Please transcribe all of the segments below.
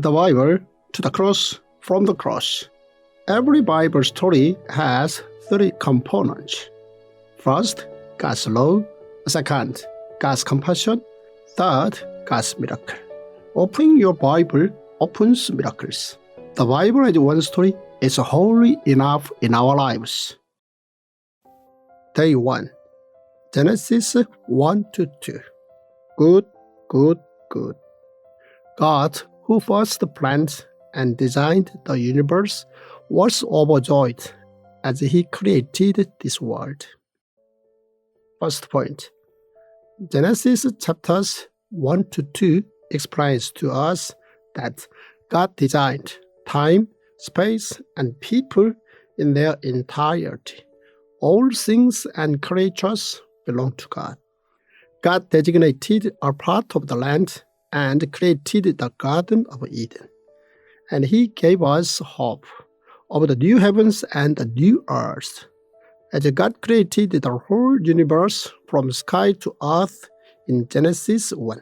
the Bible to the cross, from the cross. Every Bible story has three components. First, God's law. Second, God's compassion. Third, God's miracle. Opening your Bible opens miracles. The Bible as one story is wholly enough in our lives. Day 1. Genesis 1-2. Good, good, good. God, who first planned and designed the universe, was overjoyed as He created this world. First point. Genesis chapters 1-2 explains to us that God designed time, space, and people in their entirety. All things and creatures belong to God. God designated a part of the land and created the Garden of Eden. And He gave us hope of the new heavens and the new earth. As God created the whole universe from sky to earth in Genesis 1,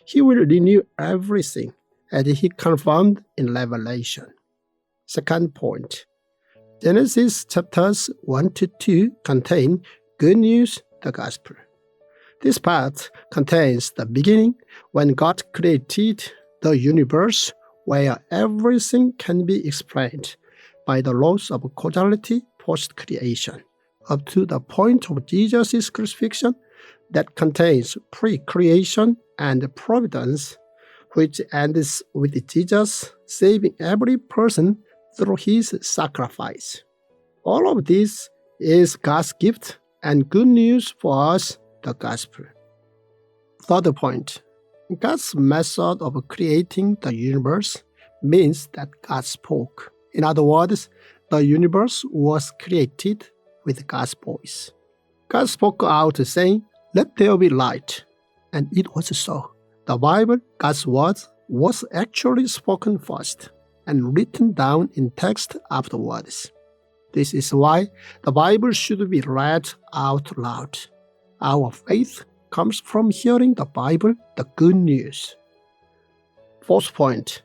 He will renew everything as He confirmed in Revelation. Second point. Genesis chapters 1-2 contain good news, the gospel. This part contains the beginning when God created the universe where everything can be explained by the laws of causality post-creation, up to the point of Jesus' crucifixion that contains pre-creation and providence, which ends with Jesus saving every person through His sacrifice. All of this is God's gift and good news for us, the gospel. Third point. God's method of creating the universe means that God spoke. In other words, the universe was created with God's voice. God spoke out saying, "Let there be light," and it was so. The Bible, God's word, was actually spoken first and written down in text afterwards. This is why the Bible should be read out loud. Our faith comes from hearing the Bible, the good news. Fourth point.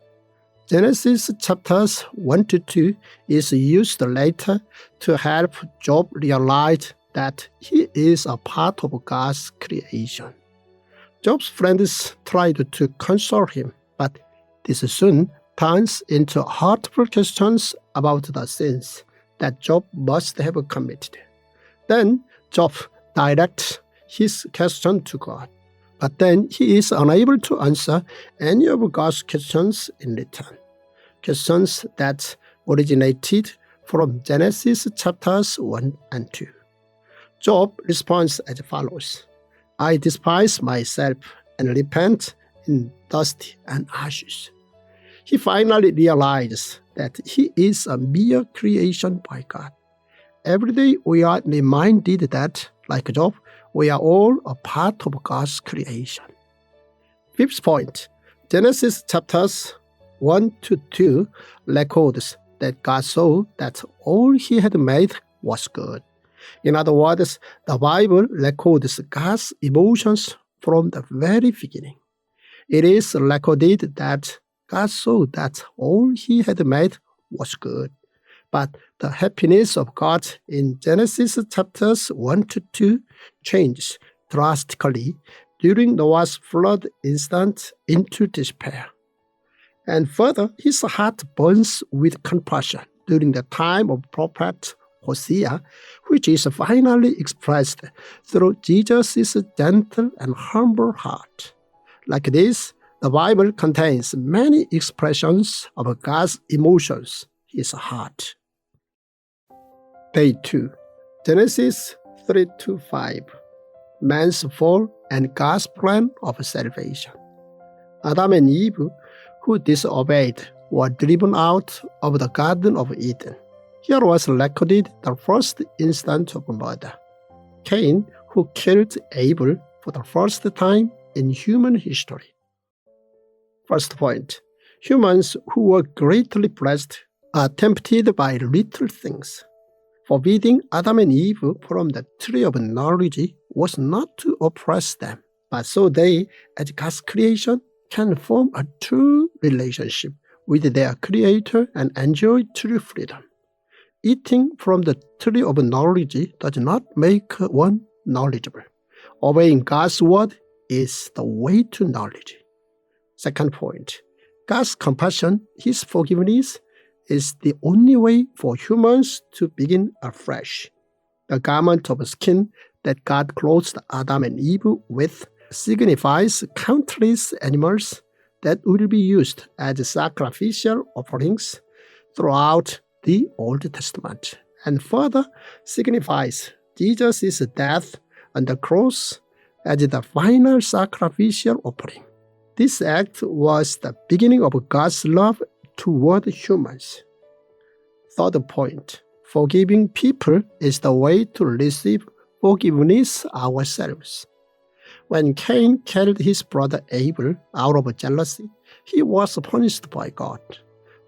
Genesis chapters 1-2 is used later to help Job realize that he is a part of God's creation. Job's friends tried to console him, but this soon turns into hurtful questions about the sins that Job must have committed. Then Job directs his question to God, but then he is unable to answer any of God's questions in return. Questions that originated from Genesis chapters 1 and 2. Job responds as follows: "I despise myself and repent in dust and ashes." He finally realizes that he is a mere creation by God. Every day we are reminded that, like Job, we are all a part of God's creation. Fifth point. Genesis chapters 1-2 records that God saw that all He had made was good. In other words, the Bible records God's emotions from the very beginning. It is recorded that God saw that all He had made was good. But the happiness of God in Genesis chapters 1-2 changes drastically during Noah's flood incident into despair. And further, his heart burns with compassion during the time of prophet Hosea, which is finally expressed through Jesus' gentle and humble heart. Like this, the Bible contains many expressions of God's emotions, His heart. Day 2. Genesis 3-5. Man's fall and God's plan of salvation. Adam and Eve, who disobeyed, were driven out of the Garden of Eden. Here was recorded the first instance of murder. Cain, who killed Abel for the first time in human history. First point. Humans who were greatly blessed are tempted by little things. Forbidding Adam and Eve from the tree of knowledge was not to oppress them, but so they, as God's creation, can form a true relationship with their Creator and enjoy true freedom. Eating from the tree of knowledge does not make one knowledgeable. Obeying God's word is the way to knowledge. Second point, God's compassion, His forgiveness, is the only way for humans to begin afresh. The garment of skin that God clothed Adam and Eve with signifies countless animals that will be used as sacrificial offerings throughout the Old Testament, and further signifies Jesus' death on the cross as the final sacrificial offering. This act was the beginning of God's love toward humans. Third point, forgiving people is the way to receive forgiveness ourselves. When Cain killed his brother Abel out of jealousy, he was punished by God.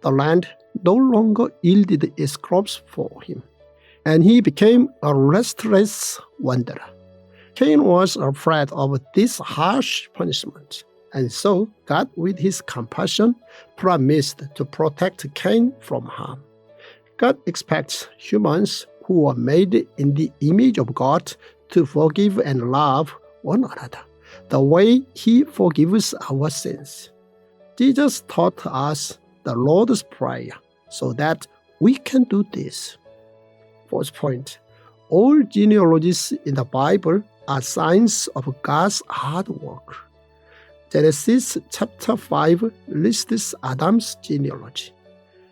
The land no longer yielded its crops for him, and he became a restless wanderer. Cain was afraid of this harsh punishment, and so God, with his compassion, promised to protect Cain from harm. God expects humans who are made in the image of God to forgive and love one another, the way He forgives our sins. Jesus taught us the Lord's Prayer so that we can do this. Fourth point, all genealogies in the Bible are signs of God's hard work. Genesis chapter 5 lists Adam's genealogy.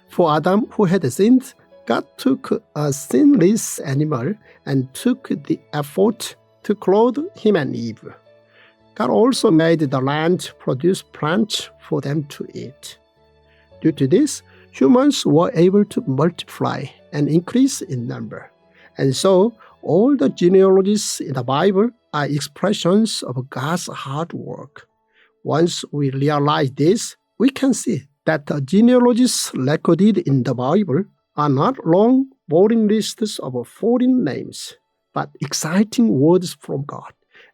For Adam, who had sinned, God took a sinless animal and took the effort to clothe him and Eve. God also made the land produce plants for them to eat. Due to this, humans were able to multiply and increase in number. And so, all the genealogies in the Bible are expressions of God's hard work. Once we realize this, we can see that the genealogies recorded in the Bible are not long, boring lists of foreign names, but exciting words from God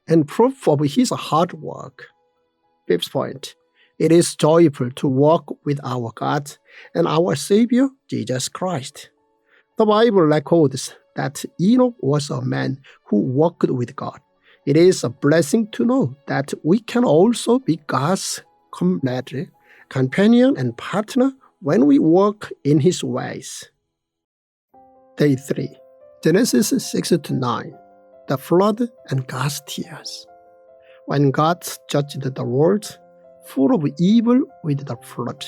and proof of His hard work. Fifth point, it is joyful to walk with our God and our Savior, Jesus Christ. The Bible records that Enoch was a man who walked with God. It is a blessing to know that we can also be God's comrade, companion, and partner when we walk in His ways. Day 3. Genesis 6-9. The flood and God's tears. When God judged the world full of evil with the flood,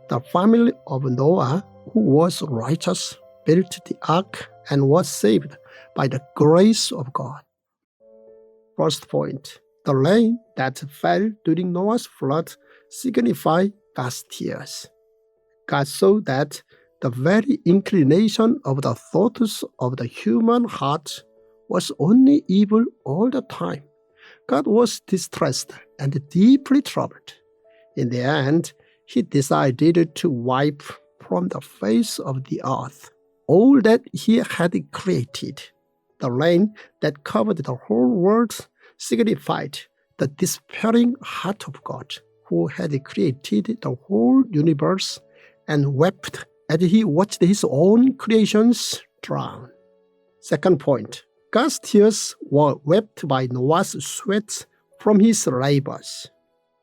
the family of Noah, who was righteous, built the ark and was saved by the grace of God. First point, the rain that fell during Noah's flood signified God's tears. God saw that the very inclination of the thoughts of the human heart was only evil all the time. God was distressed and deeply troubled. In the end, He decided to wipe from the face of the earth all that He had created. The rain that covered the whole world signified the despairing heart of God, who had created the whole universe and wept as He watched His own creations drown. Second point, God's tears were wept by Noah's sweat from his labors.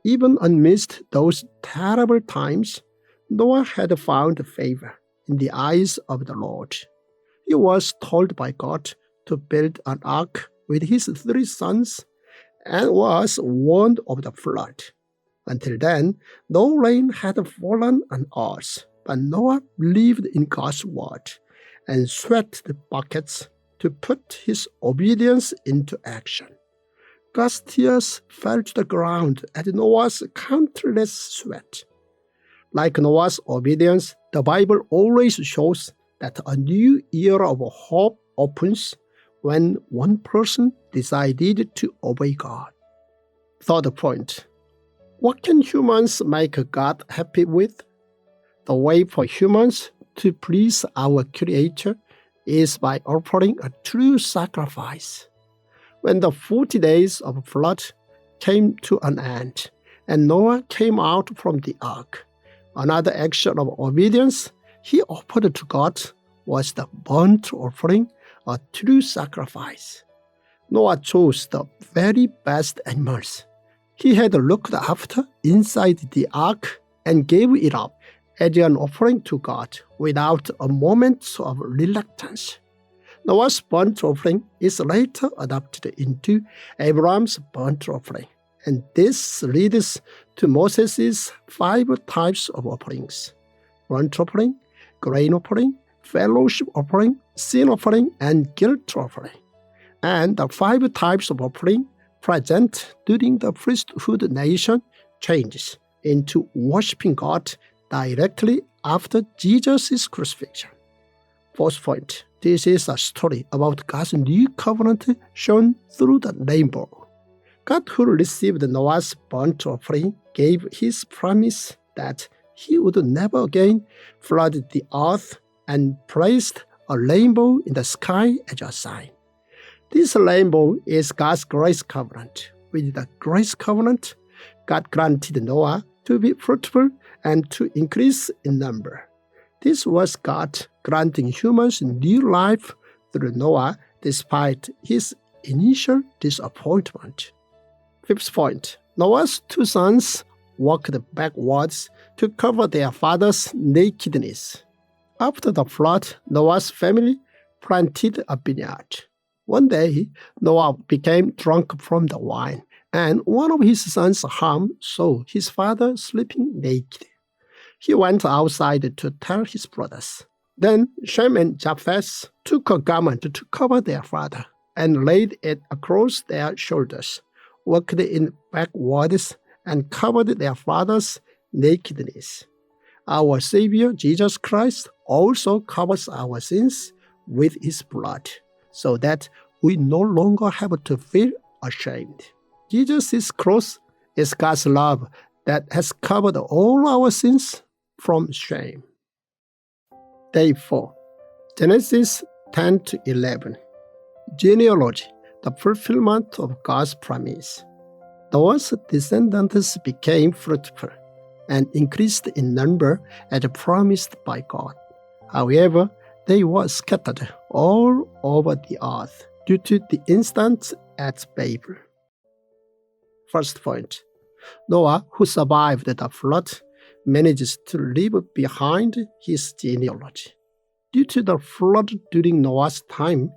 Even amidst those terrible times, Noah had found favor in the eyes of the Lord. He was told by God to build an ark with his 3 sons and was warned of the flood. Until then, no rain had fallen on earth, but Noah believed in God's word and sweat the buckets to put his obedience into action. God's tears fell to the ground at Noah's countless sweat. Like Noah's obedience, the Bible always shows that a new era of hope opens when one person decided to obey God. Third point, what can humans make God happy with? The way for humans to please our Creator is by offering a true sacrifice. When the 40 days of flood came to an end, and Noah came out from the ark. Another action of obedience he offered to God was the burnt offering, a true sacrifice. Noah chose the very best animals he had looked after inside the ark and gave it up as an offering to God without a moment of reluctance. Noah's burnt offering is later adopted into Abram's burnt offering, and this leads to Moses' 5 types of offerings: burnt offering, grain offering, fellowship offering, sin offering, and guilt offering. And the 5 types of offering present during the priesthood nation changes into worshiping God directly after Jesus' crucifixion. Fourth point, this is a story about God's new covenant shown through the rainbow. God, who received Noah's burnt offering, gave his promise that he would never again flood the earth and placed a rainbow in the sky as a sign. This rainbow is God's grace covenant. With the grace covenant, God granted Noah to be fruitful and to increase in number. This was God granting humans new life through Noah despite his initial disappointment. Fifth point, Noah's 2 sons walked backwards to cover their father's nakedness. After the flood, Noah's family planted a vineyard. One day, Noah became drunk from the wine, and one of his sons, Ham, saw his father sleeping naked. He went outside to tell his brothers. Then Shem and Japheth took a garment to cover their father and laid it across their shoulders, walked in backwards, and covered their father's nakedness. Our Savior, Jesus Christ, also covers our sins with his blood, so that we no longer have to feel ashamed. Jesus' cross is God's love that has covered all our sins from shame. Day 4, Genesis 10 to 11. Genealogy, the fulfillment of God's promise. Noah's descendants became fruitful and increased in number as promised by God. However, they were scattered all over the earth due to the incident at Babel. First point, Noah, who survived the flood, manages to leave behind his genealogy. Due to the flood during Noah's time,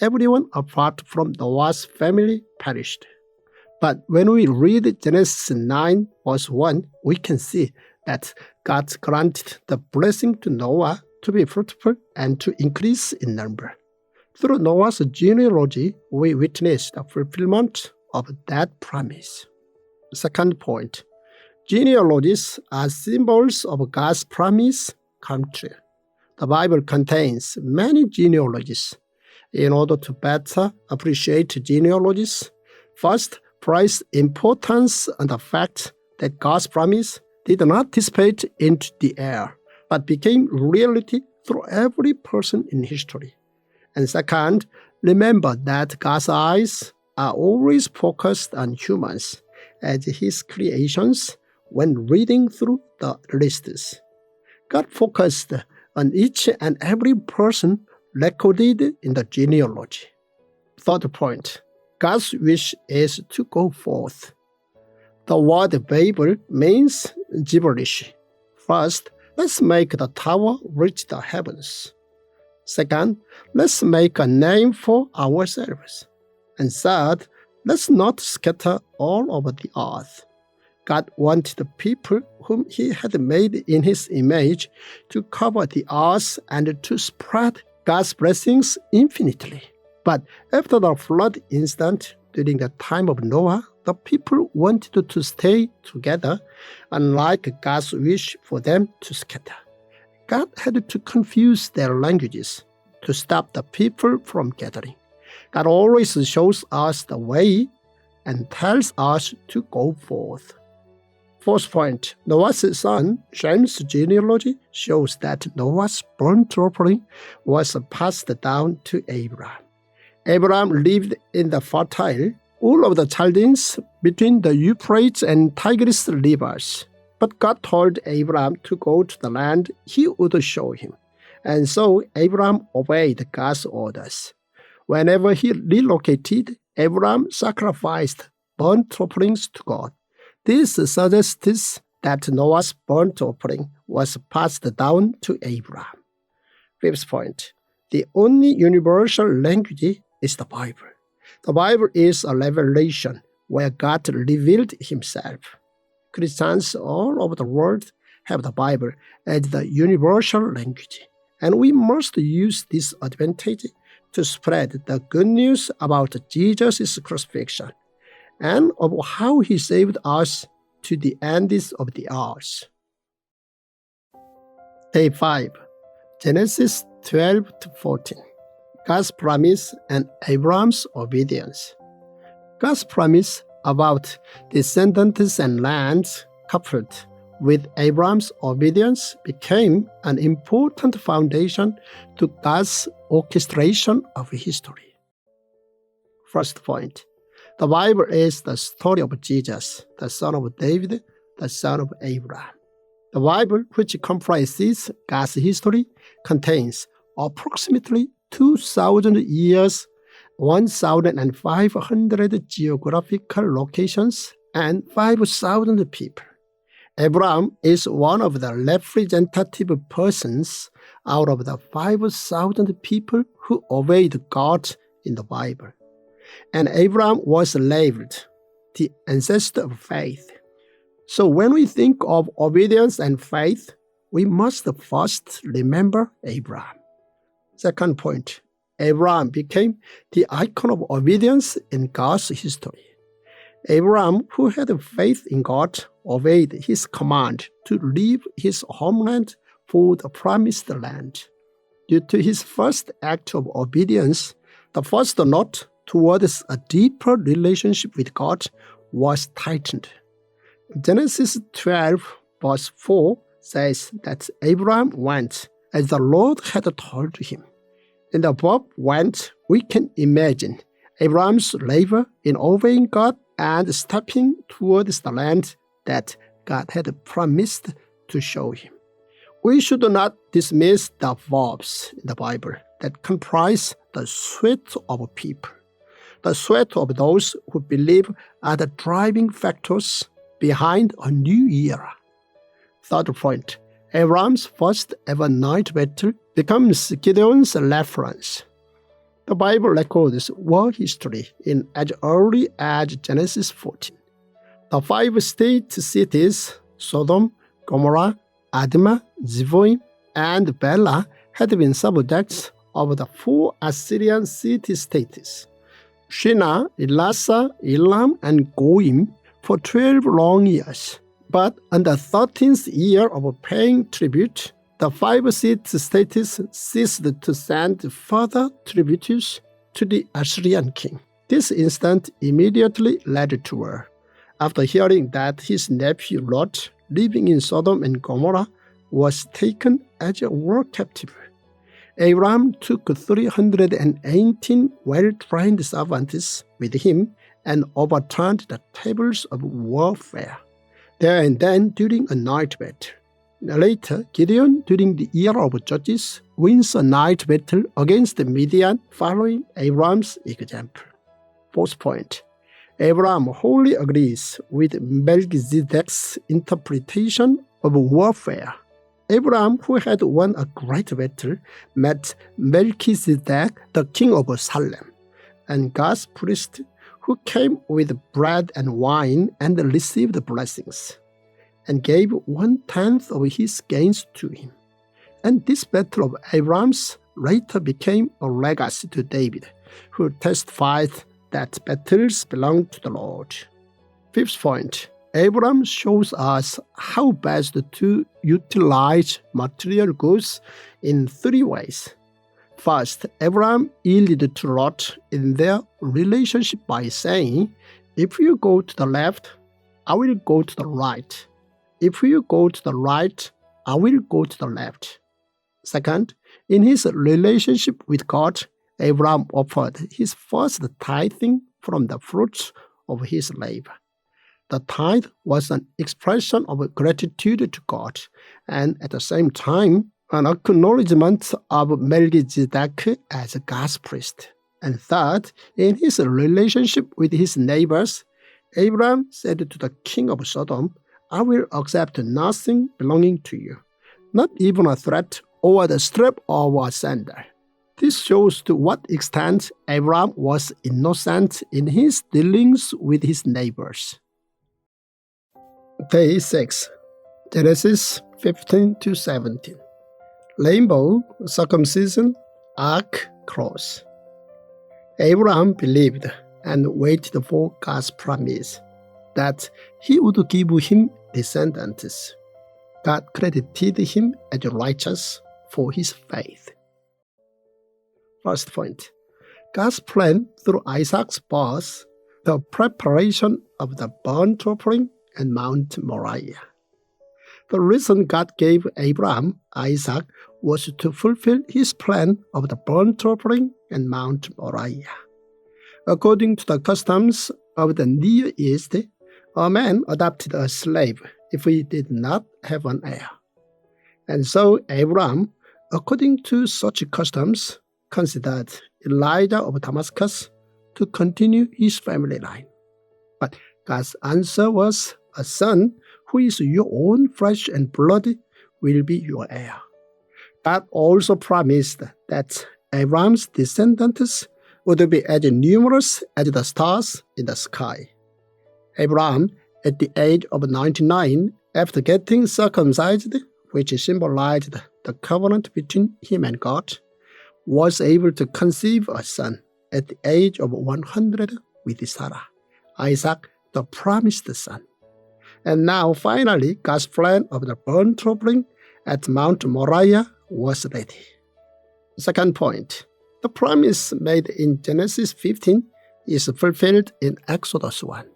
everyone apart from Noah's family perished. But when we read Genesis 9 verse 1, we can see that God granted the blessing to Noah to be fruitful and to increase in number. Through Noah's genealogy, we witness the fulfillment of that promise. Second point, genealogies are symbols of God's promise come true. The Bible contains many genealogies. In order to better appreciate genealogies, first, place importance on the fact that God's promise did not dissipate into the air, but became reality through every person in history. And second, remember that God's eyes are always focused on humans as his creations when reading through the lists. God focused on each and every person recorded in the genealogy. Third point, God's wish is to go forth. The word Babel means gibberish. First, let's make the tower reach the heavens. Second, let's make a name for ourselves. And third, let's not scatter all over the earth. God wanted the people whom he had made in his image to cover the earth and to spread God's blessings infinitely. But after the flood incident during the time of Noah, the people wanted to stay together, unlike God's wish for them to scatter. God had to confuse their languages to stop the people from gathering. God always shows us the way and tells us to go forth. Fourth point, Noah's son Shem's genealogy shows that Noah's burnt offering was passed down to Abram. Abram lived in the fertile, Ur of the Chaldeans between the Euphrates and Tigris rivers. But God told Abram to go to the land he would show him. And so Abram obeyed God's orders. Whenever he relocated, Abram sacrificed burnt offerings to God. This suggests that Noah's burnt offering was passed down to Abram. Fifth point, the only universal language is the Bible. The Bible is a revelation where God revealed himself. Christians all over the world have the Bible as the universal language, and we must use this advantage to spread the good news about Jesus' crucifixion and of how he saved us to the ends of the earth. Day 5. Genesis 12-14. God's promise and Abram's obedience. God's promise about descendants and lands coupled with Abram's obedience became an important foundation to God's orchestration of history. First point, the Bible is the story of Jesus, the son of David, the son of Abram. The Bible, which comprises God's history, contains approximately 2,000 years, 1,500 geographical locations, and 5,000 people. Abram is one of the representative persons out of the 5,000 people who obeyed God in the Bible. And Abram was labeled the ancestor of faith. So when we think of obedience and faith, we must first remember Abram. Second point, Abram became the icon of obedience in God's history. Abram, who had faith in God, obeyed his command to leave his homeland for the promised land. Due to his first act of obedience, the first knot towards a deeper relationship with God was tightened. Genesis 12, verse 4 says that Abram went as the Lord had told him. In the verb went, we can imagine Abram's labor in obeying God and stepping towards the land that God had promised to show him. We should not dismiss the verbs in the Bible that comprise the sweat of people. The sweat of those who believe are the driving factors behind a new era. Third point, Abram's first ever night battle becomes Gideon's reference. The Bible records war history in as early as Genesis 14. The 5 state cities, Sodom, Gomorrah, Admah, Zeboim, and Bela, had been subjects of the 4 Assyrian city-states, Shinar, Elasa, Elam, and Goim, for 12 long years. But on the 13th year of paying tribute, the 5 city-states ceased to send further tributes to the Assyrian king. This incident immediately led to war. After hearing that his nephew Lot, living in Sodom and Gomorrah, was taken as a war captive, Abram took 318 well-trained servants with him and overturned the tables of warfare. There and then during a night battle. Later, Gideon, during the era of Judges, wins a night battle against Midian following Abram's example. Fourth point, Abram wholly agrees with Melchizedek's interpretation of warfare. Abram, who had won a great battle, met Melchizedek, the king of Salem, and God's priest, who came with bread and wine and received blessings, and gave 1/10 of his gains to him. And this battle of Abram's later became a legacy to David, who testified that battles belong to the Lord. Fifth point, Abram shows us how best to utilize material goods in 3 ways. First, Abram yielded to Lot in their relationship by saying, "If you go to the left, I will go to the right. If you go to the right, I will go to the left." Second, in his relationship with God, Abram offered his first tithing from the fruits of his labor. The tithe was an expression of gratitude to God, and at the same time, an acknowledgement of Melchizedek as God's priest. And third, in his relationship with his neighbors, Abram said to the king of Sodom, "I will accept nothing belonging to you, not even a thread or the strap of a sandal." This shows to what extent Abram was innocent in his dealings with his neighbors. Day 6, Genesis 15-17. Rainbow, circumcision, ark, cross. Abram believed and waited for God's promise that he would give him descendants. God credited him as righteous for his faith. First point, God's plan through Isaac's birth, the preparation of the burnt offering and Mount Moriah. The reason God gave Abram Isaac was to fulfill his plan of the burnt offering and Mount Moriah. According to the customs of the Near East, a man adopted a slave if he did not have an heir. And so Abram, according to such customs, considered Elijah of Damascus to continue his family line. But God's answer was, "A son who is your own flesh and blood will be your heir." God also promised that Abram's descendants would be as numerous as the stars in the sky. Abram, at the age of 99, after getting circumcised, which symbolized the covenant between him and God, was able to conceive a son at the age of 100 with Sarah, Isaac, the promised son. And now finally, God's plan of the burnt offering at Mount Moriah was ready. Second point, the promise made in Genesis 15 is fulfilled in Exodus 1.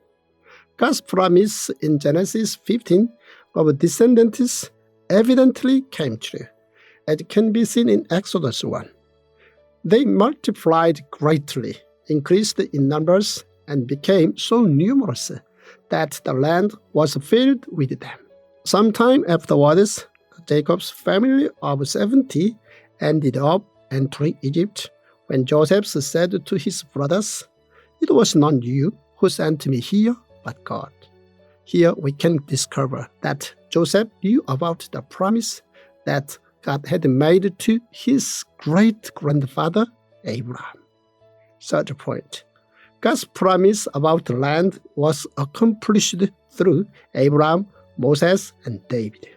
God's promise in Genesis 15 of descendants evidently came true, as can be seen in Exodus 1. They multiplied greatly, increased in numbers, and became so numerous that the land was filled with them. Sometime afterwards, Jacob's family of 70 ended up entering Egypt when Joseph said to his brothers, "It was not you who sent me here, but God." Here we can discover that Joseph knew about the promise that God had made to his great-grandfather Abram. Third point, God's promise about the land was accomplished through Abram, Moses, and David.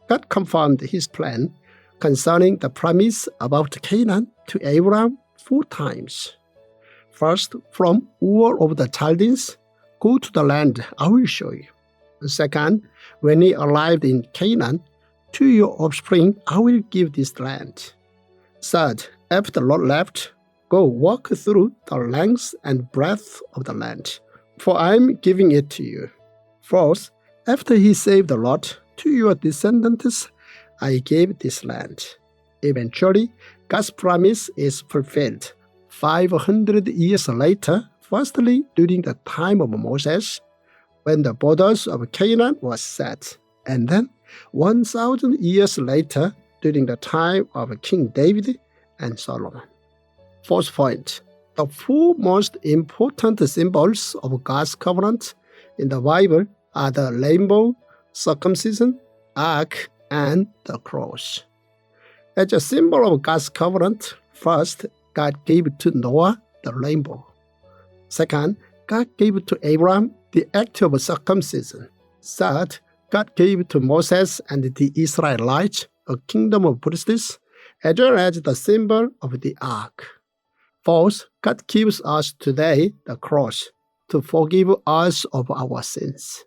God confirmed his plan concerning the promise about Canaan to Abram 4 times. First, from Ur of the Chaldeans, "Go to the land I will show you." Second, when he arrived in Canaan, "To your offspring I will give this land." Third, after Lot left, "Go walk through the length and breadth of the land, for I am giving it to you." Fourth, after he saved Lot, "To your descendants I gave this land." Eventually, God's promise is fulfilled 500 years later, firstly during the time of Moses, when the borders of Canaan were set, and then 1,000 years later during the time of King David and Solomon. Fourth point, the 4 most important symbols of God's covenant in the Bible are the rainbow, circumcision, ark, and the cross. As a symbol of God's covenant, first, God gave to Noah the rainbow. Second, God gave to Abram the act of circumcision. Third, God gave to Moses and the Israelites a kingdom of priests, as well as the symbol of the ark. Fourth, God gives us today the cross to forgive us of our sins.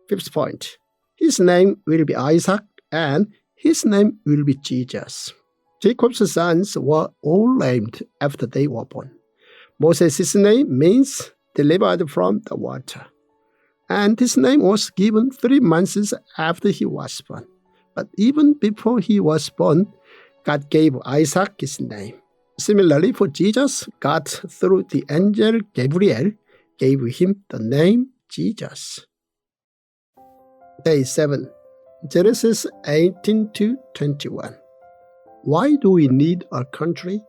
Fifth point, his name will be Isaac, and his name will be Jesus. Jacob's sons were all named after they were born. Moses' name means delivered from the water, and his name was given 3 months after he was born. But even before he was born, God gave Isaac his name. Similarly, for Jesus, God, through the angel Gabriel, gave him the name Jesus. Day 7. Genesis 18-21. Why do we need a country?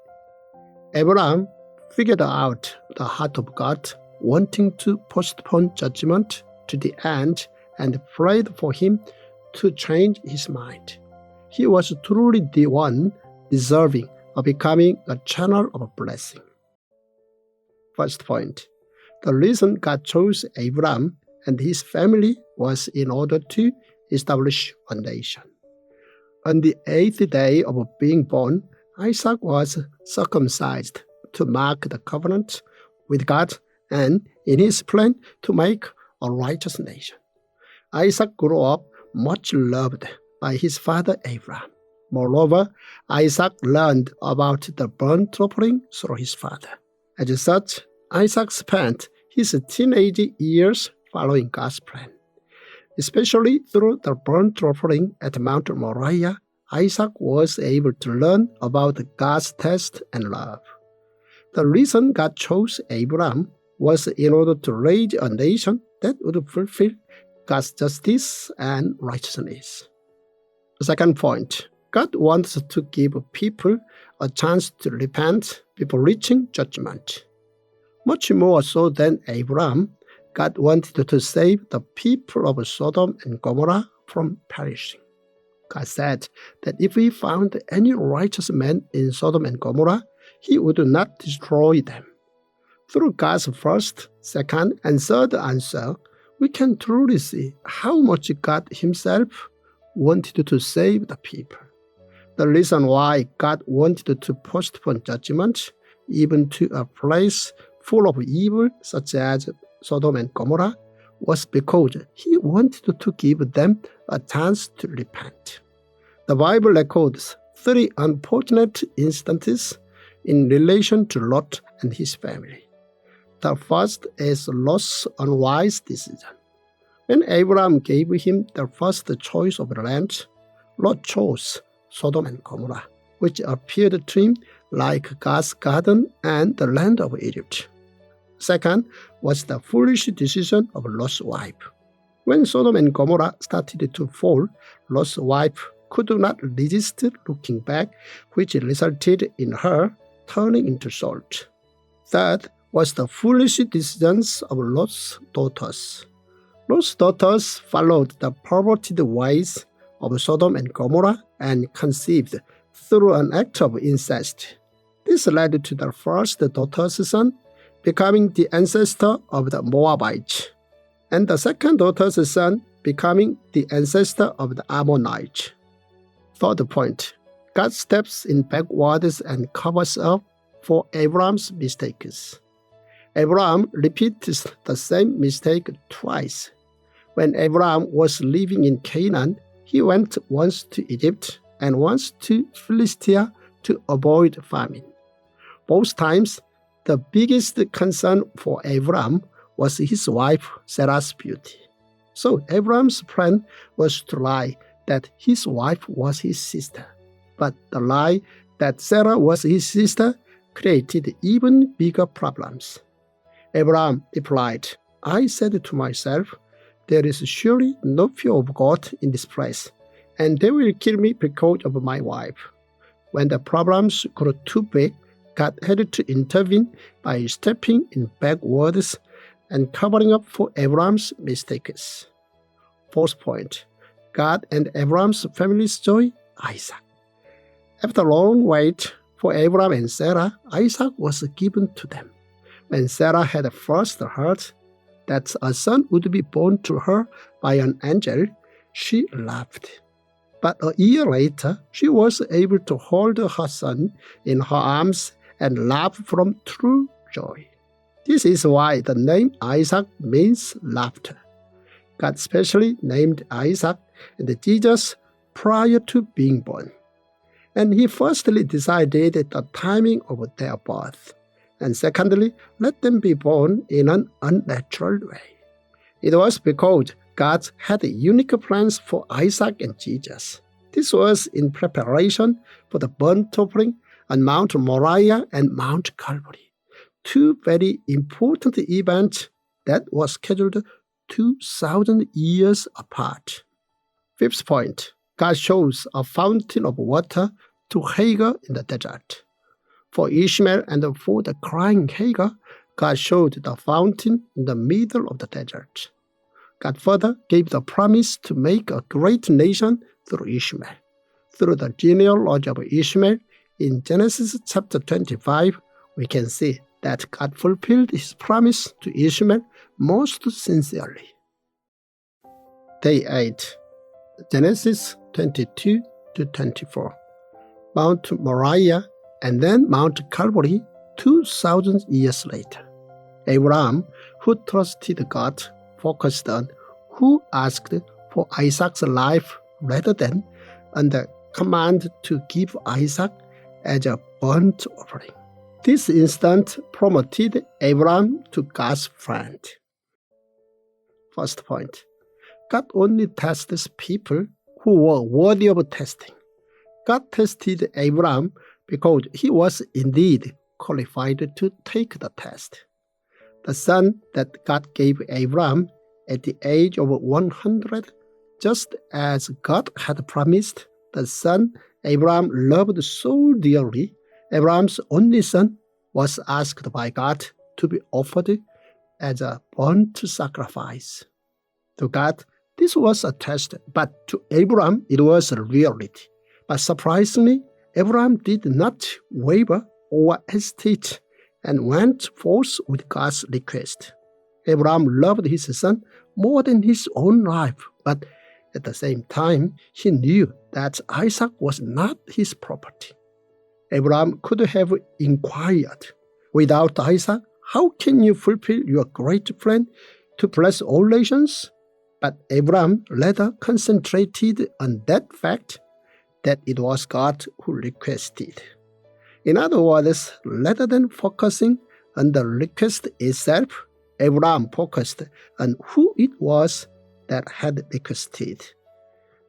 Abram figured out the heart of God, wanting to postpone judgment to the end, and prayed for him to change his mind. He was truly the one deserving of becoming a channel of blessing. First point. The reason God chose Abram and his family was in order to establish a nation. On the 8th day of being born, Isaac was circumcised to mark the covenant with God and in his plan to make a righteous nation. Isaac grew up much loved by his father Abram. Moreover, Isaac learned about the burnt offering through his father. As such, Isaac spent his teenage years following God's plan. Especially through the burnt offering at Mount Moriah, Isaac was able to learn about God's test and love. The reason God chose Abram was in order to raise a nation that would fulfill God's justice and righteousness. Second point, God wants to give people a chance to repent before reaching judgment. Much more so than Abram, God wanted to save the people of Sodom and Gomorrah from perishing. God said that if he found any righteous man in Sodom and Gomorrah, he would not destroy them. Through God's first, second, and third answer, we can truly see how much God himself wanted to save the people. The reason why God wanted to postpone judgment, even to a place full of evil such as Sodom and Gomorrah, was because he wanted to give them a chance to repent. The Bible records 3 unfortunate instances in relation to Lot and his family. The first is Lot's unwise decision. When Abram gave him the first choice of land, Lot chose Sodom and Gomorrah, which appeared to him like God's garden and the land of Egypt. Second was the foolish decision of Lot's wife. When Sodom and Gomorrah started to fall, Lot's wife could not resist looking back, which resulted in her turning into salt. Third was the foolish decisions of Lot's daughters. Lot's daughters followed the perverted ways of Sodom and Gomorrah and conceived through an act of incest. This led to the first daughter's son becoming the ancestor of the Moabites, and the second daughter's son becoming the ancestor of the Ammonites. Third point, God steps in backwards and covers up for Abram's mistakes. Abram repeats the same mistake twice. When Abram was living in Canaan, he went once to Egypt and once to Philistia to avoid famine. Both times, the biggest concern for Abram was his wife Sarah's beauty. So Abram's plan was to lie that his wife was his sister. But the lie that Sarah was his sister created even bigger problems. Abram replied, "I said to myself, there is surely no fear of God in this place, and they will kill me because of my wife." When the problems grew too big, God had to intervene by stepping in backwards and covering up for Abram's mistakes. Fourth point, God and Abram's family's joy, Isaac. After a long wait for Abram and Sarah, Isaac was given to them. When Sarah had first heard that a son would be born to her by an angel, she laughed. But a year later, she was able to hold her son in her arms and laugh from true joy. This is why the name Isaac means laughter. God specially named Isaac and Jesus prior to being born. And he firstly decided the timing of their birth, and secondly, let them be born in an unnatural way. It was because God had unique plans for Isaac and Jesus. This was in preparation for the burnt offering on Mount Moriah and Mount Calvary, two very important events that were scheduled 2,000 years apart. Fifth point, God shows a fountain of water to Hagar in the desert. For Ishmael and for the crying Hagar, God showed the fountain in the middle of the desert. God further gave the promise to make a great nation through Ishmael. Through the genealogy of Ishmael, in Genesis chapter 25, we can see that God fulfilled his promise to Ishmael most sincerely. Day 8, Genesis 22 to 24. Mount Moriah and then Mount Calvary 2,000 years later. Abram, who trusted God, focused on who asked for Isaac's life rather than on the command to give Isaac as a burnt offering. This instant promoted Abram to God's friend. First point, God only tests people who were worthy of testing. God tested Abram because he was indeed qualified to take the test. The son that God gave Abram at the age of 100, just as God had promised, the son Abram loved so dearly, Abram's only son was asked by God to be offered as a burnt sacrifice. To God, this was a test, but to Abram it was a reality. But surprisingly, Abram did not waver or hesitate and went forth with God's request. Abram loved his son more than his own life, but at the same time, he knew that Isaac was not his property. Abram could have inquired, "Without Isaac, how can you fulfill your great plan to bless all nations?" But Abram rather concentrated on that fact that it was God who requested. In other words, rather than focusing on the request itself, Abram focused on who it was that had requested.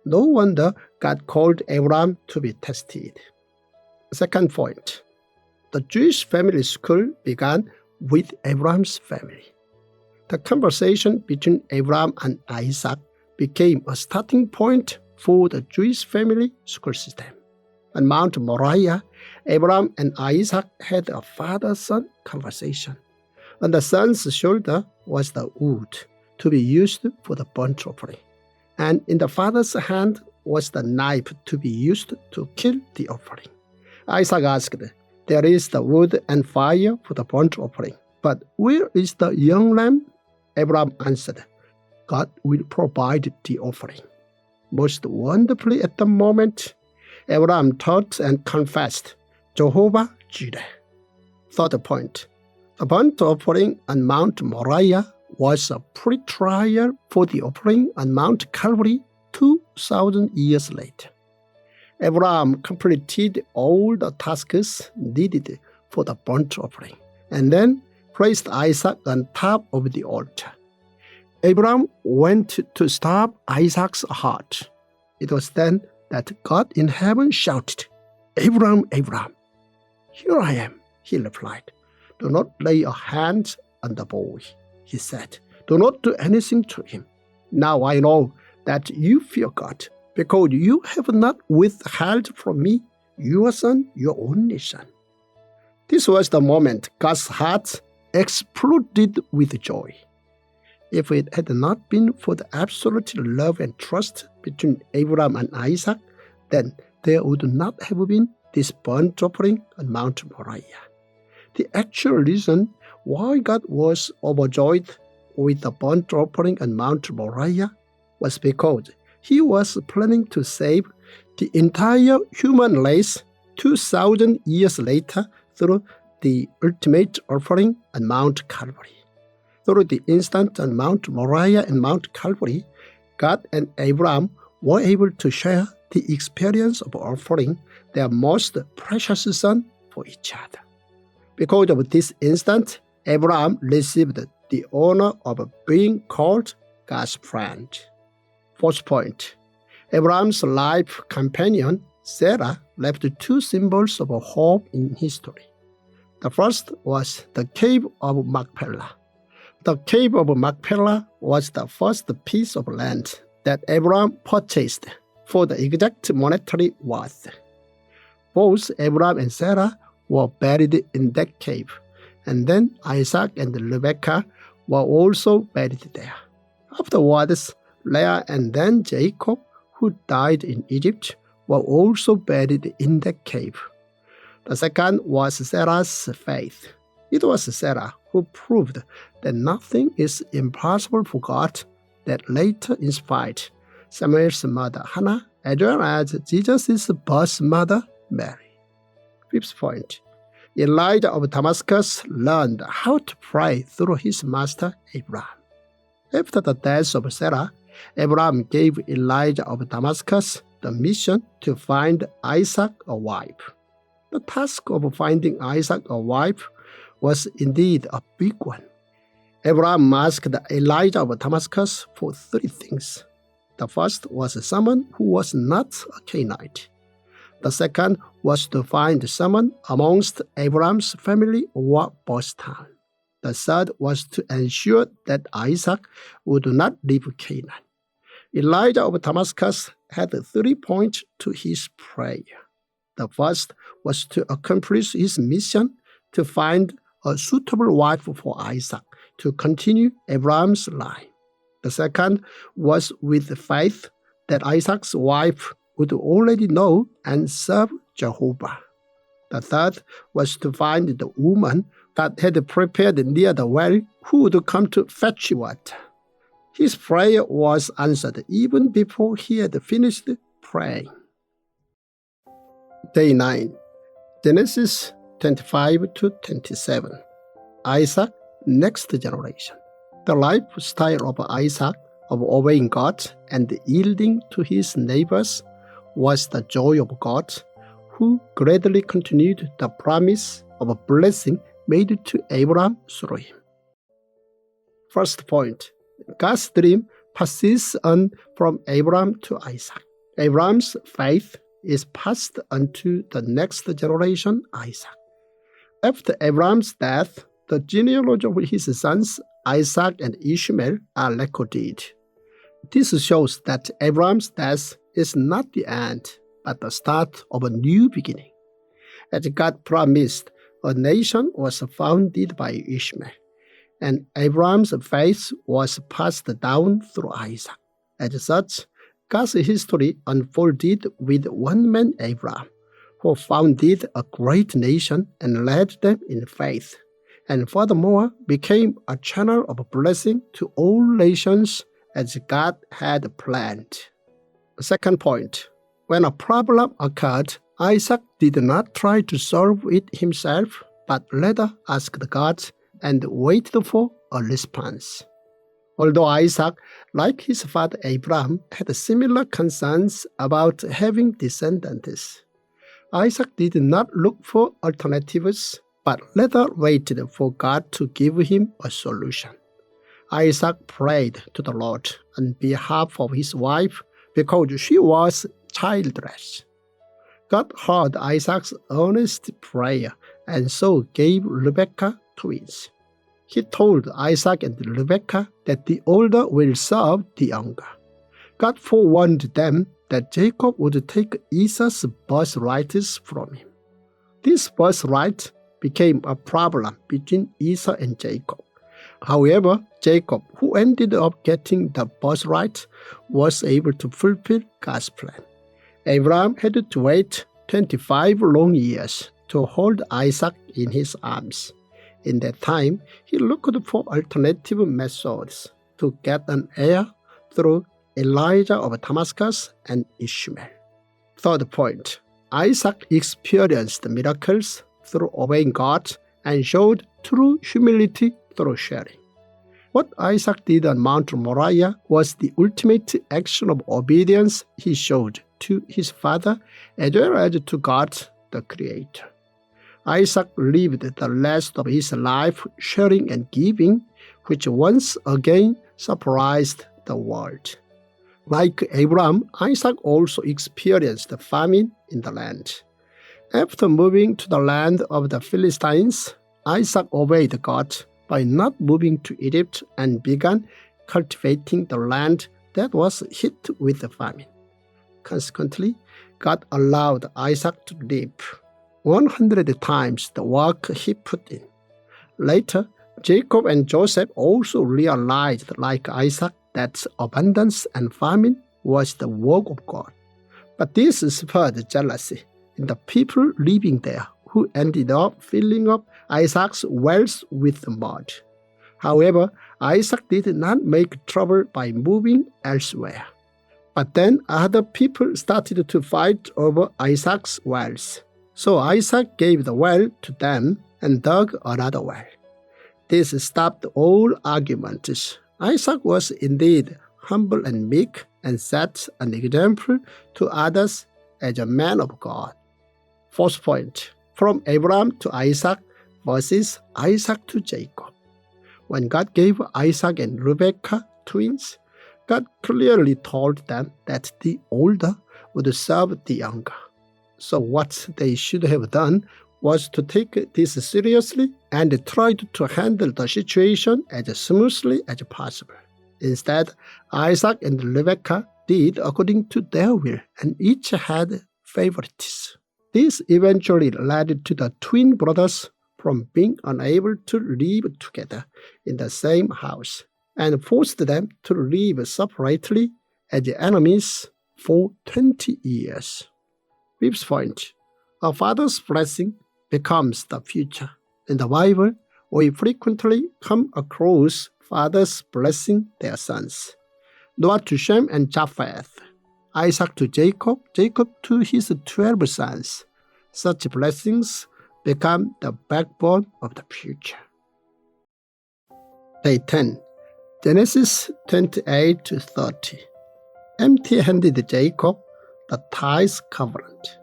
No wonder God called Abram to be tested. Second point, the Jewish family school began with Abram's family. The conversation between Abram and Isaac became a starting point for the Jewish family school system. On Mount Moriah, Abram and Isaac had a father-son conversation. On the son's shoulder was the wood to be used for the burnt offering, and in the father's hand was the knife to be used to kill the offering. Isaac asked, "There is the wood and fire for the burnt offering, but where is the young lamb?" Abram answered, "God will provide the offering." Most wonderfully at the moment, Abram thought and confessed, "Jehovah Jireh." Third point, the burnt offering on Mount Moriah was a pre-trial for the offering on Mount Calvary 2,000 years later. Abram completed all the tasks needed for the burnt offering, and then placed Isaac on top of the altar. Abram went to stop Isaac's heart. It was then that God in heaven shouted, "Abram, Abram." "Here I am," he replied. "Do not lay your hands on the boy," he said. "Do not do anything to him. Now I know that you fear God, because you have not withheld from me your son, your only son." This was the moment God's heart exploded with joy. If it had not been for the absolute love and trust between Abram and Isaac, then there would not have been this burnt offering on Mount Moriah. The actual reason why God was overjoyed with the burnt offering on Mount Moriah was because he was planning to save the entire human race 2,000 years later through the ultimate offering on Mount Calvary. Through the instant on Mount Moriah and Mount Calvary, God and Abram were able to share the experience of offering their most precious son for each other. Because of this instant, Abram received the honor of being called God's friend. Fourth point, Abram's life companion Sarah left two symbols of hope in history. The first was the Cave of Machpelah. The Cave of Machpelah was the first piece of land that Abram purchased for the exact monetary worth. Both Abram and Sarah were buried in that cave, and then Isaac and Rebekah were also buried there. Afterwards, Leah and then Jacob, who died in Egypt, were also buried in that cave. The second was Sarah's faith. It was Sarah who proved that nothing is impossible for God, that later inspired Samuel's mother Hannah, as well as Jesus' birth mother Mary. Fifth point, Elijah of Damascus learned how to pray through his master Abram. After the death of Sarah, Abram gave Elijah of Damascus the mission to find Isaac a wife. The task of finding Isaac a wife was indeed a big one. Abram asked Elijah of Damascus for three things. The first was someone who was not a Canaanite. The second was to find someone amongst Abram's family or birth town. The third was to ensure that Isaac would not leave Canaan. Elijah of Damascus had 3 points to his prayer. The first was to accomplish his mission to find a suitable wife for Isaac to continue Abram's line. The second was with faith that Isaac's wife would already know and serve Jehovah. The third was to find the woman that had prepared near the well who would come to fetch water. His prayer was answered even before he had finished praying. Day 9, Genesis 25 to 27. Isaac, next generation. The lifestyle of Isaac of obeying God and yielding to his neighbors was the joy of God, who greatly continued the promise of a blessing made to Abram through him. First point, God's dream passes on from Abram to Isaac. Abram's faith is passed on to the next generation, Isaac. After Abram's death, the genealogy of his sons, Isaac and Ishmael, are recorded. This shows that Abram's death is not the end, but the start of a new beginning. As God promised, a nation was founded by Ishmael, and Abram's faith was passed down through Isaac. As such, God's history unfolded with one man, Abram, who founded a great nation and led them in faith, and furthermore became a channel of blessing to all nations as God had planned. Second point, when a problem occurred, Isaac did not try to solve it himself, but rather asked God and waited for a response. Although Isaac, like his father Abram, had similar concerns about having descendants, Isaac did not look for alternatives, but rather waited for God to give him a solution. Isaac prayed to the Lord on behalf of his wife because she was childless. God heard Isaac's earnest prayer and so gave Rebekah twins. He told Isaac and Rebekah that the older will serve the younger. God forewarned them that Jacob would take Esau's birthrights from him. This birthright became a problem between Esau and Jacob. However, Jacob, who ended up getting the birthright, was able to fulfill God's plan. Abram had to wait 25 long years to hold Isaac in his arms. In that time, he looked for alternative methods to get an heir through Elijah of Damascus and Ishmael. Third point, Isaac experienced miracles through obeying God and showed true humility through sharing. What Isaac did on Mount Moriah was the ultimate action of obedience he showed to his father as well as to God, the Creator. Isaac lived the rest of his life sharing and giving, which once again surprised the world. Like Abram, Isaac also experienced famine in the land. After moving to the land of the Philistines, Isaac obeyed God by not moving to Egypt and began cultivating the land that was hit with the famine. Consequently, God allowed Isaac to live 100 times the work he put in. Later, Jacob and Joseph also realized, like Isaac, that abundance and famine was the work of God. But this spurred jealousy in the people living there, who ended up filling up Isaac's wells with mud. However, Isaac did not make trouble by moving elsewhere. But then other people started to fight over Isaac's wells. So Isaac gave the well to them and dug another well. This stopped all arguments. Isaac was indeed humble and meek and set an example to others as a man of God. Fourth point, from Abram to Isaac versus Isaac to Jacob. When God gave Isaac and Rebekah twins, God clearly told them that the older would serve the younger. So what they should have done was to take this seriously and tried to handle the situation as smoothly as possible. Instead, Isaac and Rebekah did according to their will, and each had favorites. This eventually led to the twin brothers from being unable to live together in the same house, and forced them to live separately as enemies for 20 years. Fifth point, a father's blessing becomes the future. In the Bible, we frequently come across fathers blessing their sons. Noah to Shem and Japheth, Isaac to Jacob, Jacob to his 12 sons. Such blessings become the backbone of the future. Day 10. Genesis 28 to 30. Empty-handed Jacob, the tithe covenant.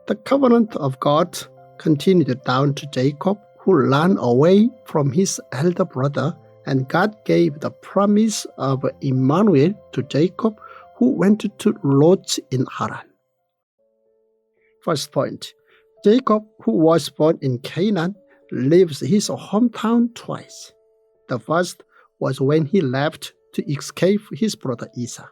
The covenant of God continued down to Jacob, who ran away from his elder brother, and God gave the promise of Emmanuel to Jacob, who went to Lot in Haran. First point, Jacob, who was born in Canaan, leaves his hometown twice. The first was when he left to escape his brother Esau,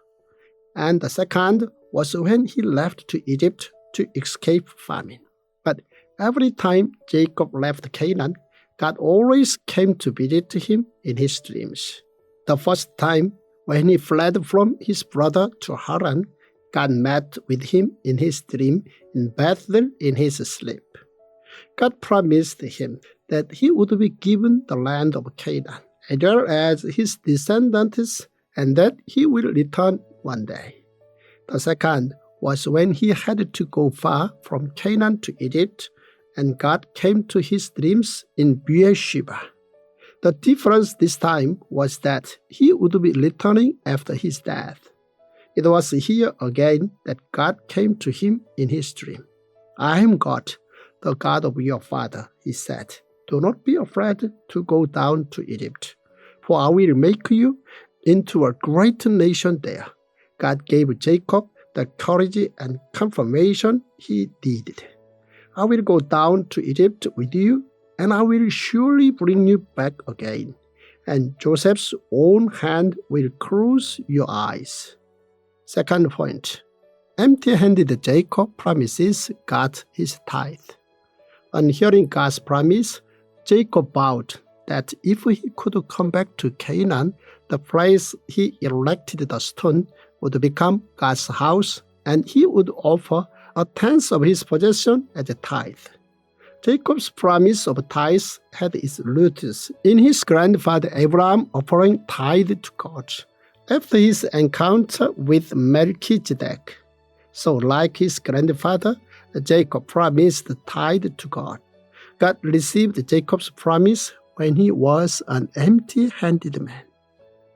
and the second was when he left to Egypt to escape famine. But every time Jacob left Canaan, God always came to visit him in his dreams. The first time, when he fled from his brother to Haran, God met with him in his dream in Bethel in his sleep. God promised him that he would be given the land of Canaan, as well as his descendants, and that he will return one day. The second was when he had to go far from Canaan to Egypt, and God came to his dreams in Beersheba. The difference this time was that he would be returning after his death. It was here again that God came to him in his dream. I am God, the God of your father, he said. Do not be afraid to go down to Egypt, for I will make you into a great nation there. God gave Jacob the courage and confirmation he needed. I will go down to Egypt with you, and I will surely bring you back again, and Joseph's own hand will close your eyes. Second point, empty-handed Jacob promises God his tithe. On hearing God's promise, Jacob vowed that if he could come back to Canaan, the place he erected the stone would become God's house, and he would offer a tenth of his possession as a tithe. Jacob's promise of tithes had its roots in his grandfather Abram offering tithe to God after his encounter with Melchizedek. So like his grandfather, Jacob promised tithe to God. God received Jacob's promise when he was an empty-handed man.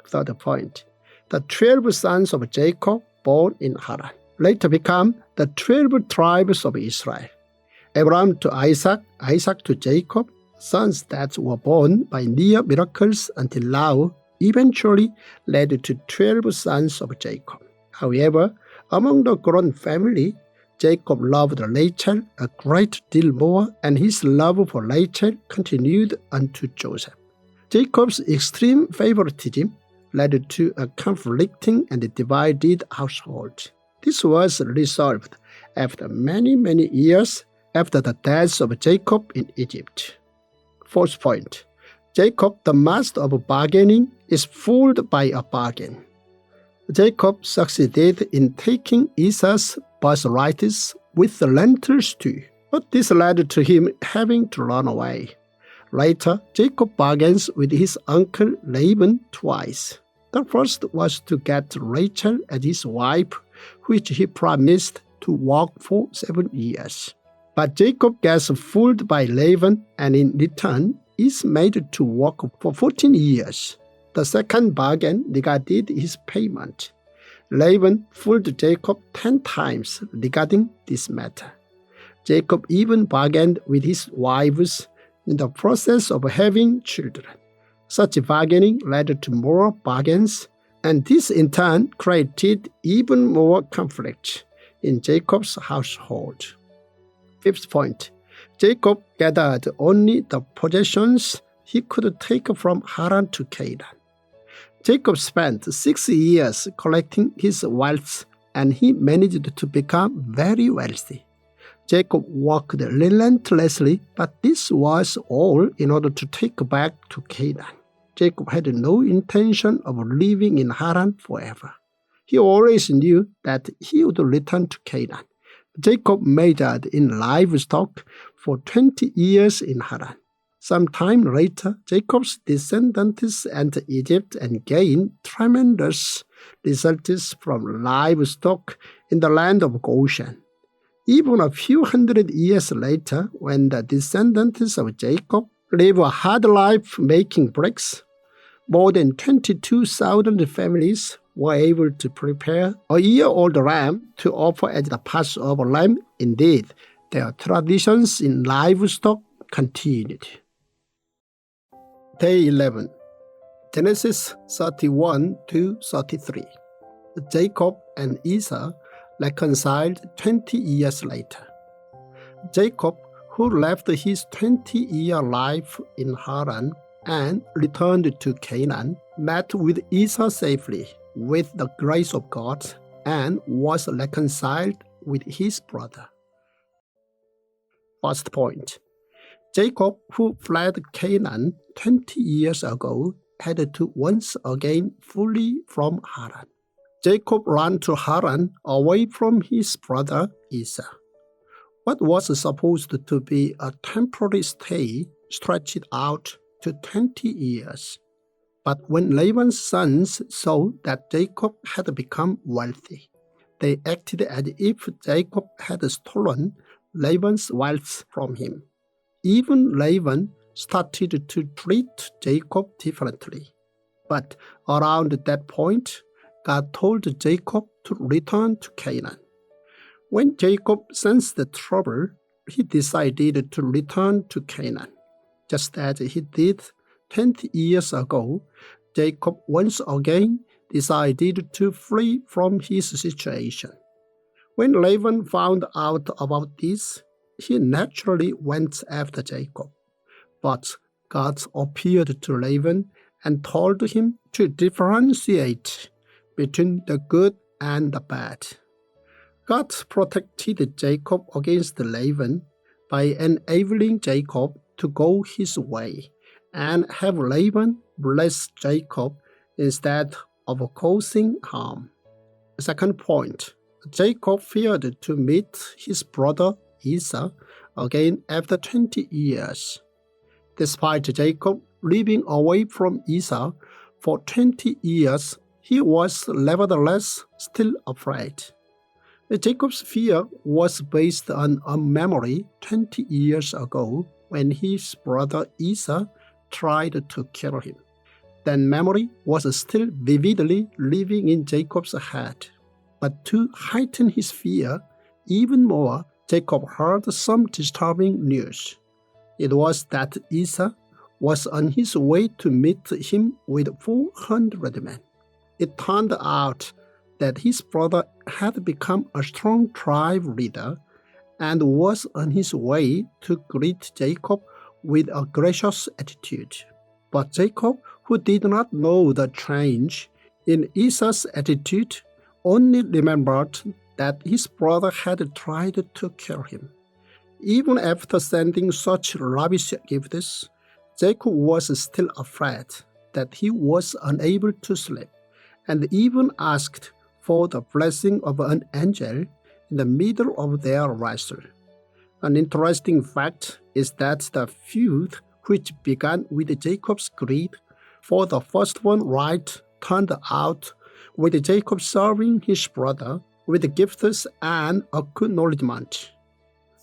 Third point, the 12 sons of Jacob born in Haran later become the 12 tribes of Israel. Abram to Isaac, Isaac to Jacob, sons that were born by near miracles until now, eventually led to 12 sons of Jacob. However, among the grown family, Jacob loved Rachel a great deal more, and his love for Rachel continued unto Joseph. Jacob's extreme favoritism led to a conflicting and divided household. This was resolved after many years after the death of Jacob in Egypt. Fourth point, Jacob, the master of bargaining, is fooled by a bargain. Jacob succeeded in taking Esau's birthrights with the lentils too, but this led to him having to run away. Later, Jacob bargains with his uncle Laban twice. The first was to get Rachel as his wife, which he promised to work for 7 years. But Jacob gets fooled by Laban and in return is made to work for 14 years. The second bargain regarded his payment. Laban fooled Jacob 10 times regarding this matter. Jacob even bargained with his wives in the process of having children. Such bargaining led to more bargains, and this in turn created even more conflict in Jacob's household. Fifth point, Jacob gathered only the possessions he could take from Haran to Canaan. Jacob spent 6 years collecting his wealth, and he managed to become very wealthy. Jacob worked relentlessly, but this was all in order to take back to Canaan. Jacob had no intention of living in Haran forever. He always knew that he would return to Canaan. Jacob majored in livestock for 20 years in Haran. Some time later, Jacob's descendants entered Egypt and gained tremendous results from livestock in the land of Goshen. Even a few hundred years later, when the descendants of Jacob live a hard life making bricks, more than 22,000 families were able to prepare a year-old ram to offer as the Passover lamb. Indeed, their traditions in livestock continued. Day 11, Genesis 31 to 33. Jacob and Esau reconciled 20 years later. Jacob, who left his 20-year life in Haran and returned to Canaan, met with Esau safely with the grace of God and was reconciled with his brother. First point, Jacob, who fled Canaan 20 years ago, had to once again flee from Haran. Jacob ran to Haran away from his brother Esau. What was supposed to be a temporary stay stretched out to 20 years. But when Laban's sons saw that Jacob had become wealthy, they acted as if Jacob had stolen Laban's wealth from him. Even Laban started to treat Jacob differently. But around that point, God told Jacob to return to Canaan. When Jacob sensed the trouble, he decided to return to Canaan. Just as he did 20 years ago, Jacob once again decided to flee from his situation. When Laban found out about this, he naturally went after Jacob. But God appeared to Laban and told him to differentiate between the good and the bad. God protected Jacob against Laban by enabling Jacob to go his way and have Laban bless Jacob instead of causing harm. Second point, Jacob feared to meet his brother Esau again after 20 years. Despite Jacob living away from Esau for 20 years, he was nevertheless still afraid. Jacob's fear was based on a memory 20 years ago when his brother Esau tried to kill him. That memory was still vividly living in Jacob's head. But to heighten his fear even more, Jacob heard some disturbing news. It was that Esau was on his way to meet him with 400 men. It turned out that his brother had become a strong tribe leader and was on his way to greet Jacob with a gracious attitude. But Jacob, who did not know the change in Esau's attitude, only remembered that his brother had tried to kill him. Even after sending such lavish gifts, Jacob was still afraid that he was unable to sleep, and even asked for the blessing of an angel in the middle of their wrestle. An interesting fact is that the feud, which began with Jacob's greed for the firstborn right, turned out with Jacob serving his brother with gifts and acknowledgement.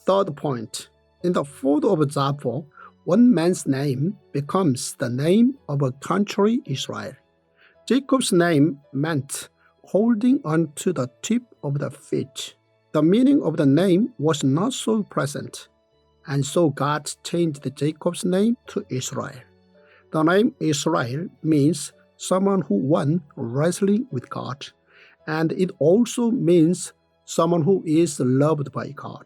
Third point, in the food of Japheth, one man's name becomes the name of a country, Israel. Jacob's name meant holding on to the tip of the fish. The meaning of the name was not so pleasant, and so God changed Jacob's name to Israel. The name Israel means someone who won wrestling with God, and it also means someone who is loved by God.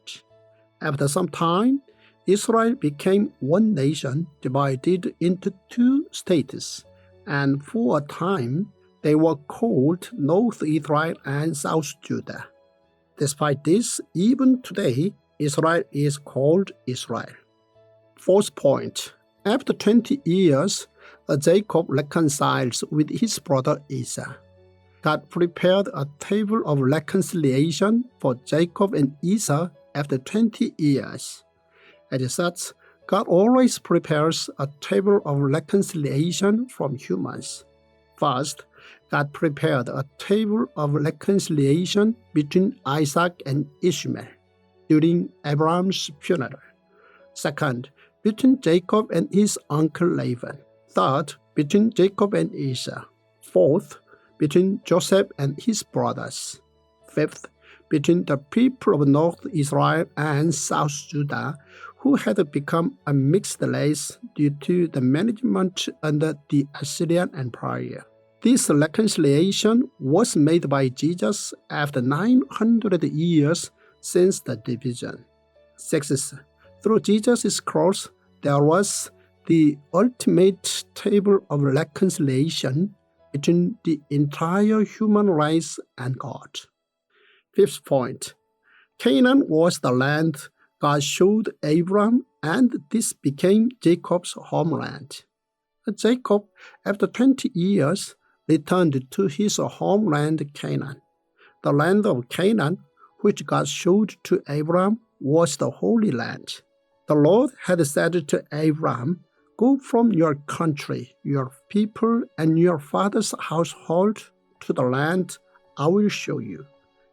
After some time, Israel became one nation divided into two states, and for a time they were called North Israel and South Judah. Despite this, even today, Israel is called Israel. Fourth point, after 20 years, Jacob reconciles with his brother Esau. God prepared a table of reconciliation for Jacob and Esau after 20 years. As such, God always prepares a table of reconciliation from humans. First, God prepared a table of reconciliation between Isaac and Ishmael during Abram's funeral. Second, between Jacob and his uncle Laban. Third, between Jacob and Esau. Fourth, between Joseph and his brothers. Fifth, between the people of North Israel and South Judah, who had become a mixed race due to the management under the Assyrian Empire. This reconciliation was made by Jesus after 900 years since the division. Sixth, through Jesus' cross, there was the ultimate table of reconciliation between the entire human race and God. Fifth point, Canaan was the land God showed Abram, and this became Jacob's homeland. Jacob, after 20 years, returned to his homeland Canaan. The land of Canaan, which God showed to Abram, was the Holy Land. The Lord had said to Abram, "Go from your country, your people, and your father's household to the land I will show you."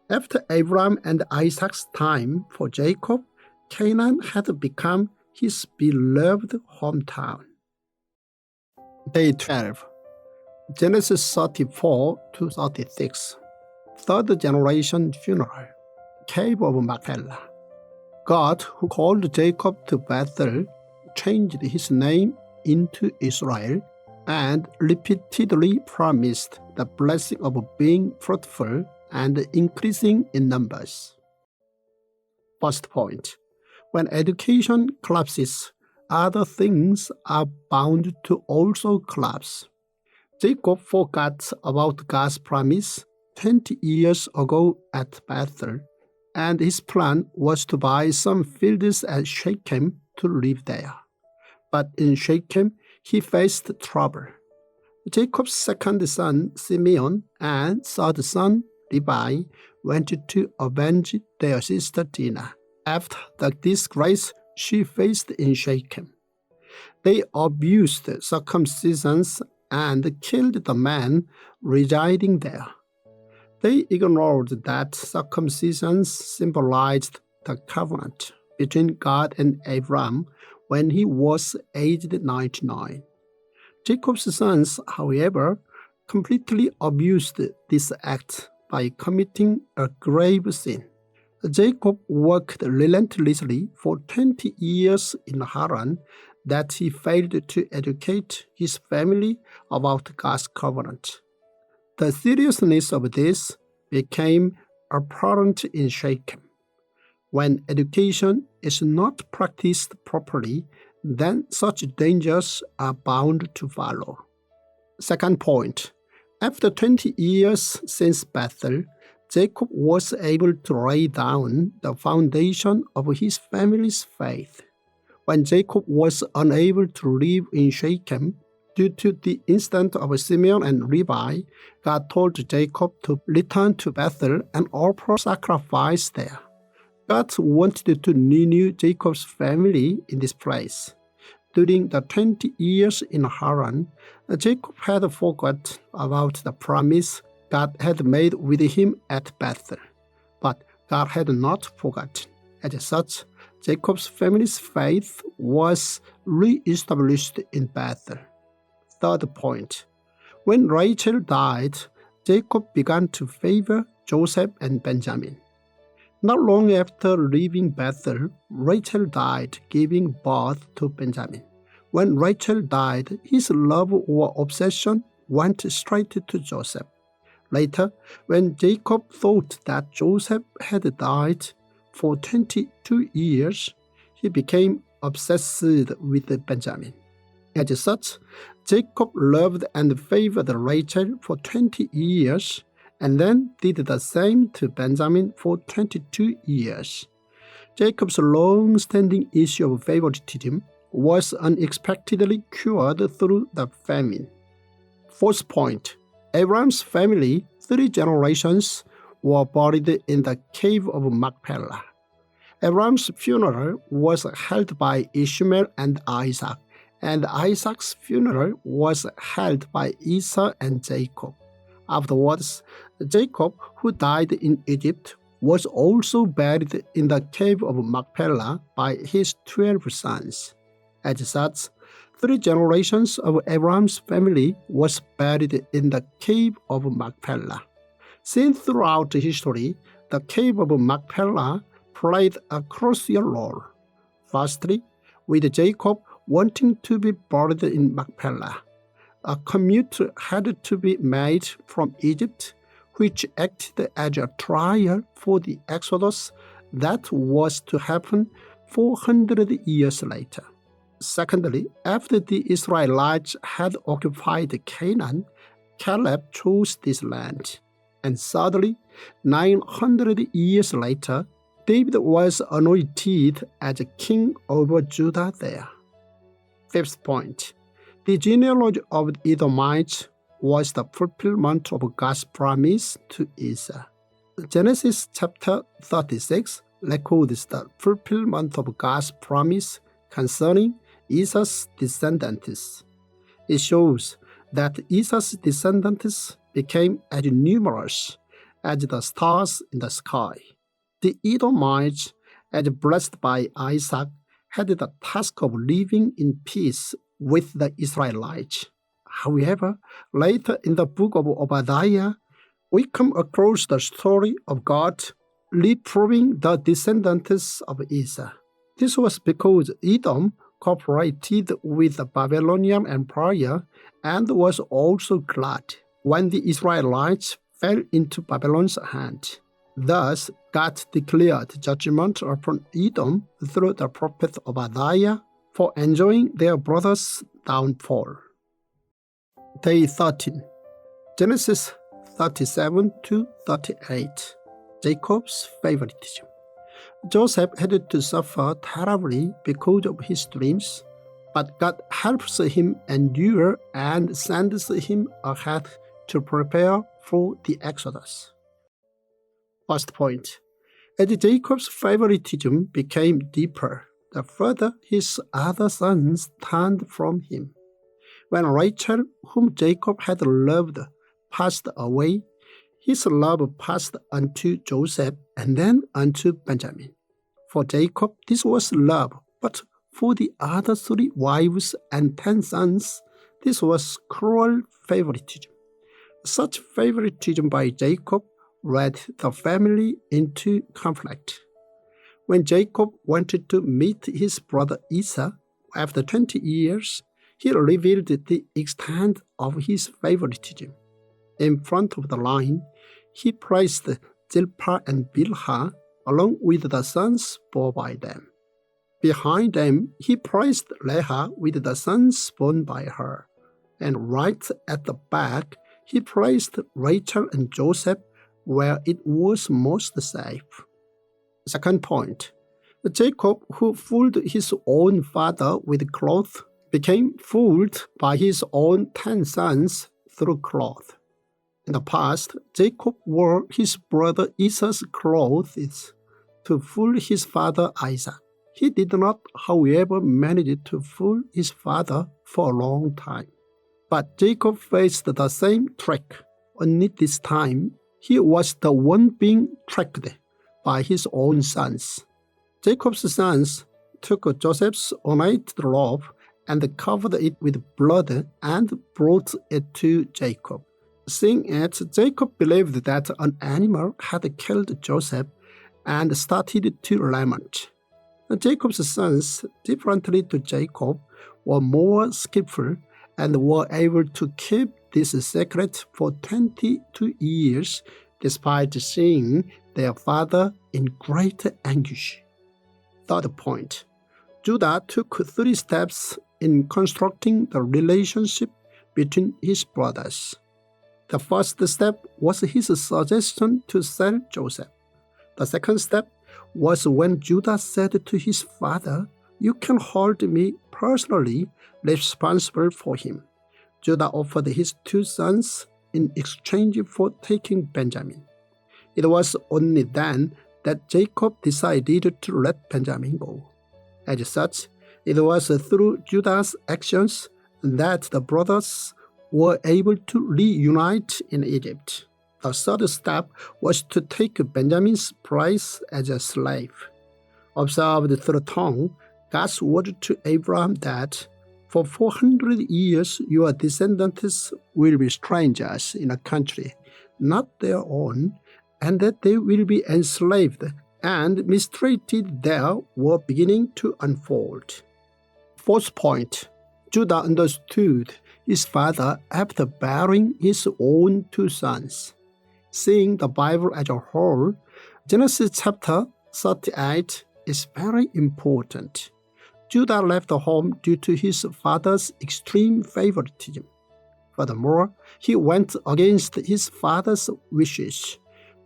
After Abram and Isaac's time for Jacob, Canaan had become his beloved hometown. Day 12. Genesis 34 to 36. Third generation funeral. Cave of Machpelah. God, who called Jacob to Bethel, changed his name into Israel and repeatedly promised the blessing of being fruitful and increasing in numbers. First point. When education collapses, other things are bound to also collapse. Jacob forgot about God's promise 20 years ago at Bethel, and his plan was to buy some fields at Shechem to live there. But in Shechem, he faced trouble. Jacob's second son, Simeon, and third son, Levi, went to avenge their sister Dinah after the disgrace she faced in Shechem. They abused circumcisions and killed the man residing there. They ignored that circumcisions symbolized the covenant between God and Abram when he was aged 99. Jacob's sons, however, completely abused this act by committing a grave sin. Jacob worked relentlessly for 20 years in Haran that he failed to educate his family about God's covenant. The seriousness of this became apparent in Shechem. When education is not practiced properly, then such dangers are bound to follow. Second point, after 20 years since Bethel, Jacob was able to lay down the foundation of his family's faith. When Jacob was unable to live in Shechem due to the incident of Simeon and Levi, God told Jacob to return to Bethel and offer sacrifice there. God wanted to renew Jacob's family in this place. During the 20 years in Haran, Jacob had forgotten about the promise God had made with him at Bethel. But God had not forgotten. As such, Jacob's family's faith was re-established in Bethel. Third point, when Rachel died, Jacob began to favor Joseph and Benjamin. Not long after leaving Bethel, Rachel died, giving birth to Benjamin. When Rachel died, his love or obsession went straight to Joseph. Later, when Jacob thought that Joseph had died for 22 years, he became obsessed with Benjamin. As such, Jacob loved and favored Rachel for 20 years, and then did the same to Benjamin for 22 years. Jacob's long-standing issue of favoritism was unexpectedly cured through the famine. Fourth point, Abram's family, 3 generations, were buried in the cave of Machpelah. Abram's funeral was held by Ishmael and Isaac, and Isaac's funeral was held by Esau and Jacob. Afterwards, Jacob, who died in Egypt, was also buried in the cave of Machpelah by his 12 sons. As such, 3 generations of Abram's family was buried in the cave of Machpelah. Seen throughout history, the cave of Machpelah played a crucial role. Firstly, with Jacob wanting to be buried in Machpelah, a commute had to be made from Egypt, which acted as a trial for the Exodus that was to happen 400 years later. Secondly, after the Israelites had occupied Canaan, Caleb chose this land. And thirdly, 900 years later, David was anointed as king over Judah there. Fifth point, the genealogy of the Edomites was the fulfillment of God's promise to Esau. Genesis chapter 36 records the fulfillment of God's promise concerning Esau's descendants. It shows that Esau's descendants became as numerous as the stars in the sky. The Edomites, as blessed by Isaac, had the task of living in peace with the Israelites. However, later in the book of Obadiah, we come across the story of God reproving the descendants of Esau. This was because Edom cooperated with the Babylonian Empire and was also glad when the Israelites fell into Babylon's hand. Thus, God declared judgment upon Edom through the prophet Obadiah for enjoying their brother's downfall. Day 13, Genesis 37 to 38. Jacob's favoritism. Joseph had to suffer terribly because of his dreams, but God helps him endure and sends him ahead to prepare for the Exodus. First point, as Jacob's favoritism became deeper, the further his other sons turned from him. When Rachel, whom Jacob had loved, passed away, his love passed unto Joseph and then unto Benjamin. For Jacob, this was love, but for the other 3 wives and 10 sons, this was cruel favoritism. Such favoritism by Jacob led the family into conflict. When Jacob wanted to meet his brother Esau after 20 years, he revealed the extent of his favoritism. In front of the line, he placed Zilpah and Bilhah along with the sons born by them. Behind them, he placed Leah with the sons born by her. And right at the back, he placed Rachel and Joseph where it was most safe. Second point, Jacob, who fooled his own father with cloth, became fooled by his own 10 sons through cloth. In the past, Jacob wore his brother Esau's clothes to fool his father Isaac. He did not, however, manage to fool his father for a long time. But Jacob faced the same trick, only this time he was the one being tricked by his own sons. Jacob's sons took Joseph's ornate robe and covered it with blood and brought it to Jacob. Seeing it, Jacob believed that an animal had killed Joseph and started to lament. Jacob's sons, differently to Jacob, were more skillful and were able to keep this secret for 22 years despite seeing their father in great anguish. Third point, Judah took 3 steps in constructing the relationship between his brothers. The first step was his suggestion to sell Joseph. The second step was when Judah said to his father, "You can hold me personally responsible for him." Judah offered his 2 sons in exchange for taking Benjamin. It was only then that Jacob decided to let Benjamin go. As such, it was through Judah's actions that the brothers were able to reunite in Egypt. The third step was to take Benjamin's place as a slave. Observed through tongue, God's word to Abram that, "For 400 years your descendants will be strangers in a country not their own, and that they will be enslaved and mistreated there," were beginning to unfold. Fourth point, Judah understood his father after bearing his own 2 sons. Seeing the Bible as a whole, Genesis chapter 38 is very important. Judah left home due to his father's extreme favoritism. Furthermore, he went against his father's wishes,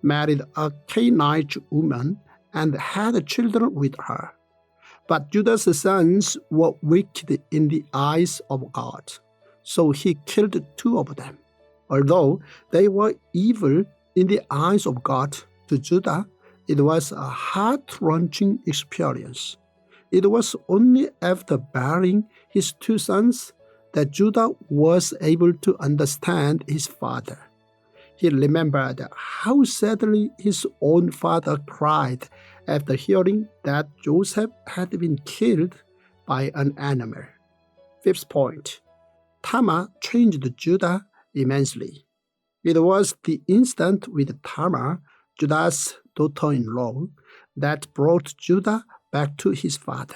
married a Canaanite woman, and had children with her. But Judah's sons were wicked in the eyes of God, so he killed 2 of them. Although they were evil in the eyes of God, to Judah, it was a heart-wrenching experience. It was only after bearing his 2 sons that Judah was able to understand his father. He remembered how sadly his own father cried after hearing that Joseph had been killed by an animal. Fifth point, Tamar changed Judah immensely. It was the incident with Tamar, Judah's daughter-in-law, that brought Judah back to his father.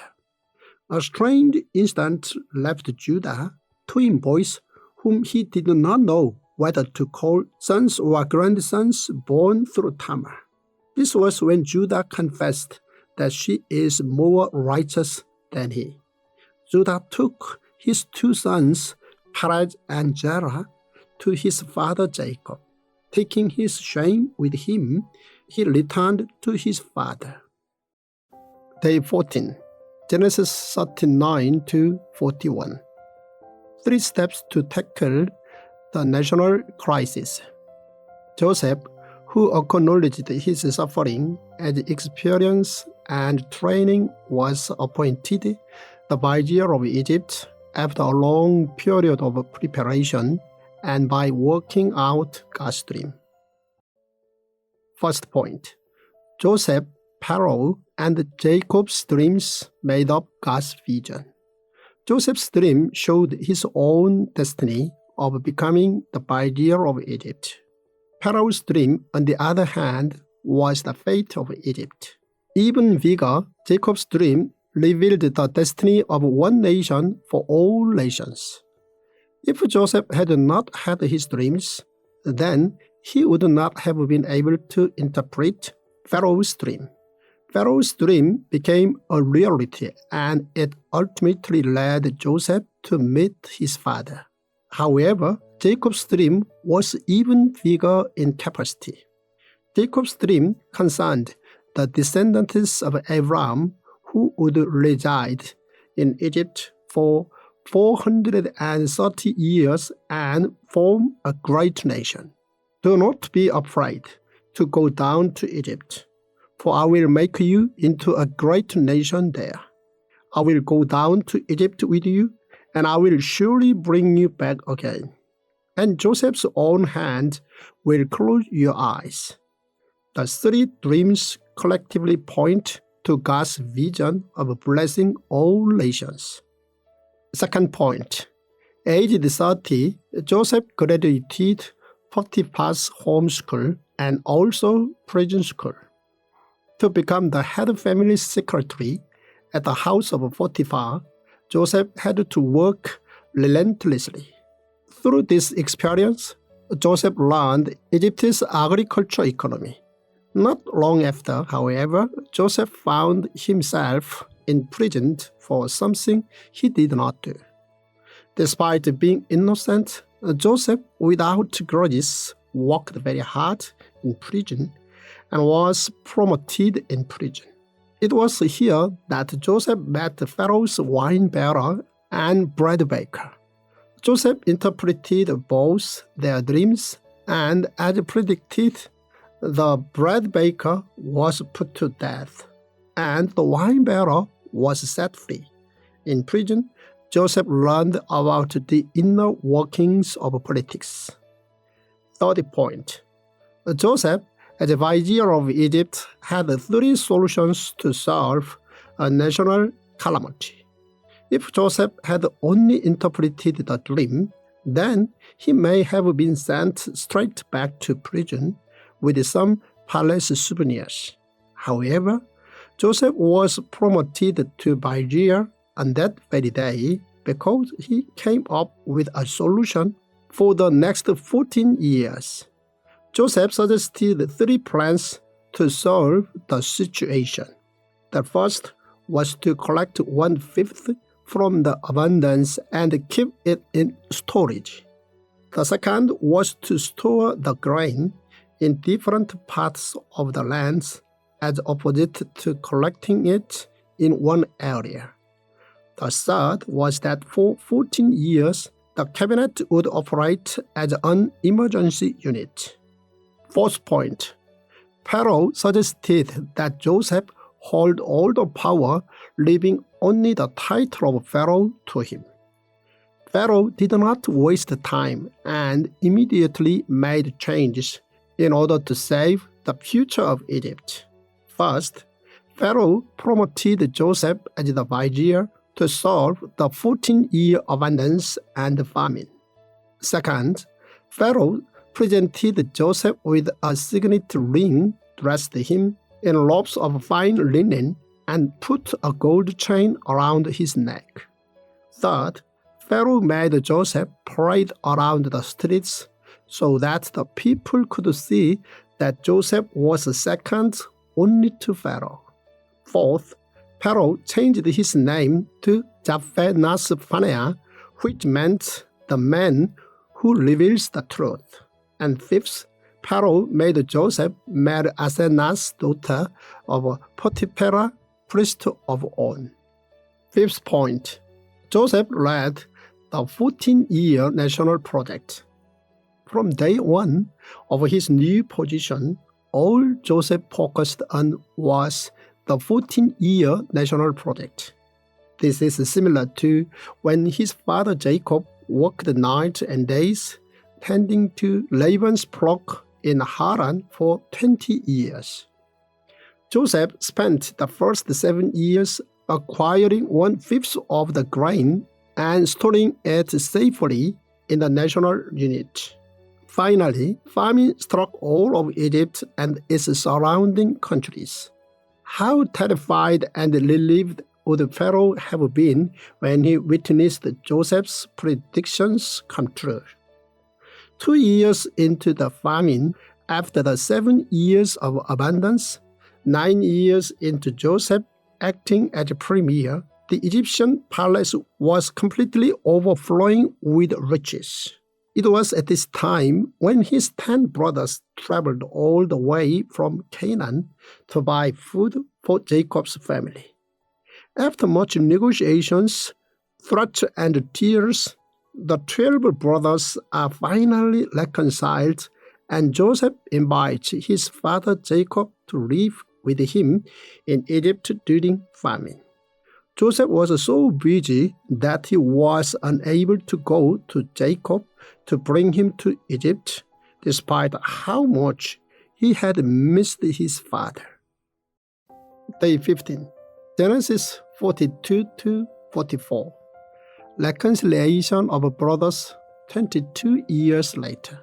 A strange incident left Judah twin boys whom he did not know whether to call sons or grandsons born through Tamar. This was when Judah confessed that she is more righteous than he. Judah took his 2 sons, Perot and Zerah, to his father Jacob. Taking his shame with him, he returned to his father. Day 14, Genesis 39 to 41. 3 steps to tackle the national crisis. Joseph, who acknowledged his suffering as experience and training, was appointed the vizier of Egypt after a long period of preparation and by working out God's dream. First point, Joseph, Perot, and Jacob's dreams made up God's vision. Joseph's dream showed his own destiny of becoming the vizier of Egypt. Perot's dream, on the other hand, was the fate of Egypt. Even bigger, Jacob's dream revealed the destiny of one nation for all nations. If Joseph had not had his dreams, then he would not have been able to interpret Pharaoh's dream. Pharaoh's dream became a reality, and it ultimately led Joseph to meet his father. However, Jacob's dream was even bigger in capacity. Jacob's dream concerned the descendants of Abram who would reside in Egypt for 430 years and form a great nation. Do not be afraid to go down to Egypt, for I will make you into a great nation there. I will go down to Egypt with you, and I will surely bring you back again. And Joseph's own hand will close your eyes. The three dreams collectively point to God's vision of blessing all nations. Second point, aged 30, Joseph graduated Potiphar's home school and also prison school. To become the head family secretary at the house of Potiphar, Joseph had to work relentlessly. Through this experience, Joseph learned Egypt's agricultural economy. Not long after, however, Joseph found himself imprisoned for something he did not do. Despite being innocent, Joseph, without grudges, worked very hard in prison and was promoted in prison. It was here that Joseph met Pharaoh's wine bearer and bread baker. Joseph interpreted both their dreams, and as predicted, the bread baker was put to death, and the wine bearer was set free. In prison, Joseph learned about the inner workings of politics. Third point, Joseph, as vizier of Egypt, had three solutions to solve a national calamity. If Joseph had only interpreted the dream, then he may have been sent straight back to prison with some palace souvenirs. However, Joseph was promoted to vizier on that very day because he came up with a solution for the next 14 years. Joseph suggested three plans to solve the situation. The first was to collect 1/5 from the abundance and keep it in storage. The second was to store the grain in different parts of the lands as opposite to collecting it in one area. The third was that for 14 years, the cabinet would operate as an emergency unit. Fourth point, Perot suggested that Joseph hold all the power, leaving only the title of Pharaoh to him. Pharaoh did not waste time and immediately made changes in order to save the future of Egypt. First, Pharaoh promoted Joseph as the vizier to solve the 14-year abundance and famine. Second, Pharaoh presented Joseph with a signet ring, dressed him in robes of fine linen, and put a gold chain around his neck. Third, Pharaoh made Joseph parade around the streets so that the people could see that Joseph was second only to Pharaoh. Fourth, Pharaoh changed his name to Japheth-Nas-Paneah, which meant the man who reveals the truth. And fifth, Pharaoh made Joseph marry Asenath's daughter of Potiphar, priest of On. Fifth point, Joseph led the 14-year national project. From day one of his new position, all Joseph focused on was the 14-year national project. This is similar to when his father Jacob worked nights and days tending to Laban's flock in Haran for 20 years. Joseph spent the first 7 years acquiring 1/5 of the grain and storing it safely in the national unit. Finally, famine struck all of Egypt and its surrounding countries. How terrified and relieved would Pharaoh have been when he witnessed Joseph's predictions come true? 2 years into the famine, after the 7 years of abundance, 9 years into Joseph acting as a premier, the Egyptian palace was completely overflowing with riches. It was at this time when his 10 brothers traveled all the way from Canaan to buy food for Jacob's family. After much negotiations, threats, and tears, the 12 brothers are finally reconciled, and Joseph invites his father Jacob to live with him in Egypt during famine. Joseph was so busy that he was unable to go to Jacob to bring him to Egypt, despite how much he had missed his father. Day 15. Genesis 42 to 44. Reconciliation of brothers 22 years later.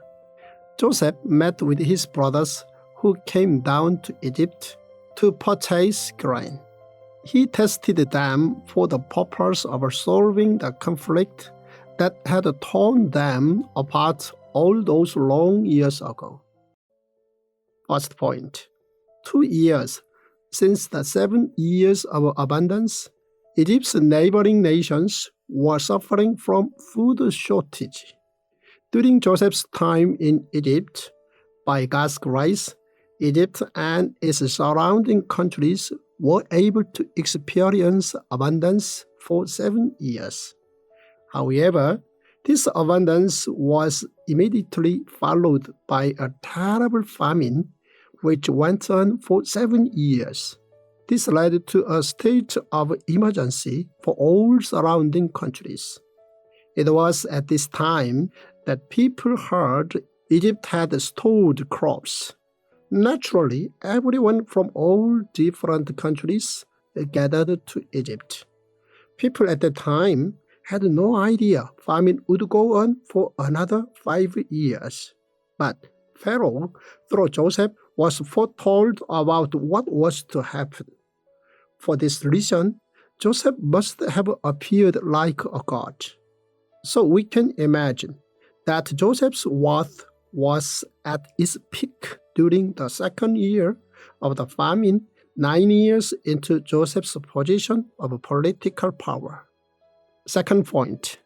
Joseph met with his brothers who came down to Egypt to purchase grain. He tested them for the purpose of solving the conflict that had torn them apart all those long years ago. First point. 2 years since the 7 years of abundance, Egypt's neighboring nations were suffering from food shortage. During Joseph's time in Egypt, by God's grace, Egypt and its surrounding countries were able to experience abundance for 7 years. However, this abundance was immediately followed by a terrible famine which went on for 7 years. This led to a state of emergency for all surrounding countries. It was at this time that people heard Egypt had stored crops. Naturally, everyone from all different countries gathered to Egypt. People at the time had no idea famine would go on for another 5 years. But Pharaoh, through Joseph, was foretold about what was to happen. For this reason, Joseph must have appeared like a god. So we can imagine that Joseph's worth was at its peak during the second year of the famine, 9 years into Joseph's position of political power. Second point.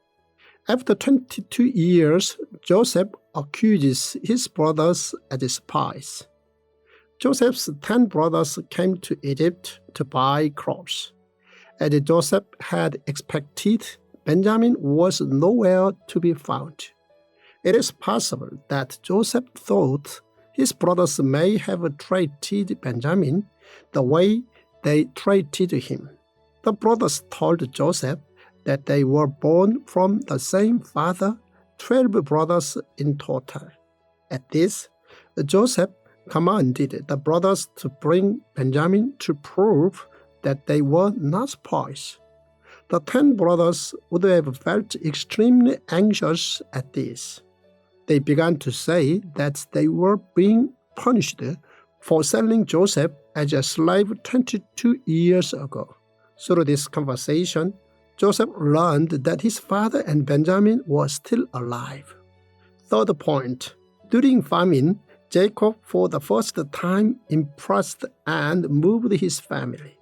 After 22 years, Joseph accuses his brothers as spies. Joseph's 10 brothers came to Egypt to buy crops. As Joseph had expected, Benjamin was nowhere to be found. It is possible that Joseph thought his brothers may have treated Benjamin the way they treated him. The brothers told Joseph that they were born from the same father, 12 brothers in total. At this, Joseph commanded the brothers to bring Benjamin to prove that they were not spies. The 10 brothers would have felt extremely anxious at this. They began to say that they were being punished for selling Joseph as a slave 22 years ago. Through this conversation, Joseph learned that his father and Benjamin were still alive. Third point. During famine, Jacob for the first time impressed and moved his family.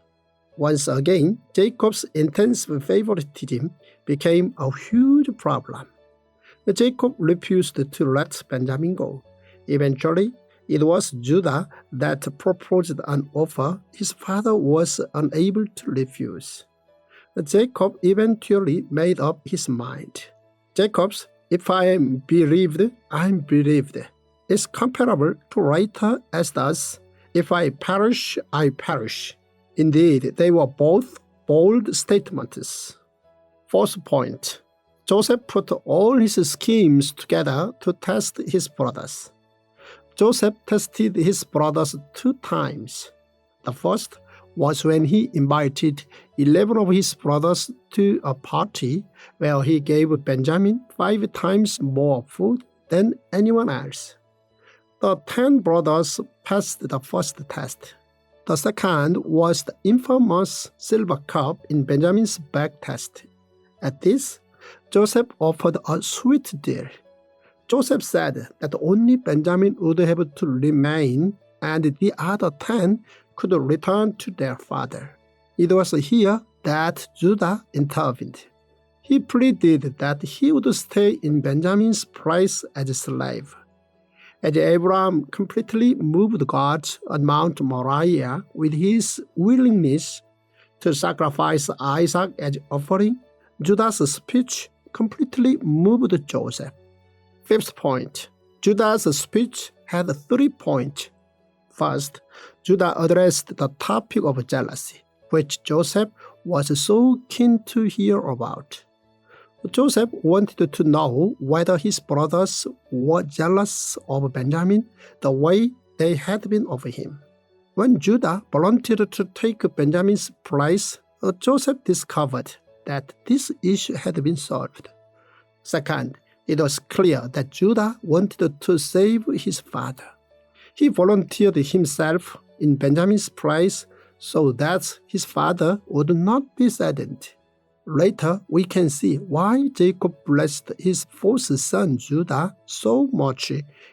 Once again, Jacob's intense favoritism became a huge problem. Jacob refused to let Benjamin go. Eventually, it was Judah that proposed an offer his father was unable to refuse. Jacob eventually made up his mind. Jacob's "if I am bereaved, I'm bereaved" is comparable to writer Esther's "if I perish, I perish." Indeed, they were both bold statements. Fourth point. Joseph put all his schemes together to test his brothers. Joseph tested his brothers 2 times. The first was when he invited 11 of his brothers to a party where he gave Benjamin 5 times more food than anyone else. The 10 brothers passed the first test. The second was the infamous silver cup in Benjamin's bag test. At this, Joseph offered a sweet deal. Joseph said that only Benjamin would have to remain and the other 10 could return to their father. It was here that Judah intervened. He pleaded that he would stay in Benjamin's place as a slave. As Abram completely moved God on Mount Moriah with his willingness to sacrifice Isaac as offering, Judah's speech completely moved Joseph. Fifth point, Judah's speech had 3 points. First, Judah addressed the topic of jealousy, which Joseph was so keen to hear about. Joseph wanted to know whether his brothers were jealous of Benjamin the way they had been of him. When Judah volunteered to take Benjamin's place, Joseph discovered that this issue had been solved. Second, it was clear that Judah wanted to save his father. He volunteered himself in Benjamin's place so that his father would not be saddened. Later, we can see why Jacob blessed his fourth son Judah so much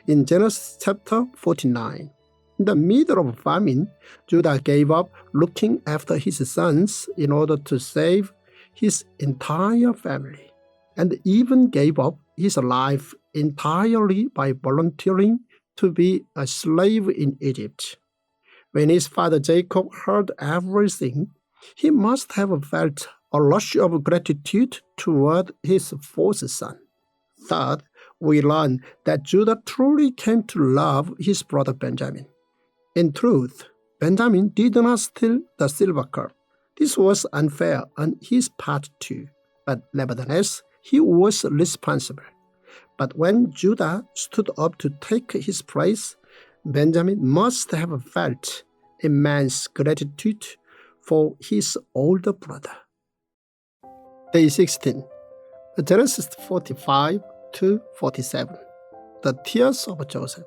in Genesis chapter 49. In the middle of famine, Judah gave up looking after his sons in order to save his entire family, and even gave up his life entirely by volunteering to be a slave in Egypt. When his father Jacob heard everything, he must have felt a rush of gratitude toward his fourth son. Third, we learn that Judah truly came to love his brother Benjamin. In truth, Benjamin did not steal the silver cup. This was unfair on his part too, but nevertheless, he was responsible. But when Judah stood up to take his place, Benjamin must have felt immense gratitude for his older brother. Day 16, Genesis 45 to 47. The tears of Joseph.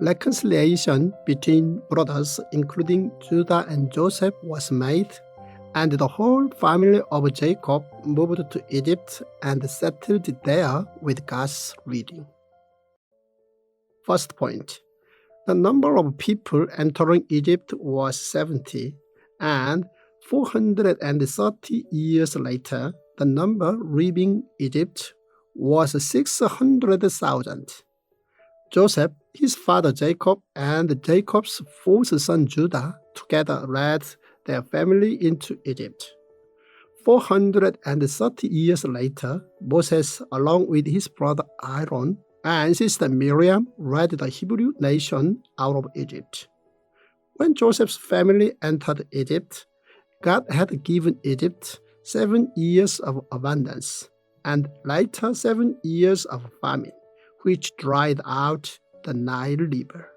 Reconciliation between brothers, including Judah and Joseph, was made, and the whole family of Jacob moved to Egypt and settled there with God's leading. First point, the number of people entering Egypt was 70, and 430 years later, the number leaving Egypt was 600,000. Joseph, his father Jacob, and Jacob's fourth son Judah together led their family into Egypt. 430 years later, Moses, along with his brother Aaron and sister Miriam, led the Hebrew nation out of Egypt. When Joseph's family entered Egypt, God had given Egypt 7 years of abundance, and later 7 years of famine, which dried out the Nile River.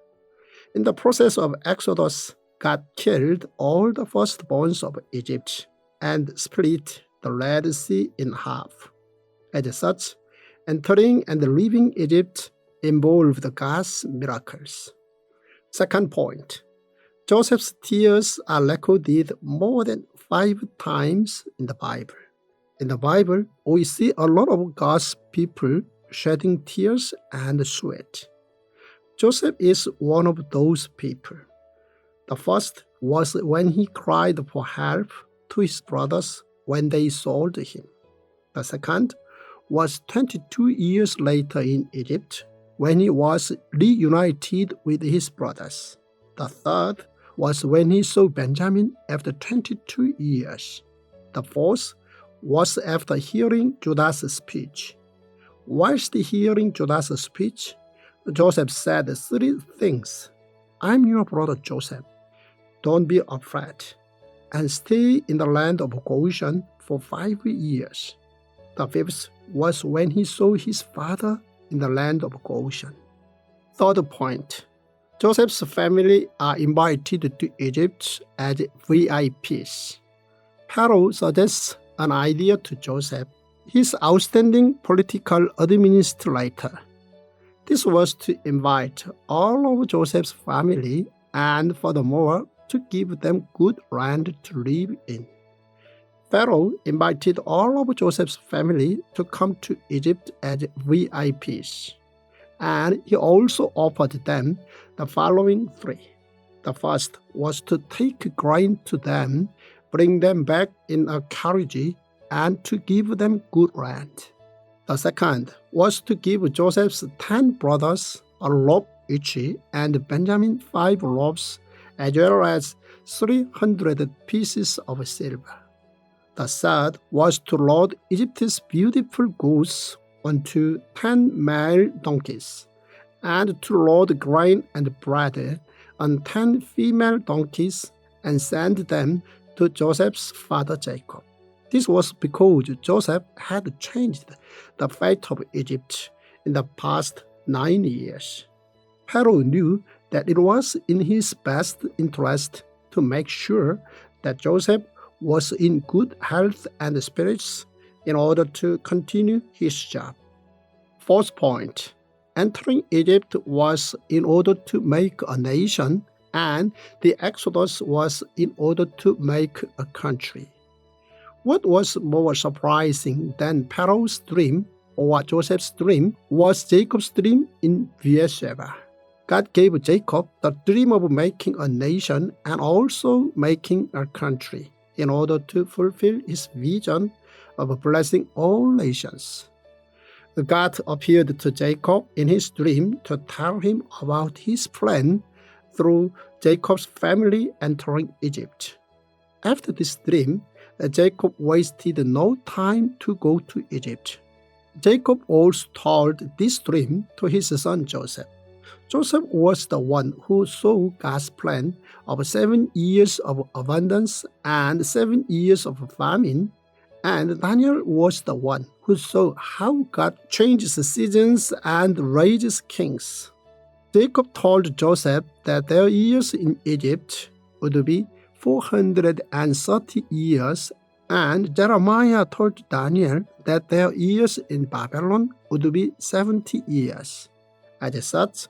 In the process of Exodus, God killed all the firstborns of Egypt and split the Red Sea in half. As such, entering and leaving Egypt involved God's miracles. Second point, Joseph's tears are recorded more than 5 times in the Bible. In the Bible, we see a lot of God's people shedding tears and sweat. Joseph is one of those people. The first was when he cried for help to his brothers when they sold him. The second was 22 years later in Egypt when he was reunited with his brothers. The third was when he saw Benjamin after 22 years. The fourth was after hearing Judah's speech. Whilst hearing Judah's speech, Joseph said 3 things. I'm your brother Joseph. Don't be afraid, and stay in the land of Goshen for 5 years. The fifth was when he saw his father in the land of Goshen. Third point, Joseph's family are invited to Egypt as VIPs. Perot suggests an idea to Joseph, his outstanding political administrator. This was to invite all of Joseph's family and furthermore to give them good land to live in. Pharaoh invited all of Joseph's family to come to Egypt as VIPs. and he also offered them the following three. The first was to take grain to them, bring them back in a carriage, and to give them good land. The second was to give Joseph's 10 brothers a loaf each, and Benjamin 5 loaves, as well as 300 pieces of silver. The third was to load Egypt's beautiful goods onto 10 male donkeys, and to load grain and bread on 10 female donkeys and send them to Joseph's father Jacob. This was because Joseph had changed the fate of Egypt in the past 9 years. Perot knew that it was in his best interest to make sure that Joseph was in good health and spirits in order to continue his job. Fourth point, entering Egypt was in order to make a nation, and the Exodus was in order to make a country. What was more surprising than Perot's dream or Joseph's dream was Jacob's dream in Beersheba. God gave Jacob the dream of making a nation and also making a country in order to fulfill his vision of blessing all nations. God appeared to Jacob in his dream to tell him about his plan through Jacob's family entering Egypt. After this dream, Jacob wasted no time to go to Egypt. Jacob also told this dream to his son Joseph. Joseph was the one who saw God's plan of 7 years of abundance and 7 years of famine, and Daniel was the one who saw how God changes seasons and raises kings. Jacob told Joseph that their years in Egypt would be 430 years, and Jeremiah told Daniel that their years in Babylon would be 70 years. As such,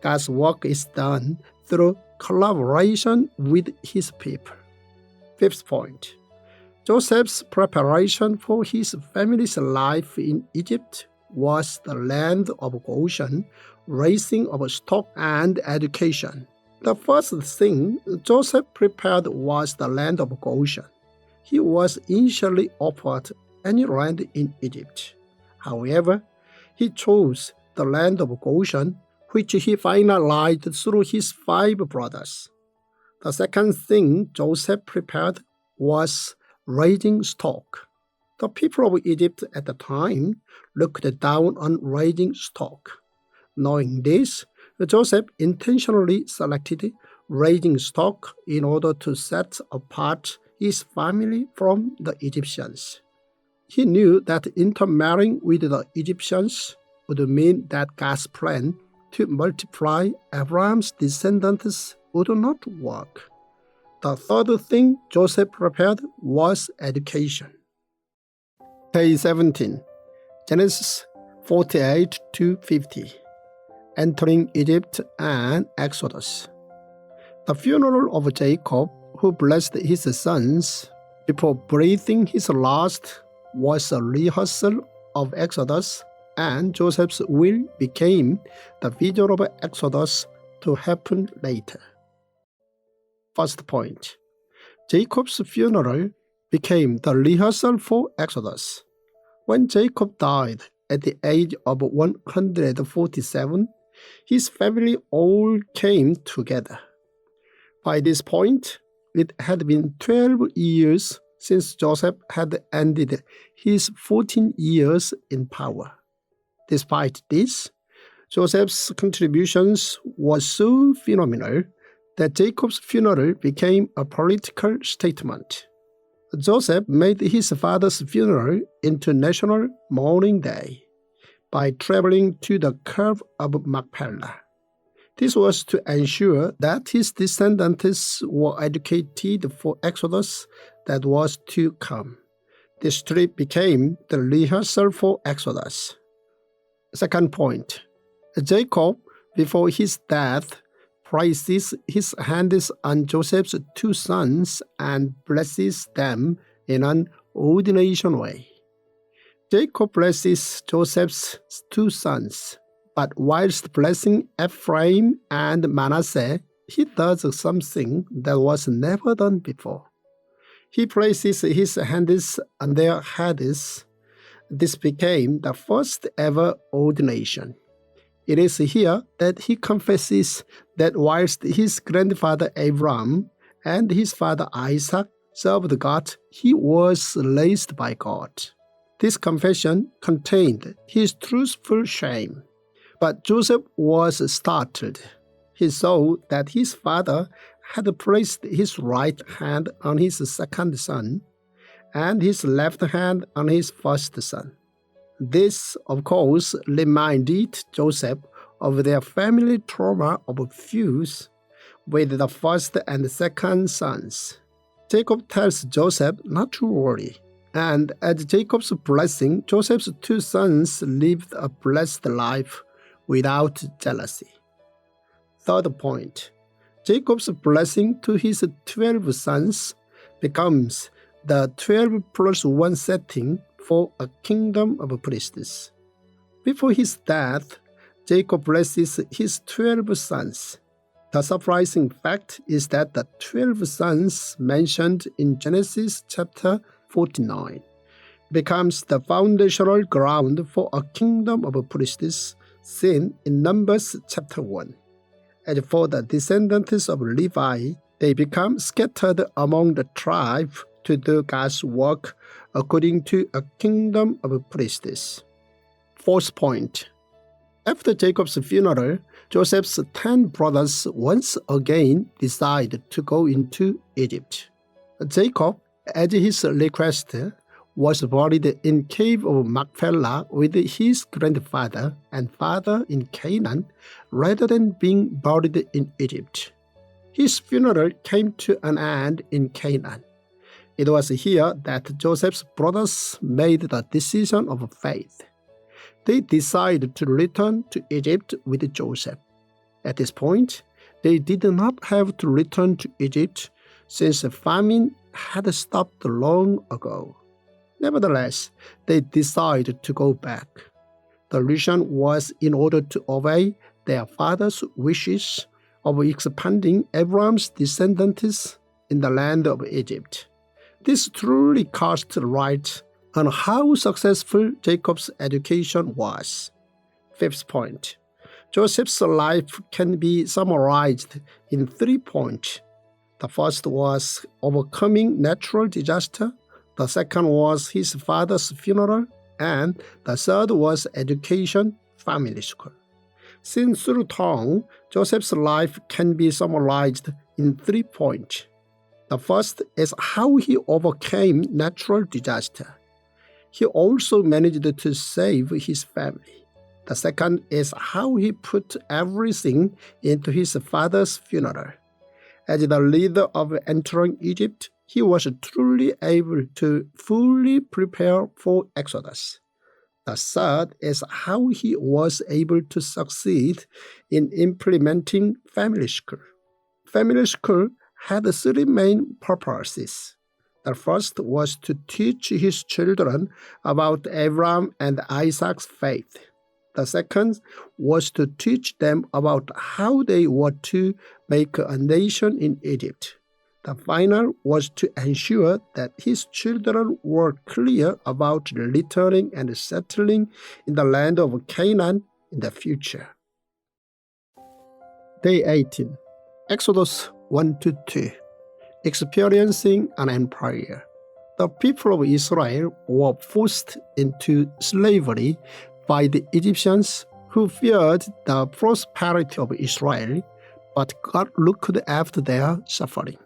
God's work is done through collaboration with his people. Fifth point, Joseph's preparation for his family's life in Egypt was the land of Goshen, raising of stock and education. The first thing Joseph prepared was the land of Goshen. He was initially offered any land in Egypt. However, he chose the land of Goshen, which he finalized through his 5 brothers. The second thing Joseph prepared was raising stock. The people of Egypt at the time looked down on raising stock. Knowing this, Joseph intentionally selected raising stock in order to set apart his family from the Egyptians. He knew that intermarrying with the Egyptians would mean that God's plan to multiply Abram's descendants would not work. The third thing Joseph prepared was education. Page 17, Genesis 48 to 50. Entering Egypt and Exodus. The funeral of Jacob, who blessed his sons before breathing his last, was a rehearsal of Exodus, and Joseph's will became the vision of Exodus to happen later. First point, Jacob's funeral became the rehearsal for Exodus. When Jacob died at the age of 147, his family all came together. By this point, it had been 12 years since Joseph had ended his 14 years in power. Despite this, Joseph's contributions were so phenomenal that Jacob's funeral became a political statement. Joseph made his father's funeral into National Mourning Day by traveling to the cave of Machpelah. This was to ensure that his descendants were educated for Exodus that was to come. This trip became the rehearsal for Exodus. Second point, Jacob, before his death, places his hands on Joseph's 2 sons and blesses them in an ordination way. Jacob blesses Joseph's 2 sons, But whilst blessing Ephraim and Manasseh, he does something that was never done before. He places his hands on their heads. This became the first ever ordination. It is here that he confesses that whilst his grandfather Abram and his father Isaac served God, he was raised by God. This confession contained his truthful shame. But Joseph was startled. He saw that his father had placed his right hand on his second son and his left hand on his first son. This, of course, reminded Joseph of their family trauma of feuds with the first and second sons. Jacob tells Joseph not to worry, and at Jacob's blessing, Joseph's two sons lived a blessed life without jealousy. Third point, Jacob's blessing to his 12 sons becomes the 12 plus 1 setting for a kingdom of priests. Before his death, Jacob blesses his 12 sons. The surprising fact is that the 12 sons mentioned in Genesis chapter 49 becomes the foundational ground for a kingdom of priests seen in Numbers chapter 1. As for the descendants of Levi, they become scattered among the tribes to do God's work according to a kingdom of priests. Fourth point. After Jacob's funeral, Joseph's 10 brothers once again decide to go into Egypt. Jacob, at his request, was buried in cave of Machpelah with his grandfather and father in Canaan rather than being buried in Egypt. His funeral came to an end in Canaan. It was here that Joseph's brothers made the decision of faith. They decided to return to Egypt with Joseph. At this point, they did not have to return to Egypt since famine had stopped long ago. Nevertheless, they decided to go back. The reason was in order to obey their father's wishes of expanding Abram's descendants in the land of Egypt. This truly cast light on how successful Jacob's education was. Fifth point. Joseph's life can be summarized in 3 points. The first was overcoming natural disaster. The second was his father's funeral, and the third was education, family school. Seen through tongue, Joseph's life can be summarized in 3 points. The first is how he overcame natural disaster. He also managed to save his family. The second is how he put everything into his father's funeral. As the leader of entering Egypt, he was truly able to fully prepare for Exodus. The third is how he was able to succeed in implementing family school. Family school had 3 main purposes. The first was to teach his children about Abram and Isaac's faith. The second was to teach them about how they were to make a nation in Egypt. The final was to ensure that his children were clear about returning and settling in the land of Canaan in the future. Day 18. Exodus 1-2. Experiencing an empire. The people of Israel were forced into slavery by the Egyptians, who feared the prosperity of Israel, but God looked after their suffering.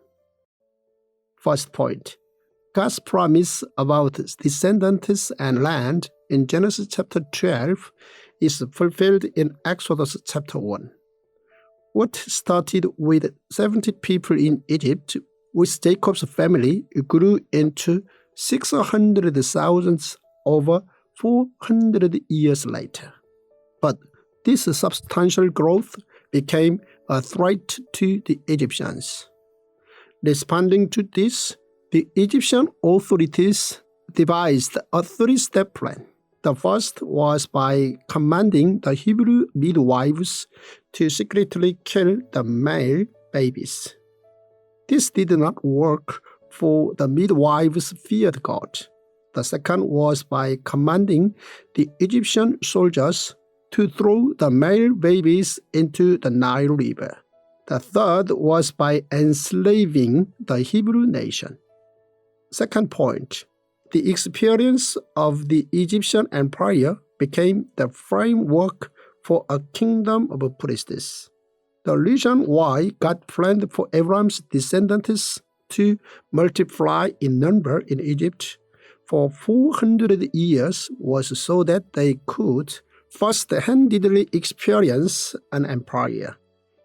First point. God's promise about descendants and land in Genesis chapter 12 is fulfilled in Exodus chapter 1. What started with 70 people in Egypt with Jacob's family grew into 600,000 over 400 years later. But this substantial growth became a threat to the Egyptians. Responding to this, the Egyptian authorities devised a 3-step plan. The first was by commanding the Hebrew midwives to secretly kill the male babies. This did not work, for the midwives feared God. The second was by commanding the Egyptian soldiers to throw the male babies into the Nile River. The third was by enslaving the Hebrew nation. Second point, the experience of the Egyptian empire became the framework for a kingdom of priests. The reason why God planned for Abram's descendants to multiply in number in Egypt for 400 years was so that they could first-handedly experience an empire.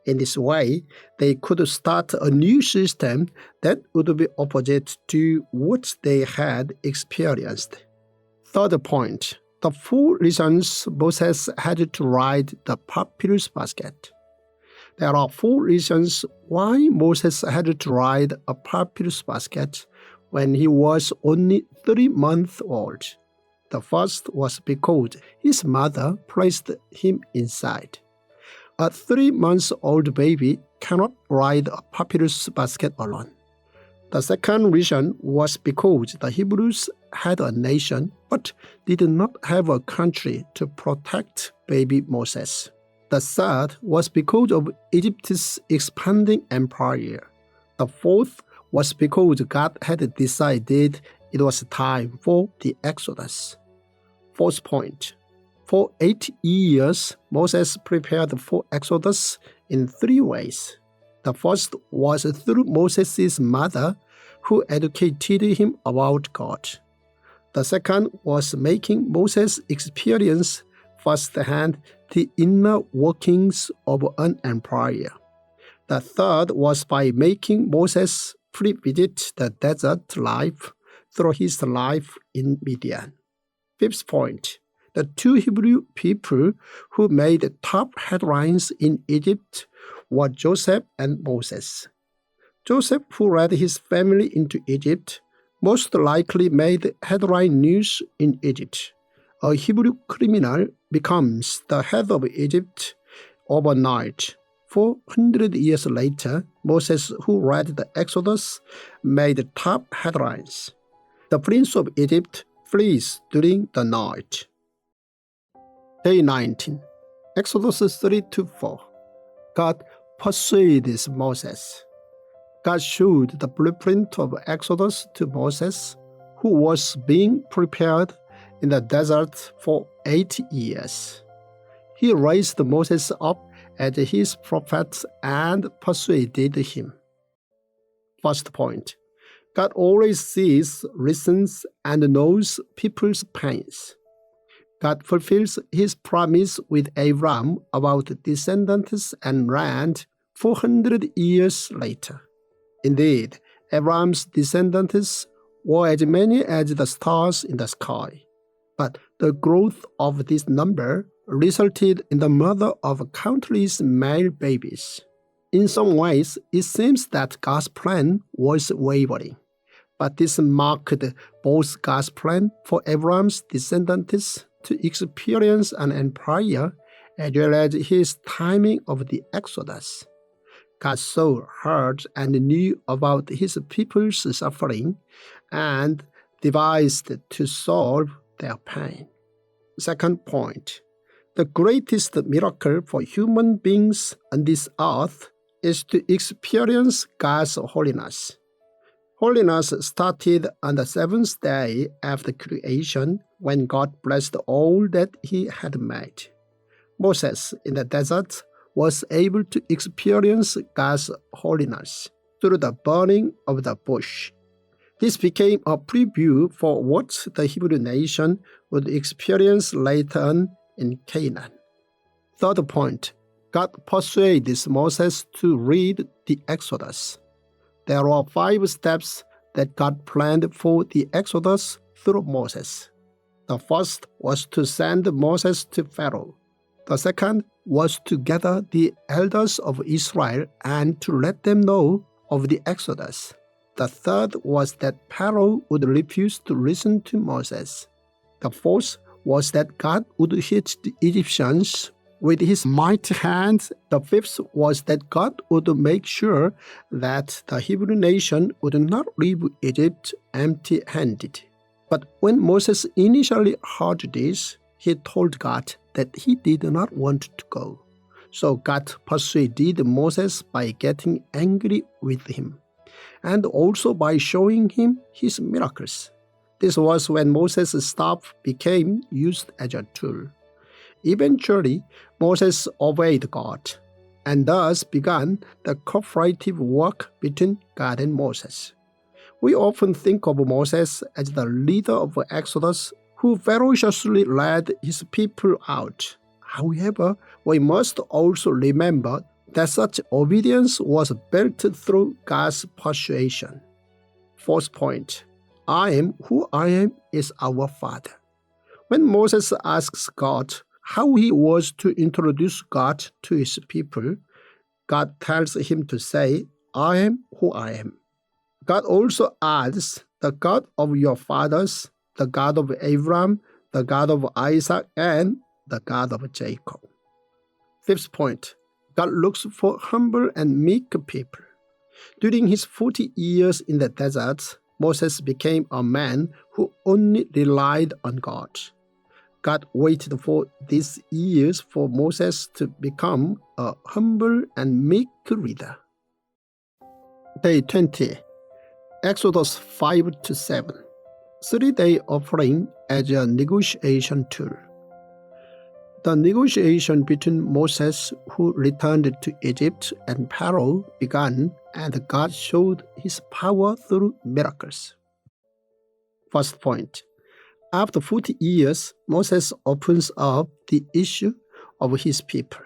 In this way, they could start a new system that would be opposite to what they had experienced. Third point, the 4 reasons Moses had to ride the papyrus basket. There are 4 reasons why Moses had to ride a papyrus basket when he was only 3 months old. The first was because his mother placed him inside. A 3-month-old baby cannot ride a papyrus basket alone. The second reason was because the Hebrews had a nation but did not have a country to protect baby Moses. The third was because of Egypt's expanding empire. The fourth was because God had decided it was time for the Exodus. Fourth point. For 8 years, Moses prepared for Exodus in 3 ways. The first was through Moses' mother, who educated him about God. The second was making Moses experience firsthand the inner workings of an empire. The third was by making Moses revisit the desert life through his life in Midian. Fifth point. The 2 Hebrew people who made top headlines in Egypt were Joseph and Moses. Joseph, who led his family into Egypt, most likely made headline news in Egypt. A Hebrew criminal becomes the head of Egypt overnight. 400 years later, Moses, who led the Exodus, made top headlines. The prince of Egypt flees during the night. Day 19, Exodus 3-4. God persuades Moses. God showed the blueprint of Exodus to Moses, who was being prepared in the desert for 8 years. He raised Moses up as his prophet and persuaded him. First point, God always sees, listens, and knows people's pains. God fulfills his promise with Abram about descendants and land 400 years later. Indeed, Abram's descendants were as many as the stars in the sky. But the growth of this number resulted in the murder of countless male babies. In some ways, it seems that God's plan was wavering. But this marked both God's plan for Abram's descendants to experience an empire as well as his timing of the Exodus. God saw, heard, and knew about his people's suffering and devised to solve their pain. Second point, the greatest miracle for human beings on this earth is to experience God's holiness. Holiness started on the 7th day after creation, when God blessed all that he had made. Moses in the desert was able to experience God's holiness through the burning of the bush. This became a preview for what the Hebrew nation would experience later on in Canaan. Third point, God persuades Moses to read the Exodus. There were 5 steps that God planned for the Exodus through Moses. The first was to send Moses to Pharaoh. The second was to gather the elders of Israel and to let them know of the Exodus. The third was that Pharaoh would refuse to listen to Moses. The fourth was that God would hit the Egyptians with his mighty hand. The fifth was that God would make sure that the Hebrew nation would not leave Egypt empty-handed. But when Moses initially heard this, he told God that he did not want to go. So God persuaded Moses by getting angry with him, and also by showing him his miracles. This was when Moses' staff became used as a tool. Eventually, Moses obeyed God, and thus began the cooperative work between God and Moses. We often think of Moses as the leader of Exodus who ferociously led his people out. However, we must also remember that such obedience was built through God's persuasion. Fourth point, I am who I am is our Father. When Moses asks God how he was to introduce God to his people, God tells him to say, I am who I am. God also adds, the God of your fathers, the God of Abram, the God of Isaac, and the God of Jacob. Fifth point, God looks for humble and meek people. During his 40 years in the desert, Moses became a man who only relied on God. God waited for these years for Moses to become a humble and meek leader. Day 20, Exodus 5-7. 3-day offering as a negotiation tool. The negotiation between Moses, who returned to Egypt, and Perot began, and God showed his power through miracles. First point. After 40 years, Moses opens up the issue of his people.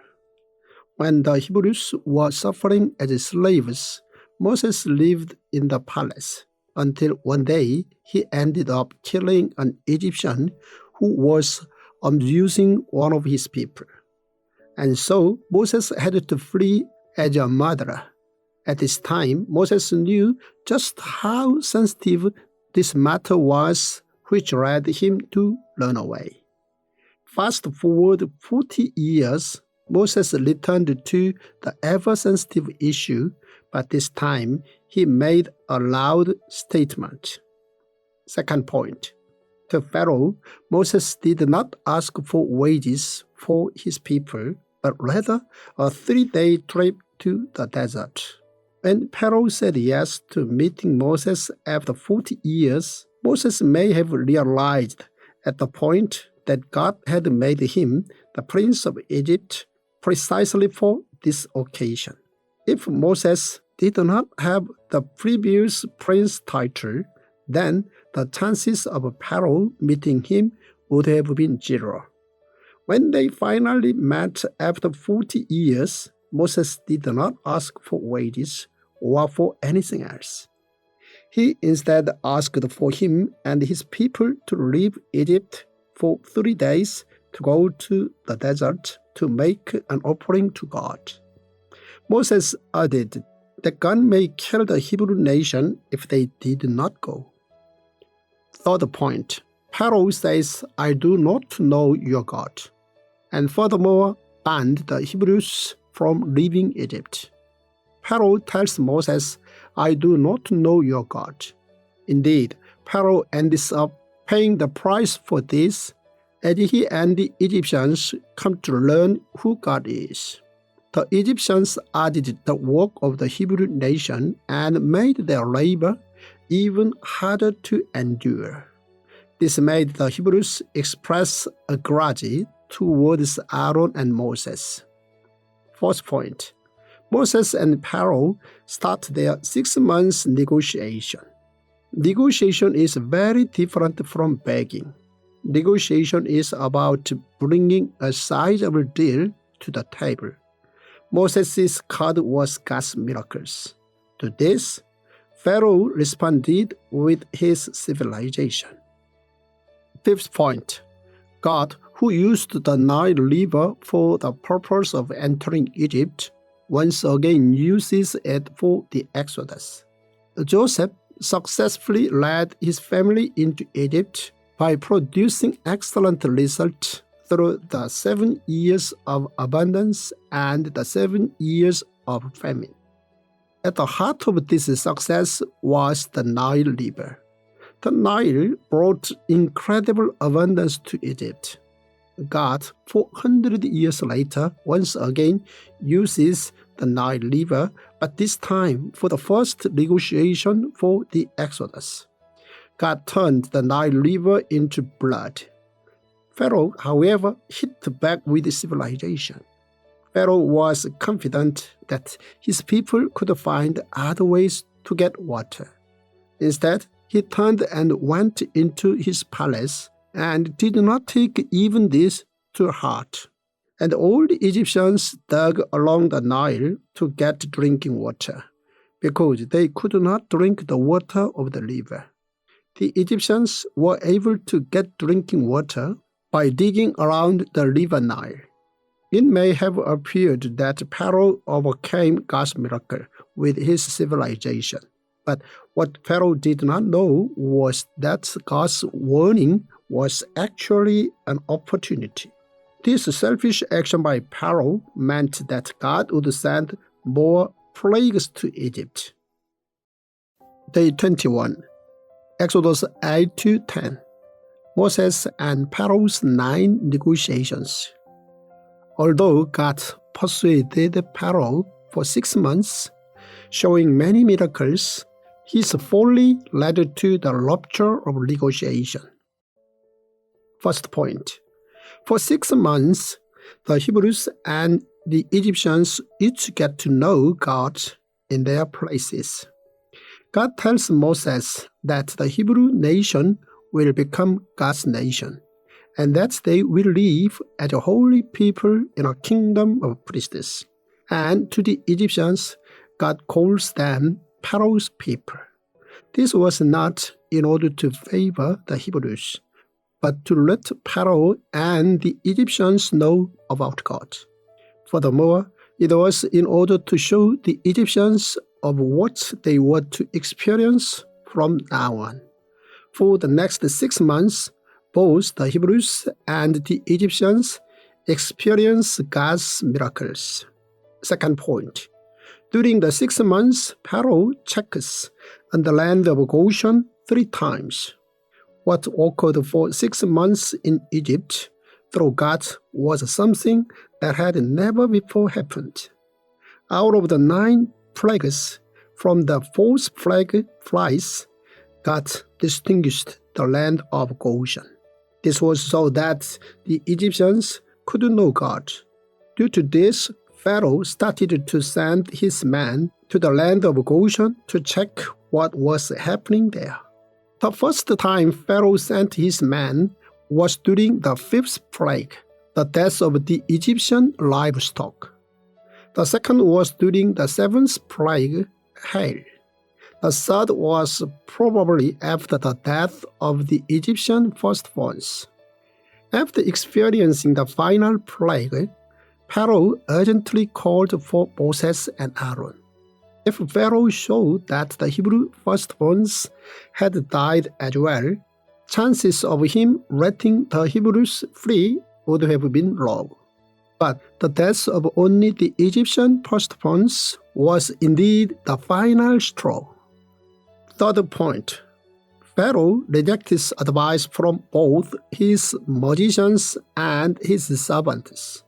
When the Hebrews were suffering as slaves, Moses lived in the palace until one day he ended up killing an Egyptian who was abusing one of his people. And so Moses had to flee as a murderer. At this time, Moses knew just how sensitive this matter was, which led him to run away. Fast forward 40 years, Moses returned to the ever-sensitive issue, but this time he made a loud statement. Second point. To Pharaoh, Moses did not ask for wages for his people, but rather a 3-day trip to the desert. When Perot said yes to meeting Moses after 40 years, Moses may have realized at the point that God had made him the prince of Egypt precisely for this occasion. If Moses did not have the previous prince title, then the chances of Perot meeting him would have been 0. When they finally met after 40 years, Moses did not ask for wages or for anything else. He instead asked for him and his people to leave Egypt for 3 days to go to the desert to make an offering to God. Moses added that God may kill the Hebrew nation if they did not go. Third point, Perot says, I do not know your God, and furthermore banned the Hebrews from leaving Egypt. Perot tells Moses, I do not know your God. Indeed, Perot ends up paying the price for this, as he and the Egyptians come to learn who God is. The Egyptians added the work of the Hebrew nation and made their labor even harder to endure. This made the Hebrews express a grudge towards Aaron and Moses. Fourth point, Moses and Perot start their 6 months negotiation. Negotiation is very different from begging. Negotiation is about bringing a sizable deal to the table. Moses' card was God's miracles. To this, Pharaoh responded with his civilization. Fifth point, God, who used the Nile River for the purpose of entering Egypt, once again uses it for the Exodus. Joseph successfully led his family into Egypt, by producing excellent results through the 7 years of abundance and the 7 years of famine. At the heart of this success was the Nile River. The Nile brought incredible abundance to Egypt. God, 400 years later, once again uses the Nile River, but this time for the first negotiation for the Exodus. God turned the Nile River into blood. Pharaoh, however, hit back with civilization. Pharaoh was confident that his people could find other ways to get water. Instead, he turned and went into his palace and did not take even this to heart. And all the Egyptians dug along the Nile to get drinking water, because they could not drink the water of the river. The Egyptians were able to get drinking water by digging around the river Nile. It may have appeared that Pharaoh overcame God's miracle with his civilization. But what Pharaoh did not know was that God's warning was actually an opportunity. This selfish action by Pharaoh meant that God would send more plagues to Egypt. Day 21. Exodus 8-10. Moses and Pharaoh's 9 negotiations. Although God persuaded Pharaoh for 6 months, showing many miracles, his folly led to the rupture of negotiation. First point. For 6 months, the Hebrews and the Egyptians each get to know God in their places. God tells Moses that the Hebrew nation will become God's nation, and that they will live as a holy people in a kingdom of priests. And to the Egyptians, God calls them Pharaoh's people. This was not in order to favor the Hebrews, but to let Pharaoh and the Egyptians know about God. Furthermore, it was in order to show the Egyptians of what they were to experience from now on. For the next 6 months, both the Hebrews and the Egyptians experienced God's miracles. Second point. During the 6 months, Pharaoh checks on the land of Goshen 3 times. What occurred for 6 months in Egypt through God was something that had never before happened. Out of the 9 plagues, from the 4th plague, flies, God distinguished the land of Goshen. This was so that the Egyptians could know God. Due to this, Pharaoh started to send his men to the land of Goshen to check what was happening there. The first time Pharaoh sent his men was during the 5th plague, the death of the Egyptian livestock. The second was during the 7th plague, hail. The third was probably after the death of the Egyptian firstborns. After experiencing the final plague, Pharaoh urgently called for Moses and Aaron. If Pharaoh showed that the Hebrew firstborns had died as well, chances of him letting the Hebrews free would have been low. But the death of only the Egyptian firstborns was indeed the final straw. Third point. Pharaoh rejects advice from both his magicians and his servants.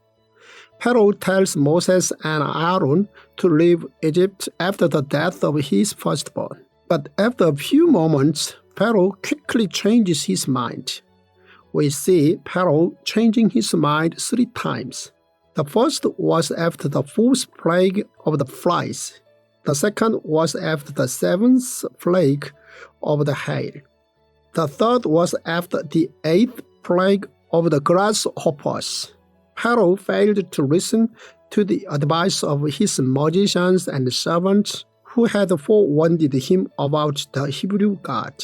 Perot tells Moses and Aaron to leave Egypt after the death of his firstborn. But after a few moments, Perot quickly changes his mind. We see Perot changing his mind 3 times. The first was after the 4th plague of the flies. The second was after the 7th plague of the hail. The third was after the 8th plague of the grasshoppers. Perot failed to listen to the advice of his magicians and servants who had forewarned him about the Hebrew God.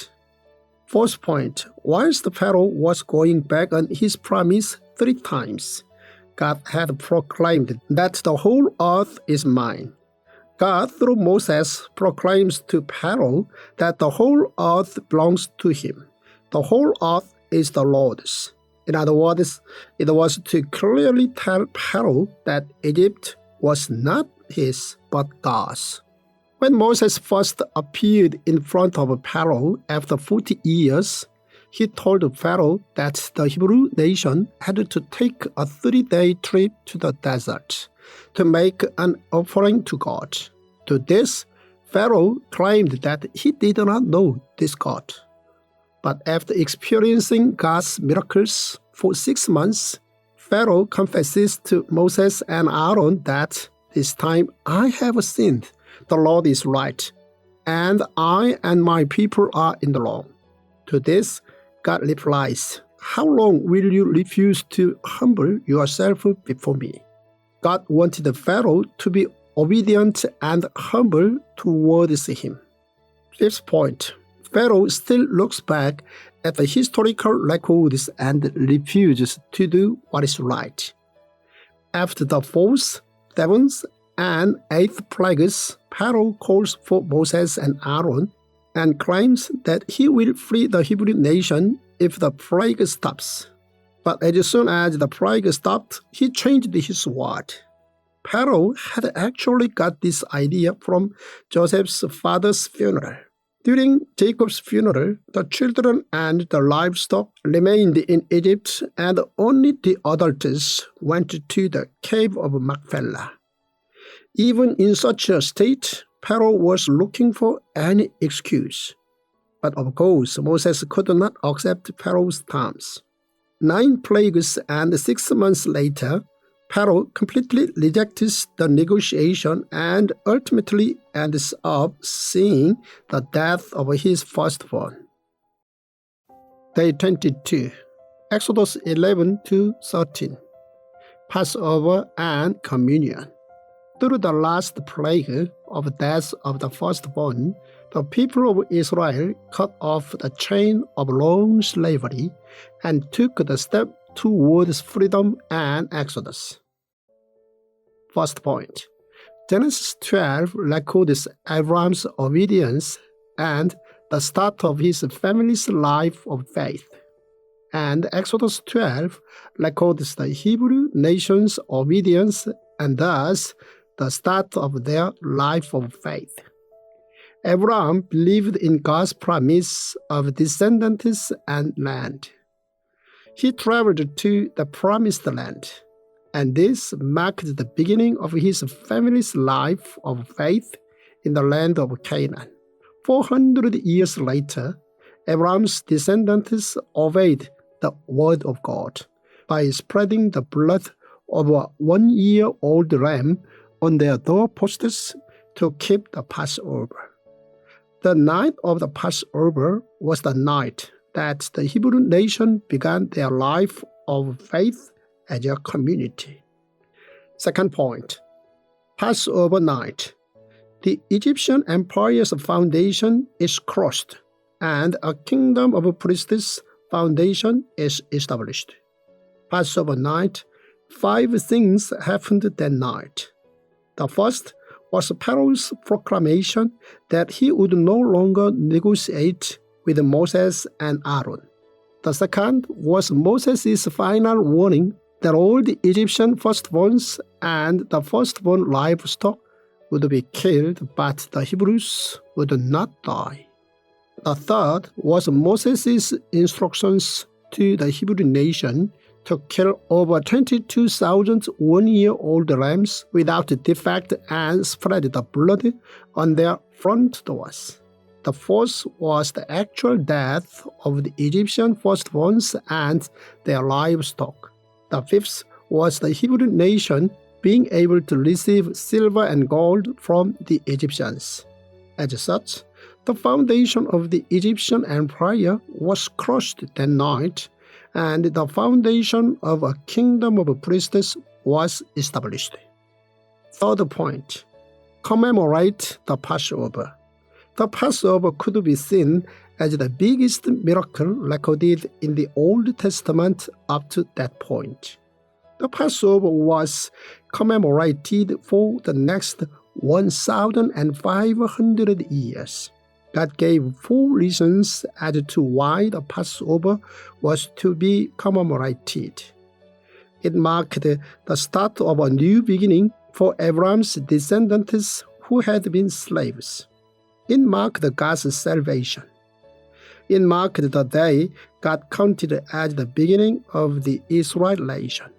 Fourth point, whilst Perot was going back on his promise 3 times, God had proclaimed that the whole earth is mine. God, through Moses, proclaims to Perot that the whole earth belongs to him. The whole earth is the Lord's. In other words, it was to clearly tell Perot that Egypt was not his but God's. When Moses first appeared in front of Perot after 40 years, he told Pharaoh that the Hebrew nation had to take a 30-day trip to the desert to make an offering to God. To this, Pharaoh claimed that he did not know this God. But after experiencing God's miracles for 6 months, Pharaoh confesses to Moses and Aaron that this time I have sinned, the Lord is right, and I and my people are in the wrong. To this, God replies, "How long will you refuse to humble yourself before me?" God wanted Pharaoh to be obedient and humble towards him. Fifth point, Pharaoh still looks back at the historical records and refuses to do what is right. After the fourth, seventh, and eighth plagues, Pharaoh calls for Moses and Aaron and claims that he will free the Hebrew nation if the plague stops. But as soon as the plague stopped, he changed his word. Perot had actually got this idea from Joseph's father's funeral. During Jacob's funeral, the children and the livestock remained in Egypt, and only the adults went to the cave of Machpelah. Even in such a state, Perot was looking for any excuse. But of course, Moses could not accept Perot's terms. 9 plagues and 6 months later, Perot completely rejects the negotiation and ultimately ends up seeing the death of his firstborn. Day 22, Exodus 11-13, Passover and Communion. Through the last plague of death of the firstborn, the people of Israel cut off the chain of long slavery and took the step towards freedom and exodus. First point, Genesis 12 records Abram's obedience and the start of his family's life of faith. And Exodus 12 records the Hebrew nation's obedience and thus the start of their life of faith. Abram believed in God's promise of descendants and land. He traveled to the promised land, and this marked the beginning of his family's life of faith in the land of Canaan. 400 years later, Abram's descendants obeyed the word of God by spreading the blood of a 1-year-old ram on their doorposts to keep the Passover. The night of the Passover was the night that the Hebrew nation began their life of faith as a community. Second point, Passover night. The Egyptian empire's foundation is crushed, and a kingdom of priests foundation is established. Passover night, 5 things happened that night. The first was Perot's proclamation that he would no longer negotiate with Moses and Aaron. The second was Moses' final warning that all the Egyptian firstborns and the firstborn livestock would be killed, but the Hebrews would not die. The third was Moses' instructions to the Hebrew nation to kill over 22,000 1-year-old lambs without defect and spread the blood on their front doors. The fourth was the actual death of the Egyptian firstborns and their livestock. The fifth was the Hebrew nation being able to receive silver and gold from the Egyptians. As such, the foundation of the Egyptian empire was crushed that night, and the foundation of a kingdom of priests was established. Third point, commemorate the Passover. The Passover could be seen as the biggest miracle recorded in the Old Testament up to that point. The Passover was commemorated for the next 1,500 years. God gave 4 reasons as to why the Passover was to be commemorated. It marked the start of a new beginning for Abram's descendants who had been slaves. It marked God's salvation. It marked the day God counted as the beginning of the Israel nation.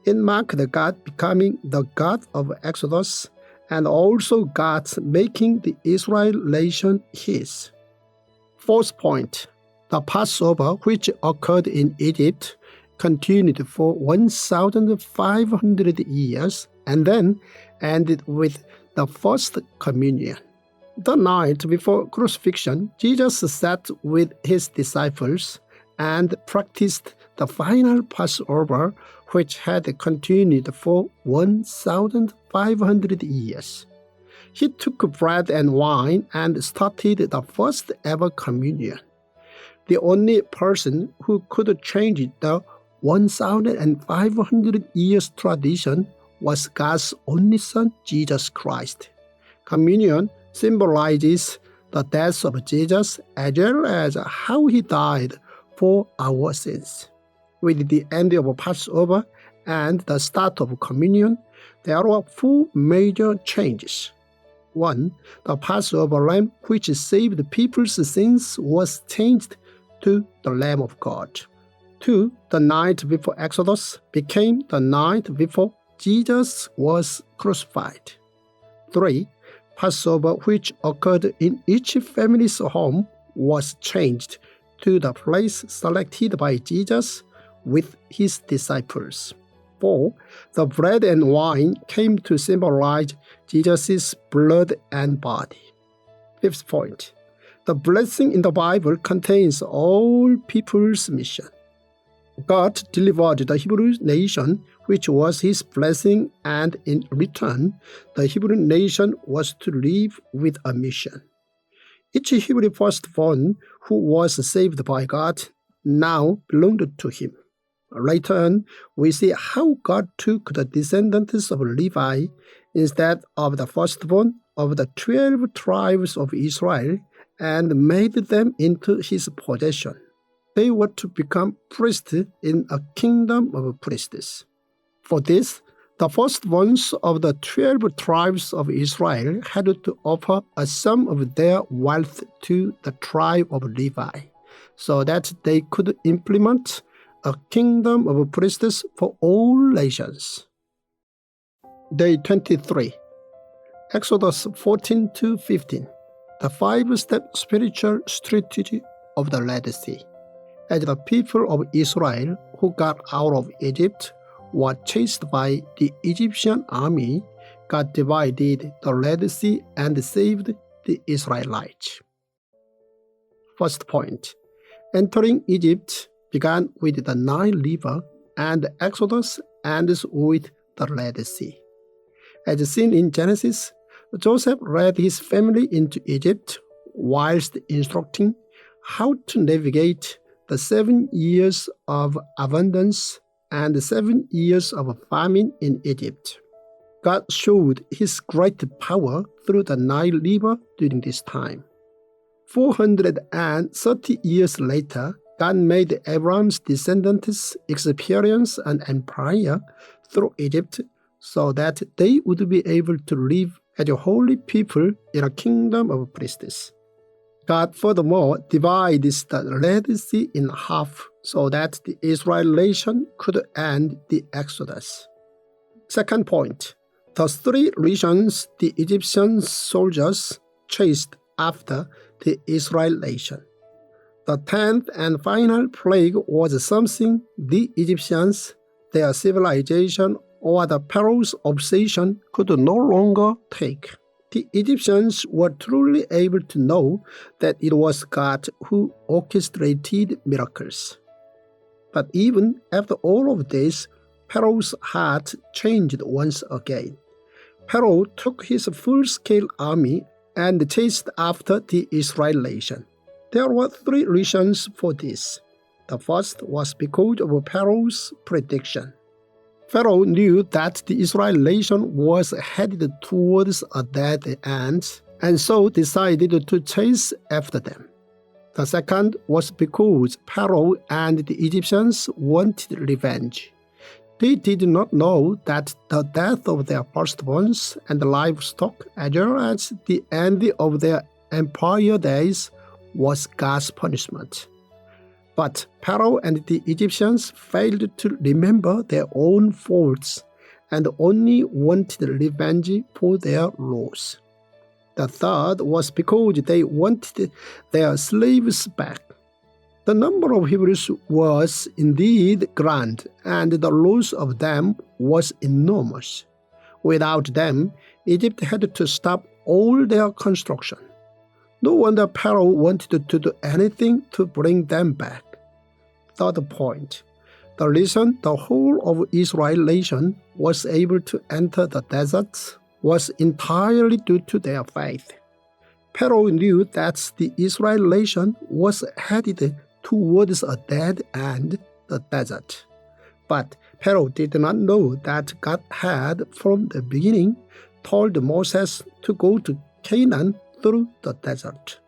It marked God becoming the God of Exodus and also God's making the Israel nation his. 4th point, the Passover, which occurred in Egypt, continued for 1,500 years and then ended with the first communion. The night before crucifixion, Jesus sat with his disciples and practiced the final Passover, which had continued for 1,500 years. He took bread and wine and started the first ever communion. The only person who could change the 1,500 years tradition was God's only Son, Jesus Christ. Communion symbolizes the death of Jesus as well as how he died for our sins. With the end of Passover and the start of communion, there were 4 major changes. 1. The Passover lamb which saved people's sins was changed to the Lamb of God. 2. The night before Exodus became the night before Jesus was crucified. 3. Passover, which occurred in each family's home, was changed to the place selected by Jesus with his disciples. 4. The bread and wine came to symbolize Jesus' blood and body. 5th point, the blessing in the Bible contains all people's mission. God delivered the Hebrew nation, which was his blessing, and in return, the Hebrew nation was to live with a mission. Each Hebrew firstborn who was saved by God now belonged to him. Later on, we see how God took the descendants of Levi instead of the firstborn of the 12 tribes of Israel and made them into his possession. They were to become priests in a kingdom of priests. For this, the firstborns of the 12 tribes of Israel had to offer a sum of their wealth to the tribe of Levi, so that they could implement a kingdom of priests for all nations. Day 23, Exodus 14-15, the 5-step spiritual strategy of the Red Sea. As the people of Israel who got out of Egypt were chased by the Egyptian army, God divided the Red Sea and saved the Israelites. First point, entering Egypt began with the Nile River, and Exodus ends with the Red Sea. As seen in Genesis, Joseph led his family into Egypt whilst instructing how to navigate the 7 years of abundance and 7 years of famine in Egypt. God showed his great power through the Nile River during this time. 430 years later, God made Abram's descendants experience an empire through Egypt so that they would be able to live as a holy people in a kingdom of priests. God furthermore divides the Red Sea in half so that the Israel nation could end the Exodus. Second point, the 3 regions the Egyptian soldiers chased after the Israel nation. The 10th and final plague was something the Egyptians, their civilization, or the Perot's obsession could no longer take. The Egyptians were truly able to know that it was God who orchestrated miracles. But even after all of this, Perot's heart changed once again. Perot took his full-scale army and chased after the Israel nation. There were 3 reasons for this. The first was because of Perot's prediction. Pharaoh knew that the Israel nation was headed towards a dead end, and so decided to chase after them. The second was because Perot and the Egyptians wanted revenge. They did not know that the death of their firstborns and livestock, as well as the end of their empire days, was God's punishment. But Perot and the Egyptians failed to remember their own faults and only wanted revenge for their loss. The third was because they wanted their slaves back. The number of Hebrews was indeed grand, and the loss of them was enormous. Without them, Egypt had to stop all their construction. No wonder Perot wanted to do anything to bring them back. Third point, the reason the whole of Israel nation was able to enter the desert was entirely due to their faith. Perot knew that the Israel nation was headed towards a dead end, the desert. But Perot did not know that God had, from the beginning, told Moses to go to Canaan through the desert.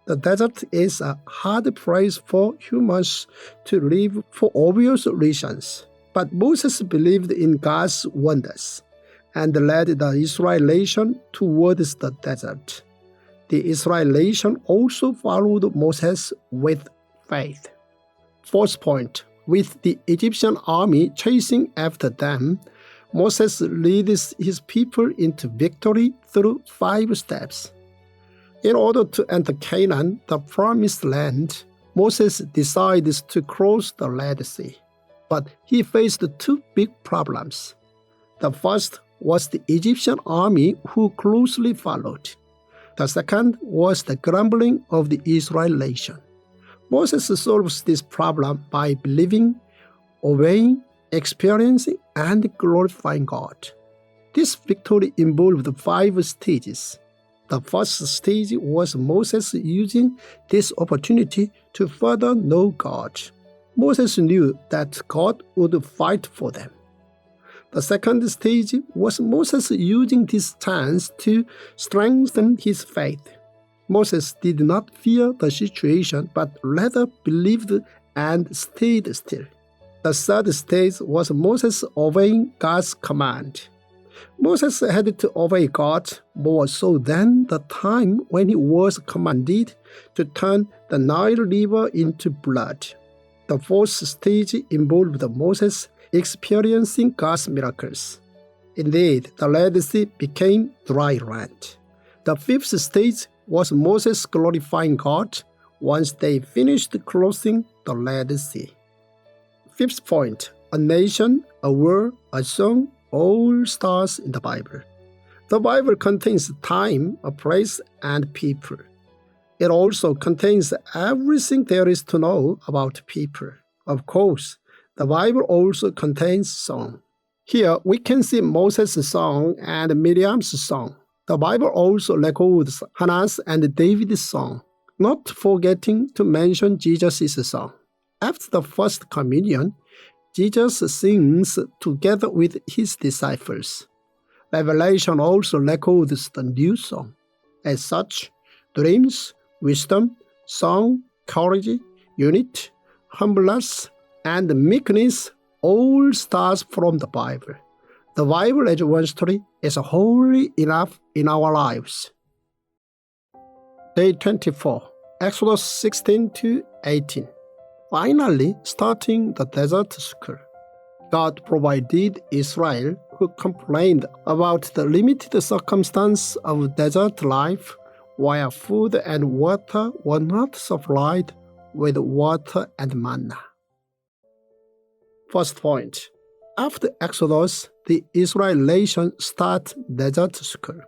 The desert is a hard place for humans to live for obvious reasons. But Moses believed in God's wonders and led the Israel nation towards the desert. The Israel nation also followed Moses with faith. Fourth point, with the Egyptian army chasing after them, Moses leads his people into victory through 5 steps. In order to enter Canaan, the promised land, Moses decides to cross the Red Sea. But he faced 2 big problems. The first was the Egyptian army who closely followed. The second was the grumbling of the Israel nation. Moses solves this problem by believing, obeying, experiencing, and glorifying God. This victory involved 5 stages. The first stage was Moses using this opportunity to further know God. Moses knew that God would fight for them. The second stage was Moses using this chance to strengthen his faith. Moses did not fear the situation, but rather believed and stayed still. The third stage was Moses obeying God's command. Moses had to obey God more so than the time when he was commanded to turn the Nile River into blood. The fourth stage involved Moses experiencing God's miracles. Indeed, the Red Sea became dry land. The fifth stage was Moses glorifying God once they finished crossing the Red Sea. Fifth point, a nation, a word, a song, all stars in the Bible. The Bible contains time, a place, and people. It also contains everything there is to know about people. Of course, the Bible also contains song. Here we can see Moses' song and Miriam's song. The Bible also records Hannah's and David's song, not forgetting to mention Jesus' song. After the first communion, Jesus sings together with his disciples. Revelation also records the new song. As such, dreams, wisdom, song, courage, unity, humbleness, and meekness all stars from the Bible. The Bible as one story is wholly enough in our lives. Day 24, Exodus 16 to 18. Finally, starting the desert school. God provided Israel, who complained about the limited circumstance of desert life, while food and water were not supplied with water and manna. First point. After Exodus, the Israel nation started desert school.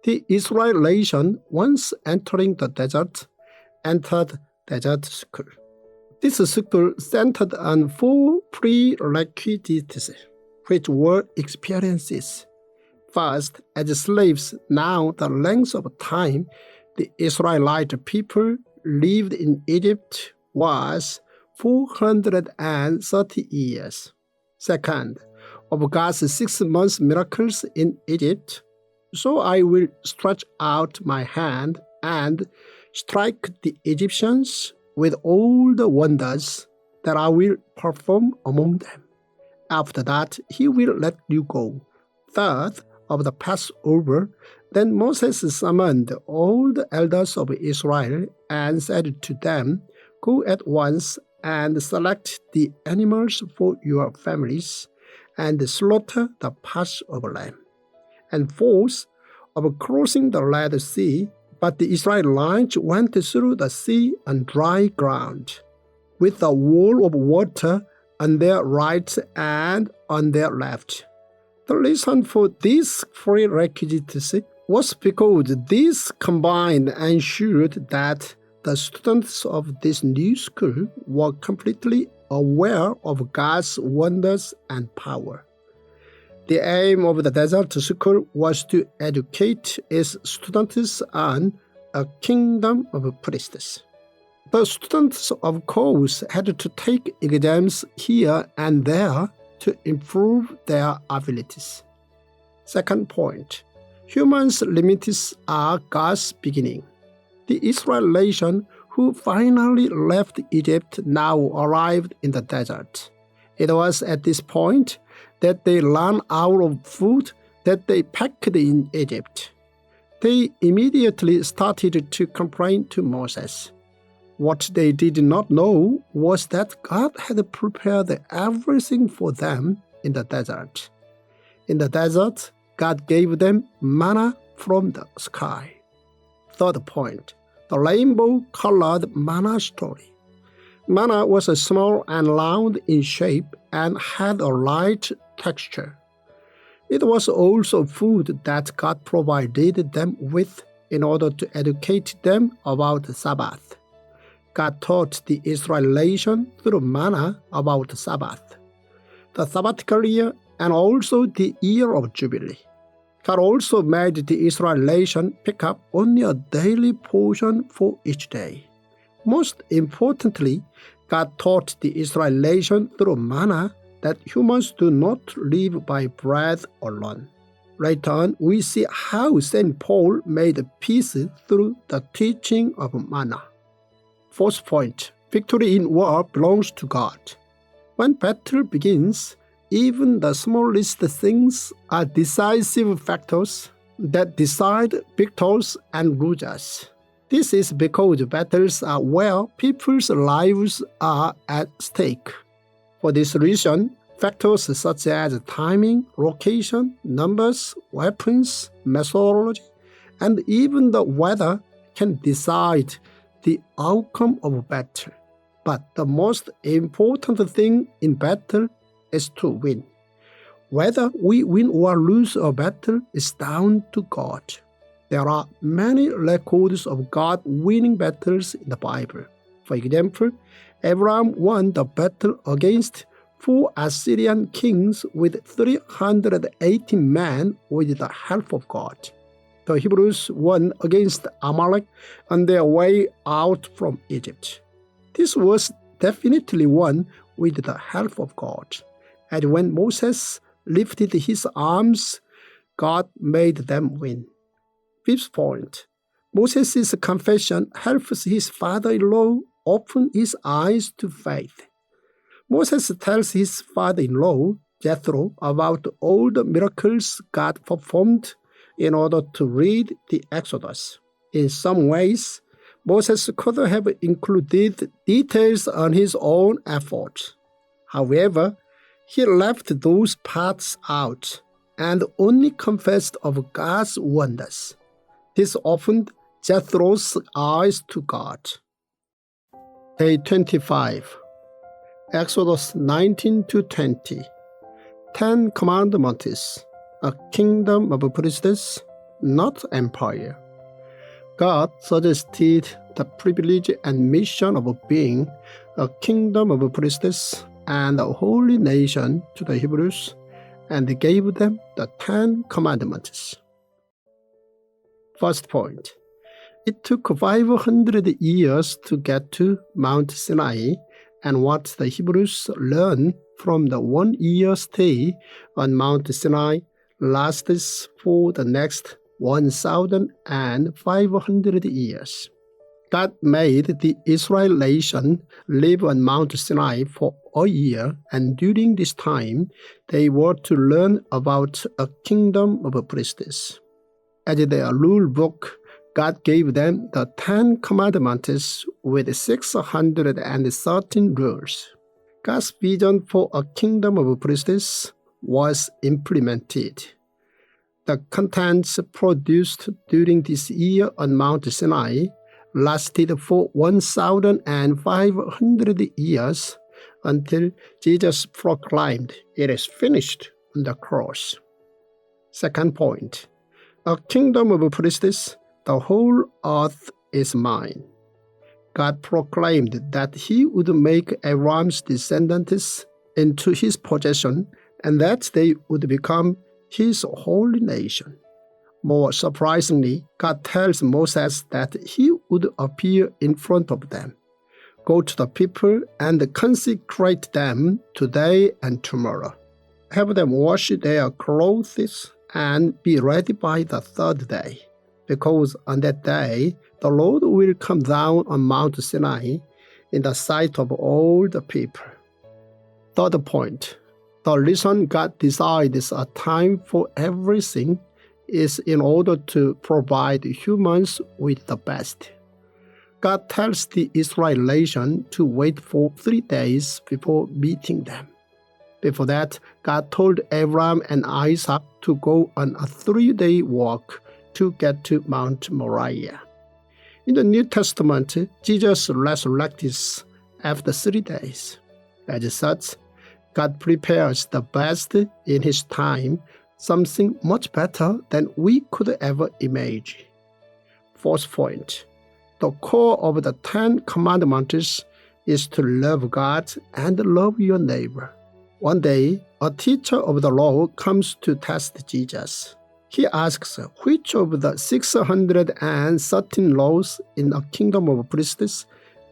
The Israel nation, once entering the desert, entered desert school. This school centered on 4 prerequisites, which were experiences. First, as slaves, now the length of time the Israelite people lived in Egypt was 430 years. Second, of God's 6 months miracles in Egypt, So I will stretch out my hand and strike the Egyptians with all the wonders that I will perform among them. After that, he will let you go. Third of the Passover, then Moses summoned all the elders of Israel and said to them, "Go at once and select the animals for your families and slaughter the Passover lamb." And fourth of crossing the Red Sea, but the Israelites went through the sea on dry ground, with a wall of water on their right and on their left. The reason for these prerequisites was because these combined ensured that the students of this new school were completely aware of God's wonders and power. The aim of the desert school was to educate its students on a kingdom of priests. The students, of course, had to take exams here and there to improve their abilities. Second point, humans' limits are God's beginning. The Israel nation who finally left Egypt now arrived in the desert. It was at this point that they ran out of food that they packed in Egypt. They immediately started to complain to Moses. What they did not know was that God had prepared everything for them in the desert. In the desert, God gave them manna from the sky. Third point, the rainbow-colored manna story. Manna was small and round in shape and had a light texture. It was also food that God provided them with in order to educate them about the Sabbath. God taught the Israel nation through manna about the Sabbath, the sabbatical year, and also the year of Jubilee. God also made the Israel nation pick up only a daily portion for each day. Most importantly, God taught the Israel nation through manna that humans do not live by bread alone. Later on, we see how St. Paul made peace through the teaching of manna. Fourth point, victory in war belongs to God. When battle begins, even the smallest things are decisive factors that decide victors and losers. This is because battles are where people's lives are at stake. For this reason, factors such as timing, location, numbers, weapons, methodology, and even the weather can decide the outcome of a battle. But the most important thing in battle is to win. Whether we win or lose a battle is down to God. There are many records of God winning battles in the Bible. For example, Abram won the battle against 4 Assyrian kings with 380 men with the help of God. The Hebrews won against Amalek on their way out from Egypt. This was definitely won with the help of God. And when Moses lifted his arms, God made them win. Fifth point, Moses' confession helps his father-in-law open his eyes to faith. Moses tells his father-in-law, Jethro, about all the miracles God performed in order to lead the Exodus. In some ways, Moses could have included details on his own effort. However, he left those parts out and only confessed of God's wonders. This opened Jethro's eyes to God. Day 25, Exodus 19-20. 10 Commandments, a kingdom of priests, not empire. God suggested the privilege and mission of being a kingdom of priests and a holy nation to the Hebrews, and gave them the 10 Commandments. First point, it took 500 years to get to Mount Sinai, and what the Hebrews learned from the 1 year stay on Mount Sinai lasts for the next 1,500 years. God made the Israel nation live on Mount Sinai for a year, and during this time, they were to learn about a kingdom of priests. As their rule book, God gave them the 10 Commandments with 613 rules. God's vision for a kingdom of priests was implemented. The contents produced during this year on Mount Sinai lasted for 1,500 years until Jesus proclaimed, "It is finished," on the cross. Second point, a kingdom of priests, the whole earth is mine. God proclaimed that he would make Abram's descendants into his possession and that they would become his holy nation. More surprisingly, God tells Moses that he would appear in front of them, go to the people and consecrate them today and tomorrow. Have them wash their clothes and be ready by the third day, because on that day the Lord will come down on Mount Sinai in the sight of all the people. Third point, the reason God decides a time for everything is in order to provide humans with the best. God tells the Israel nation to wait for 3 days before meeting them. Before that, God told Abram and Isaac to go on a 3-day walk to get to Mount Moriah. In the New Testament, Jesus resurrected after 3 days. As such, God prepares the best in his time, something much better than we could ever imagine. Fourth point, the core of the 10 Commandments is to love God and love your neighbor. One day, a teacher of the law comes to test Jesus. He asks which of the 613 laws in the kingdom of priests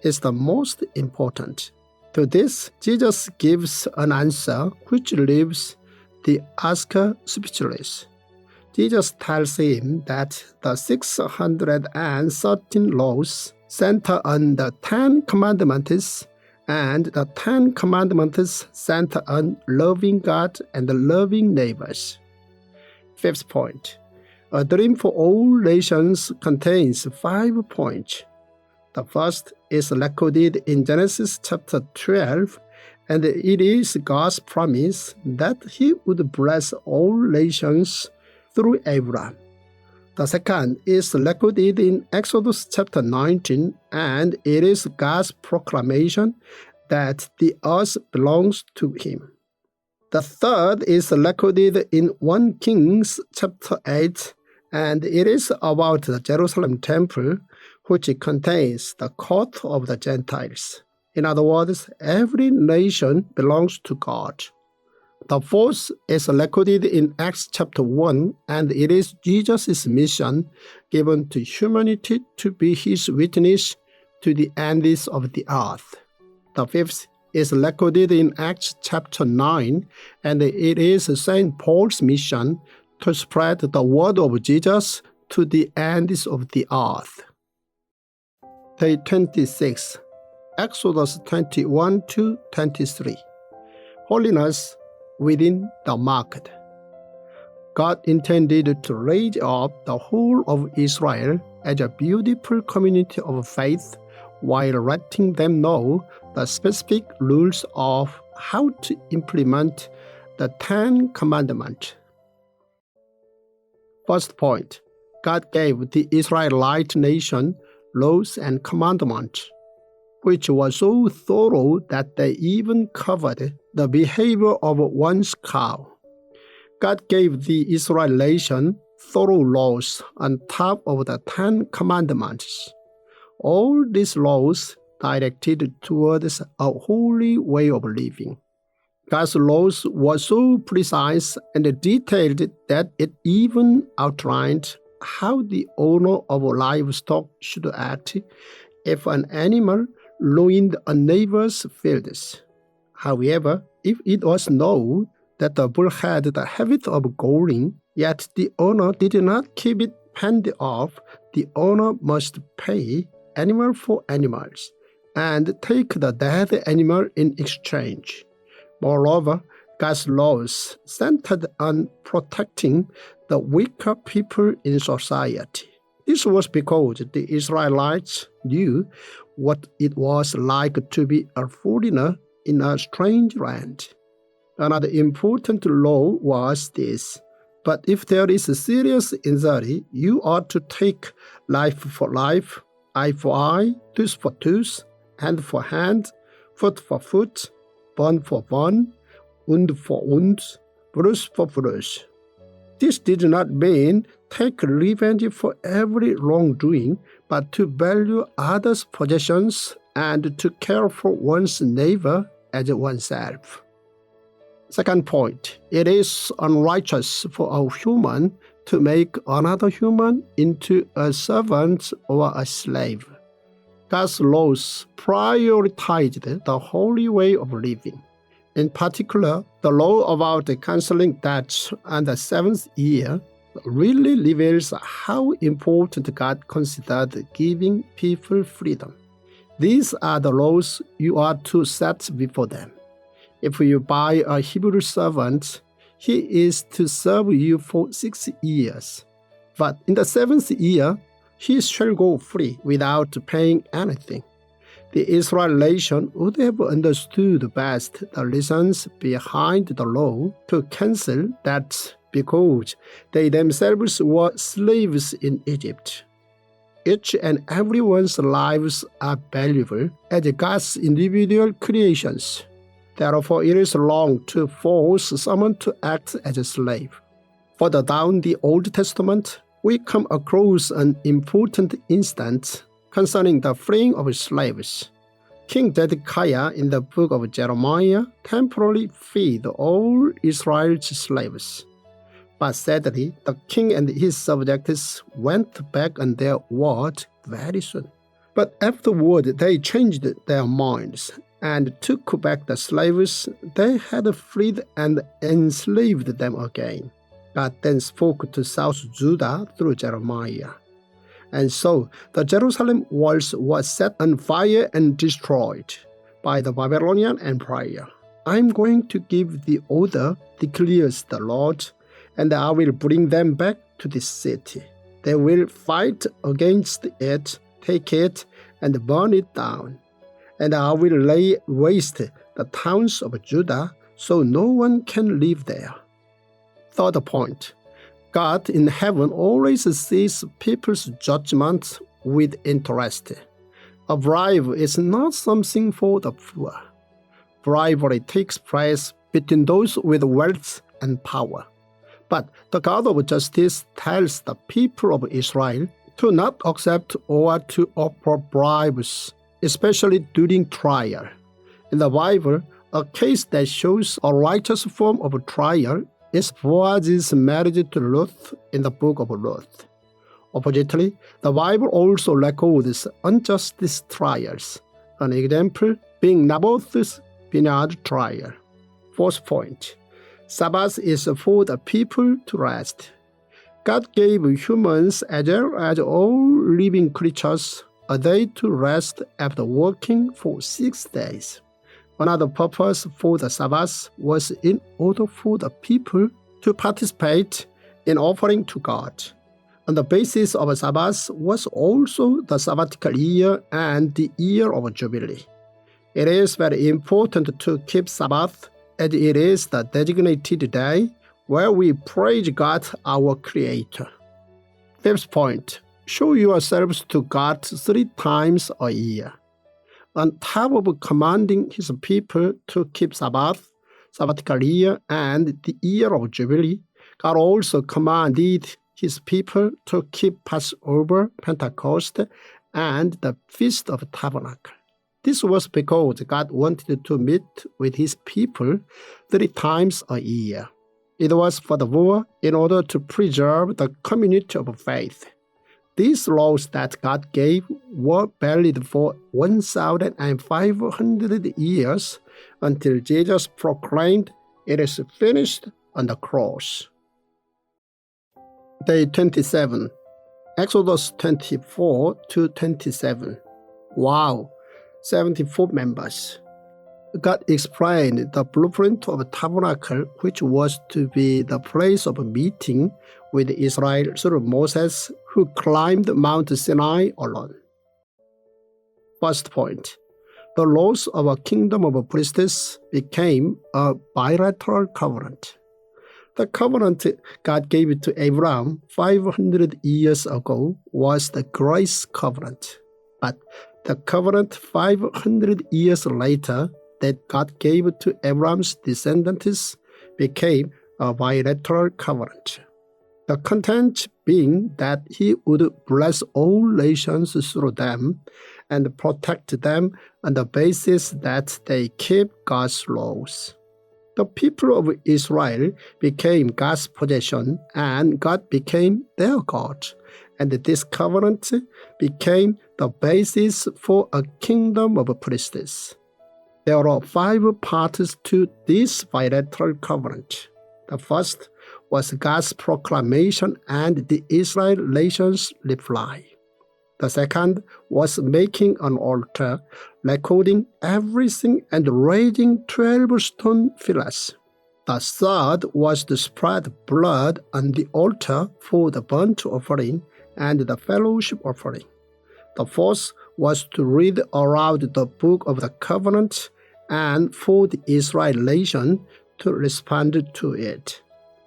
is the most important. To this, Jesus gives an answer which leaves the asker speechless. Jesus tells him that the 613 laws center on the 10 Commandments, and the 10 Commandments center on loving God and loving neighbors. Fifth point, a dream for all nations contains 5 points. The first is recorded in Genesis chapter 12, and it is God's promise that he would bless all nations through Abram. The second is recorded in Exodus chapter 19, and it is God's proclamation that the earth belongs to him. The third is recorded in 1 Kings chapter 8, and it is about the Jerusalem temple, which contains the court of the Gentiles. In other words, every nation belongs to God. The fourth is recorded in Acts chapter 1, and it is Jesus' mission given to humanity to be his witness to the ends of the earth. The fifth is recorded in Acts chapter 9, and it is St. Paul's mission to spread the word of Jesus to the ends of the earth. Day 26, Exodus 21 to 23. Holiness within the market. God intended to raise up the whole of Israel as a beautiful community of faith while letting them know the specific rules of how to implement the 10 Commandments. First point, God gave the Israelite nation laws and commandments, which were so thorough that they even covered the behavior of one's cow. God gave the Israel nation thorough laws on top of the 10 Commandments. All these laws directed towards a holy way of living. God's laws were so precise and detailed that it even outlined how the owner of livestock should act if an animal ruined a neighbor's fields. However, if it was known that the bull had the habit of goring, Yet the owner did not keep it handy off. The owner must pay animal for animals and take the dead animal in exchange. Moreover, God's laws centered on protecting the weaker people in society. This was because the Israelites knew what it was like to be a foreigner in a strange land. Another important law was this: but if there is a serious injury, you ought to take life for life, eye for eye, tooth for tooth, hand for hand, foot for foot, bone for bone, wound for wound, bruise for bruise. This did not mean take revenge for every wrongdoing, but to value others' possessions and to care for one's neighbor as oneself. Second point, it is unrighteous for a human to make another human into a servant or a slave. God's laws prioritized the holy way of living. In particular, the law about canceling debts on the seventh year really reveals how important God considered giving people freedom. These are the laws you are to set before them. If you buy a Hebrew servant, he is to serve you for 6 years. But in the seventh year, he shall go free without paying anything. The Israel nation would have understood best the reasons behind the law to cancel debts because they themselves were slaves in Egypt. Each and everyone's lives are valuable as God's individual creations. Therefore, it is wrong to force someone to act as a slave. Further down the Old Testament, we come across an important instance concerning the freeing of slaves. King Zedekiah in the book of Jeremiah temporarily freed all Israel's slaves. But sadly, the king and his subjects went back on their word very soon. But afterward, they changed their minds and took back the slaves they had freed and enslaved them again. God then spoke to South Judah through Jeremiah. And so the Jerusalem walls were set on fire and destroyed by the Babylonian Empire. I am going to give the order, declares the Lord, and I will bring them back to this city. They will fight against it, take it, and burn it down. And I will lay waste the towns of Judah, so no one can live there. Third point, God in heaven always sees people's judgment with interest. A bribe is not something for the poor. Bribery takes place between those with wealth and power. But the God of justice tells the people of Israel to not accept or to offer bribes, especially during trial. In the Bible, a case that shows a righteous form of trial is Boaz's marriage to Ruth in the book of Ruth. Oppositely, the Bible also records unjust trials, an example being Naboth's vineyard trial. Fourth point, Sabbath is for the people to rest. God gave humans as well as all living creatures a day to rest after working for 6 days. Another purpose for the Sabbath was in order for the people to participate in offering to God. On the basis of a Sabbath was also the sabbatical year and the year of Jubilee. It is very important to keep Sabbath, as it is the designated day where we praise God, our Creator. Fifth point, show yourselves to God 3 times a year. On top of commanding his people to keep Sabbath, sabbatical year, and the year of Jubilee, God also commanded his people to keep Passover, Pentecost, and the Feast of Tabernacle. This was because God wanted to meet with his people 3 times a year. It was furthermore in order to preserve the community of faith. These laws that God gave were valid for 1,500 years until Jesus proclaimed, "It is finished" on the cross. Day 27, Exodus 24 to 27. Wow, 74 members. God explained the blueprint of the tabernacle, which was to be the place of meeting with Israel through Moses, who climbed Mount Sinai alone. First point, the laws of a kingdom of priests became a bilateral covenant. The covenant God gave to Abram 500 years ago was the grace covenant. But the covenant 500 years later that God gave to Abram's descendants became a bilateral covenant. The content being that he would bless all nations through them and protect them on the basis that they keep God's laws. The people of Israel became God's possession, and God became their God, and this covenant became the basis for a kingdom of priests. There are 5 parts to this bilateral covenant. The first was God's proclamation and the Israel nation's reply. The second was making an altar, recording everything and raising 12 stone pillars. The third was to spread blood on the altar for the burnt offering and the fellowship offering. The fourth was to read aloud the book of the covenant and for the Israel nation to respond to it.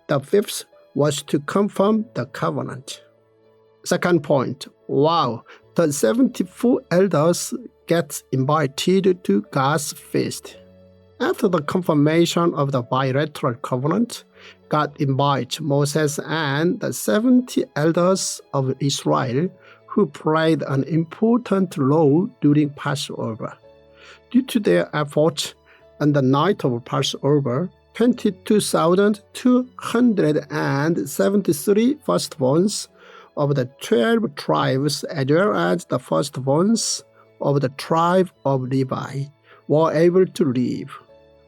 The fifth was to confirm the covenant. Second point, wow, the 74 elders get invited to God's feast. After the confirmation of the bilateral covenant, God invites Moses and the 70 elders of Israel who played an important role during Passover. Due to their efforts, on the night of Passover, 22,273 firstborns of the 12 tribes as well as the firstborns of the tribe of Levi were able to live.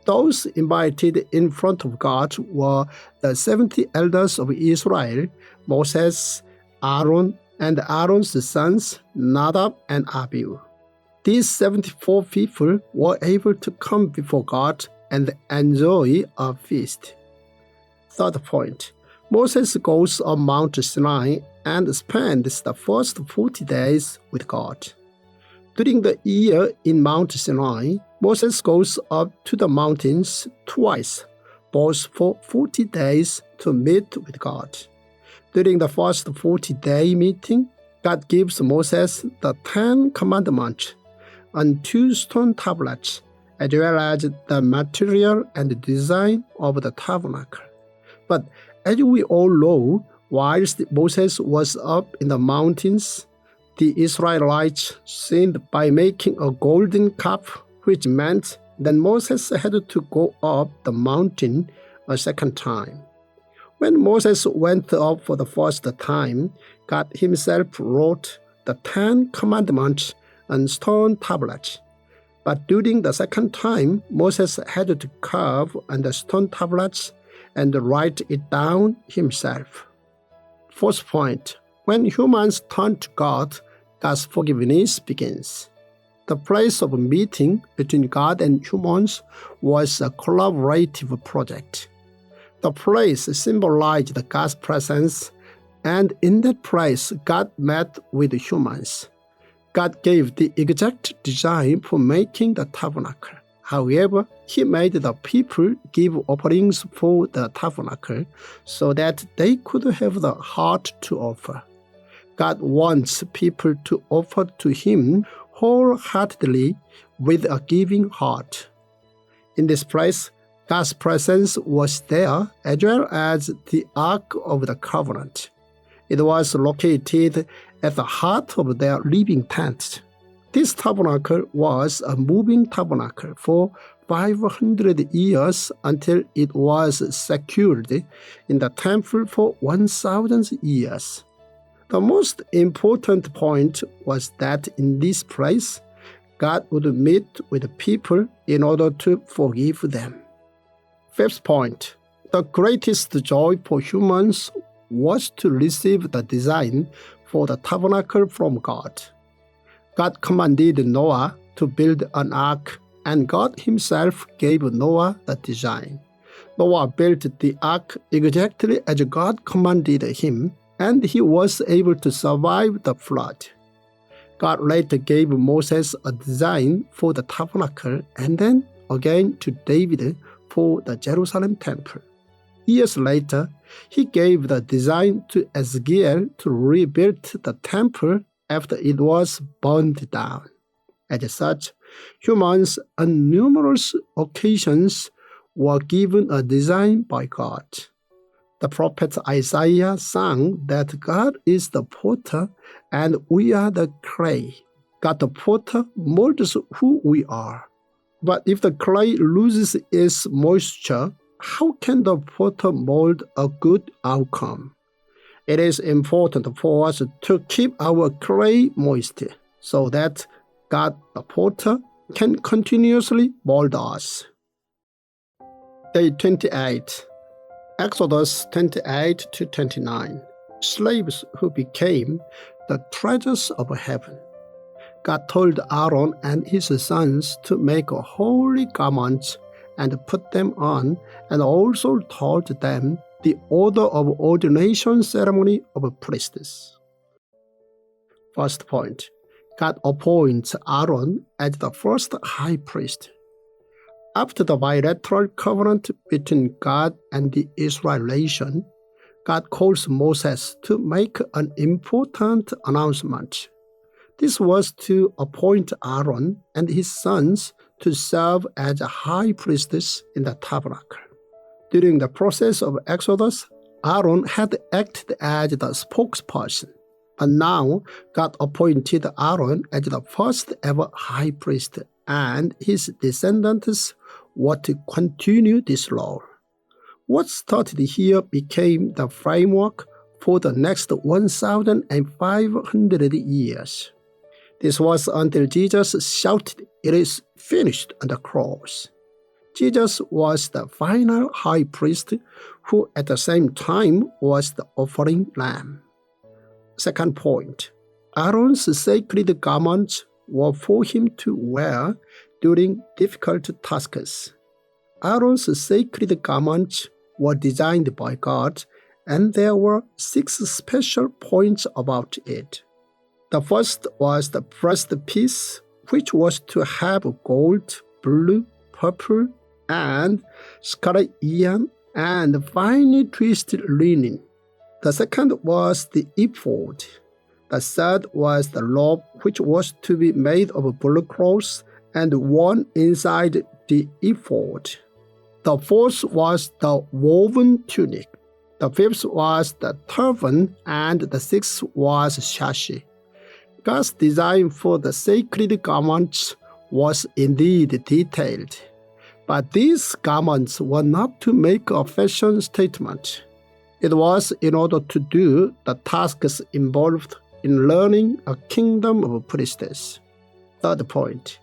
Those invited in front of God were the 70 elders of Israel, Moses, Aaron, and Aaron's sons, Nadab and Abihu. These 74 people were able to come before God and enjoy a feast. Third point, Moses goes on Mount Sinai and spends the first 40 days with God. During the year in Mount Sinai, Moses goes up to the mountains twice, both for 40 days to meet with God. During the first 40-day meeting, God gives Moses the 10 commandments on 2 stone tablets, as well as the material and design of the tabernacle. But as we all know, whilst Moses was up in the mountains, the Israelites sinned by making a golden calf, which meant that Moses had to go up the mountain a second time. When Moses went up for the first time, God himself wrote the 10 commandments on stone tablets. But during the second time, Moses had to carve on the stone tablets and write it down himself. Fourth point, when humans turn to God, God's forgiveness begins. The place of meeting between God and humans was a collaborative project. The place symbolized God's presence, and in that place, God met with humans. God gave the exact design for making the tabernacle. However, he made the people give offerings for the tabernacle so that they could have the heart to offer. God wants people to offer to him wholeheartedly with a giving heart. In this place, God's presence was there as well as the Ark of the Covenant. It was located at the heart of their living tent. This tabernacle was a moving tabernacle for 500 years until it was secured in the temple for 1,000 years. The most important point was that in this place, God would meet with people in order to forgive them. Fifth point, the greatest joy for humans was to receive the design for the tabernacle from God. God commanded Noah to build an ark, and God himself gave Noah the design. Noah built the ark exactly as God commanded him, and he was able to survive the flood. God later gave Moses a design for the tabernacle and then again to David for the Jerusalem temple. Years later, he gave the design to Ezekiel to rebuild the temple after it was burned down. As such, humans on numerous occasions were given a design by God. The prophet Isaiah sang that God is the potter and we are the clay. God the potter molds who we are. But if the clay loses its moisture, how can the potter mold a good outcome? It is important for us to keep our clay moist so that God the potter can continuously mold us. Day 28. Exodus 28 to 29. Slaves who became the treasures of heaven. God told Aaron and his sons to make a holy garment and put them on, and also told them the order of ordination ceremony of priests. First point. God appoints Aaron as the first high priest. After the bilateral covenant between God and the Israel nation, God calls Moses to make an important announcement. This was to appoint Aaron and his sons to serve as high priests in the tabernacle. During the process of Exodus, Aaron had acted as the spokesperson, but now God appointed Aaron as the first ever high priest, and his descendants were to continue this role. What started here became the framework for the next 1,500 years. This was until Jesus shouted, "It is finished," on the cross. Jesus was the final high priest who at the same time was the offering lamb. Second point, Aaron's sacred garments were for him to wear during difficult tasks. Aaron's sacred garments were designed by God, and there were 6 special points about it. The first was the breastpiece, which was to have gold, blue, purple, and scarlet yarn and finely twisted linen. The second was the ephod. The third was the robe, which was to be made of blue cloth and worn inside the ephod. The fourth was the woven tunic. The fifth was the turban, and the sixth was sash. God's design for the sacred garments was indeed detailed, but these garments were not to make a fashion statement. It was in order to do the tasks involved in learning a kingdom of priests. Third point,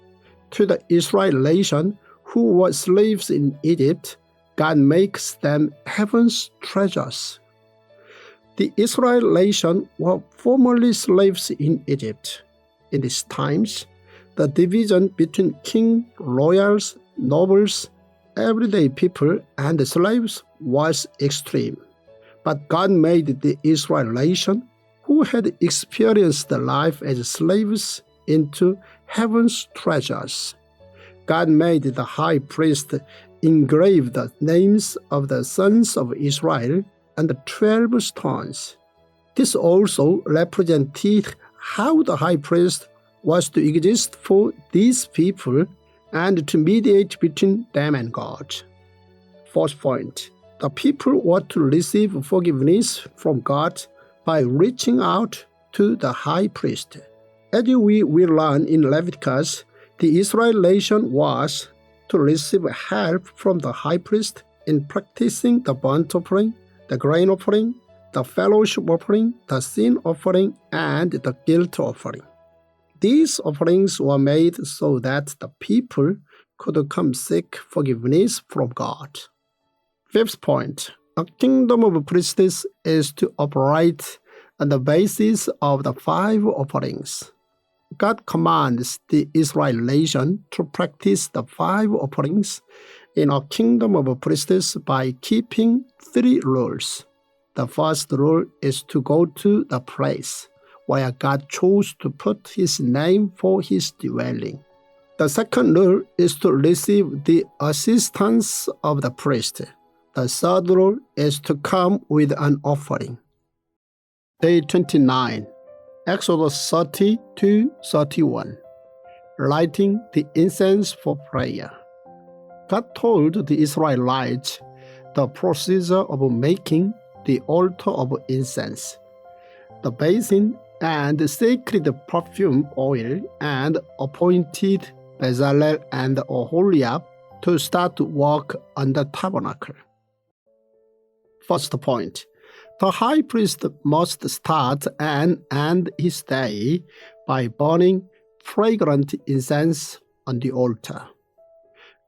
to the Israel nation who were slaves in Egypt, God makes them heaven's treasures. The Israel nation were formerly slaves in Egypt. In these times, the division between king, royals, nobles, everyday people, and the slaves was extreme. But God made the Israel nation, who had experienced the life as slaves, into heaven's treasures. God made the high priest engrave the names of the sons of Israel on the 12 stones. This also represented how the high priest was to exist for these people and to mediate between them and God. Fourth point, the people were to receive forgiveness from God by reaching out to the high priest. As we will learn in Leviticus, the Israel nation was to receive help from the high priest in practicing the burnt offering, the grain offering, the fellowship offering, the sin offering, and the guilt offering. These offerings were made so that the people could come seek forgiveness from God. Fifth point, A kingdom of priests is to operate on the basis of the 5 offerings. God commands the Israel nation to practice the 5 offerings in a kingdom of priests by keeping 3 rules. The first rule is to go to the place where God chose to put his name for his dwelling. The second rule is to receive the assistance of the priest. The third rule is to come with an offering. Day 29, Exodus 30 to 31. Lighting the incense for prayer. God told the Israelites the procedure of making the altar of incense, the basin and the sacred perfume oil, and appointed Bezalel and Oholiab to start work on the tabernacle. First point, the high priest must start and end his day by burning fragrant incense on the altar.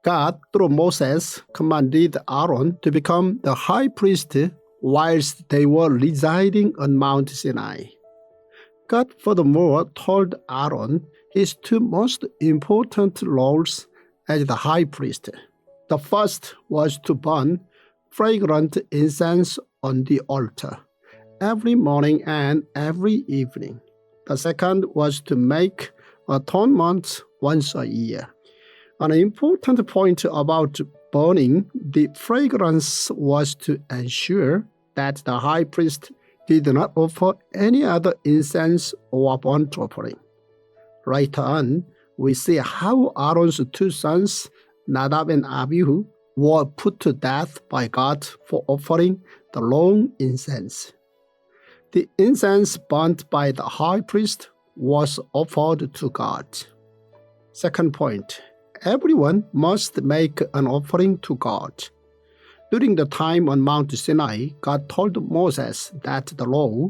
God, through Moses, commanded Aaron to become the high priest whilst they were residing on Mount Sinai. God furthermore told Aaron his 2 most important roles as the high priest. The first was to burn fragrant incense on the altar every morning and every evening. The second was to make atonement once a year. An important point about burning the fragrance was to ensure that the high priest did not offer any other incense or burnt offering. Later on, we see how Aaron's 2 sons, Nadab and Abihu, were put to death by God for offering the wrong incense. The incense burnt by the high priest was offered to God. Second point, everyone must make an offering to God. During the time on Mount Sinai, God told Moses that the law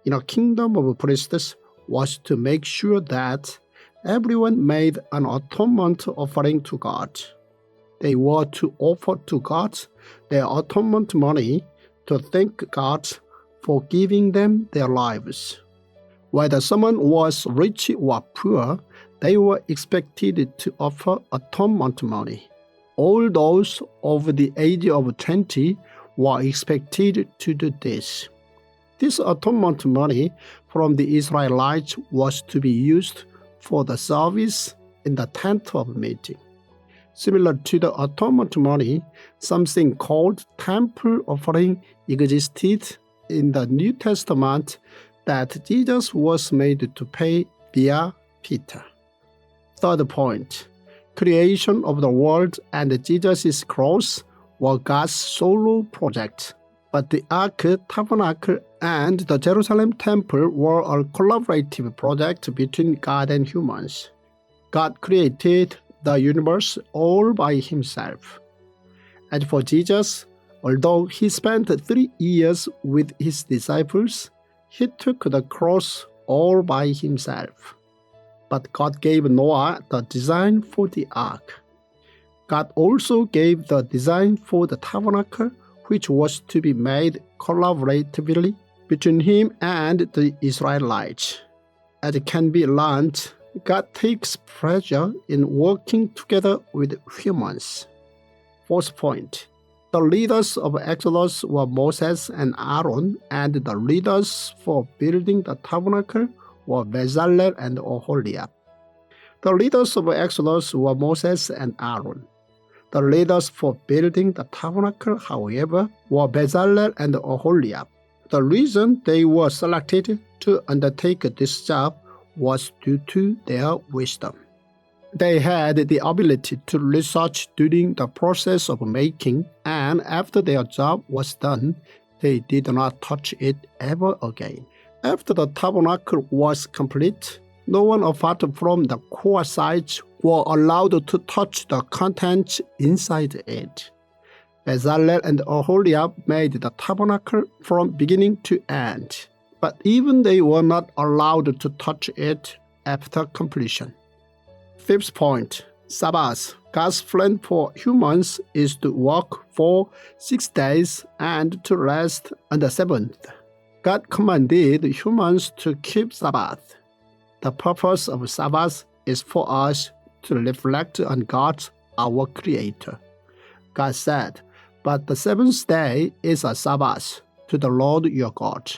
in a kingdom of priests was to make sure that everyone made an atonement offering to God. They were to offer to God their atonement money to thank God for giving them their lives. Whether someone was rich or poor, they were expected to offer atonement money. All those over the age of 20 were expected to do this. This atonement money from the Israelites was to be used for the service in the tent of meeting. Similar to the atonement money, something called temple offering existed in the New Testament that Jesus was made to pay via Peter. Third point, creation of the world and Jesus' cross were God's solo project, but the Ark, Tabernacle, and the Jerusalem Temple were a collaborative project between God and humans. God created the universe all by himself. And for Jesus, although he spent 3 years with his disciples, he took the cross all by himself. But God gave Noah the design for the ark. God also gave the design for the tabernacle, which was to be made collaboratively between him and the Israelites. As can be learned, God takes pleasure in working together with humans. Fourth point, the leaders of Exodus were Moses and Aaron, and the leaders for building the tabernacle were Bezalel and Oholiab. The leaders of Exodus were Moses and Aaron. The leaders for building the tabernacle, however, were Bezalel and Oholiab. The reason they were selected to undertake this job was due to their wisdom. They had the ability to research during the process of making, and after their job was done, they did not touch it ever again. After the tabernacle was complete, no one apart from the core sides were allowed to touch the contents inside it. Bezalel and Oholiab made the tabernacle from beginning to end, but even they were not allowed to touch it after completion. Fifth point, Sabbath, God's plan for humans, is to work for 6 days and to rest on the seventh. God commanded humans to keep Sabbath. The purpose of Sabbath is for us to reflect on God, our Creator. God said, "But the seventh day is a Sabbath to the Lord your God.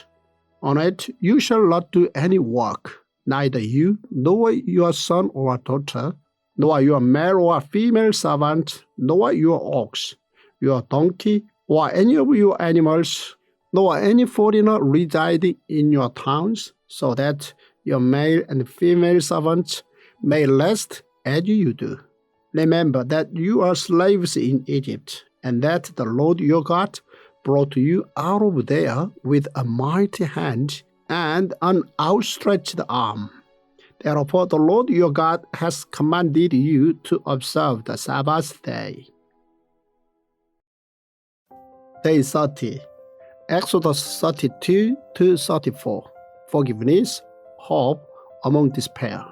On it you shall not do any work, neither you, nor your son or daughter, nor your male or female servant, nor your ox, your donkey, or any of your animals, nor any foreigner residing in your towns, so that your male and female servants may rest as you do. Remember that you are slaves in Egypt, and that the Lord your God brought you out of there with a mighty hand and an outstretched arm. Therefore the Lord your God has commanded you to observe the Sabbath day." Day 30. Exodus 32 to 34. Forgiveness, hope among despair.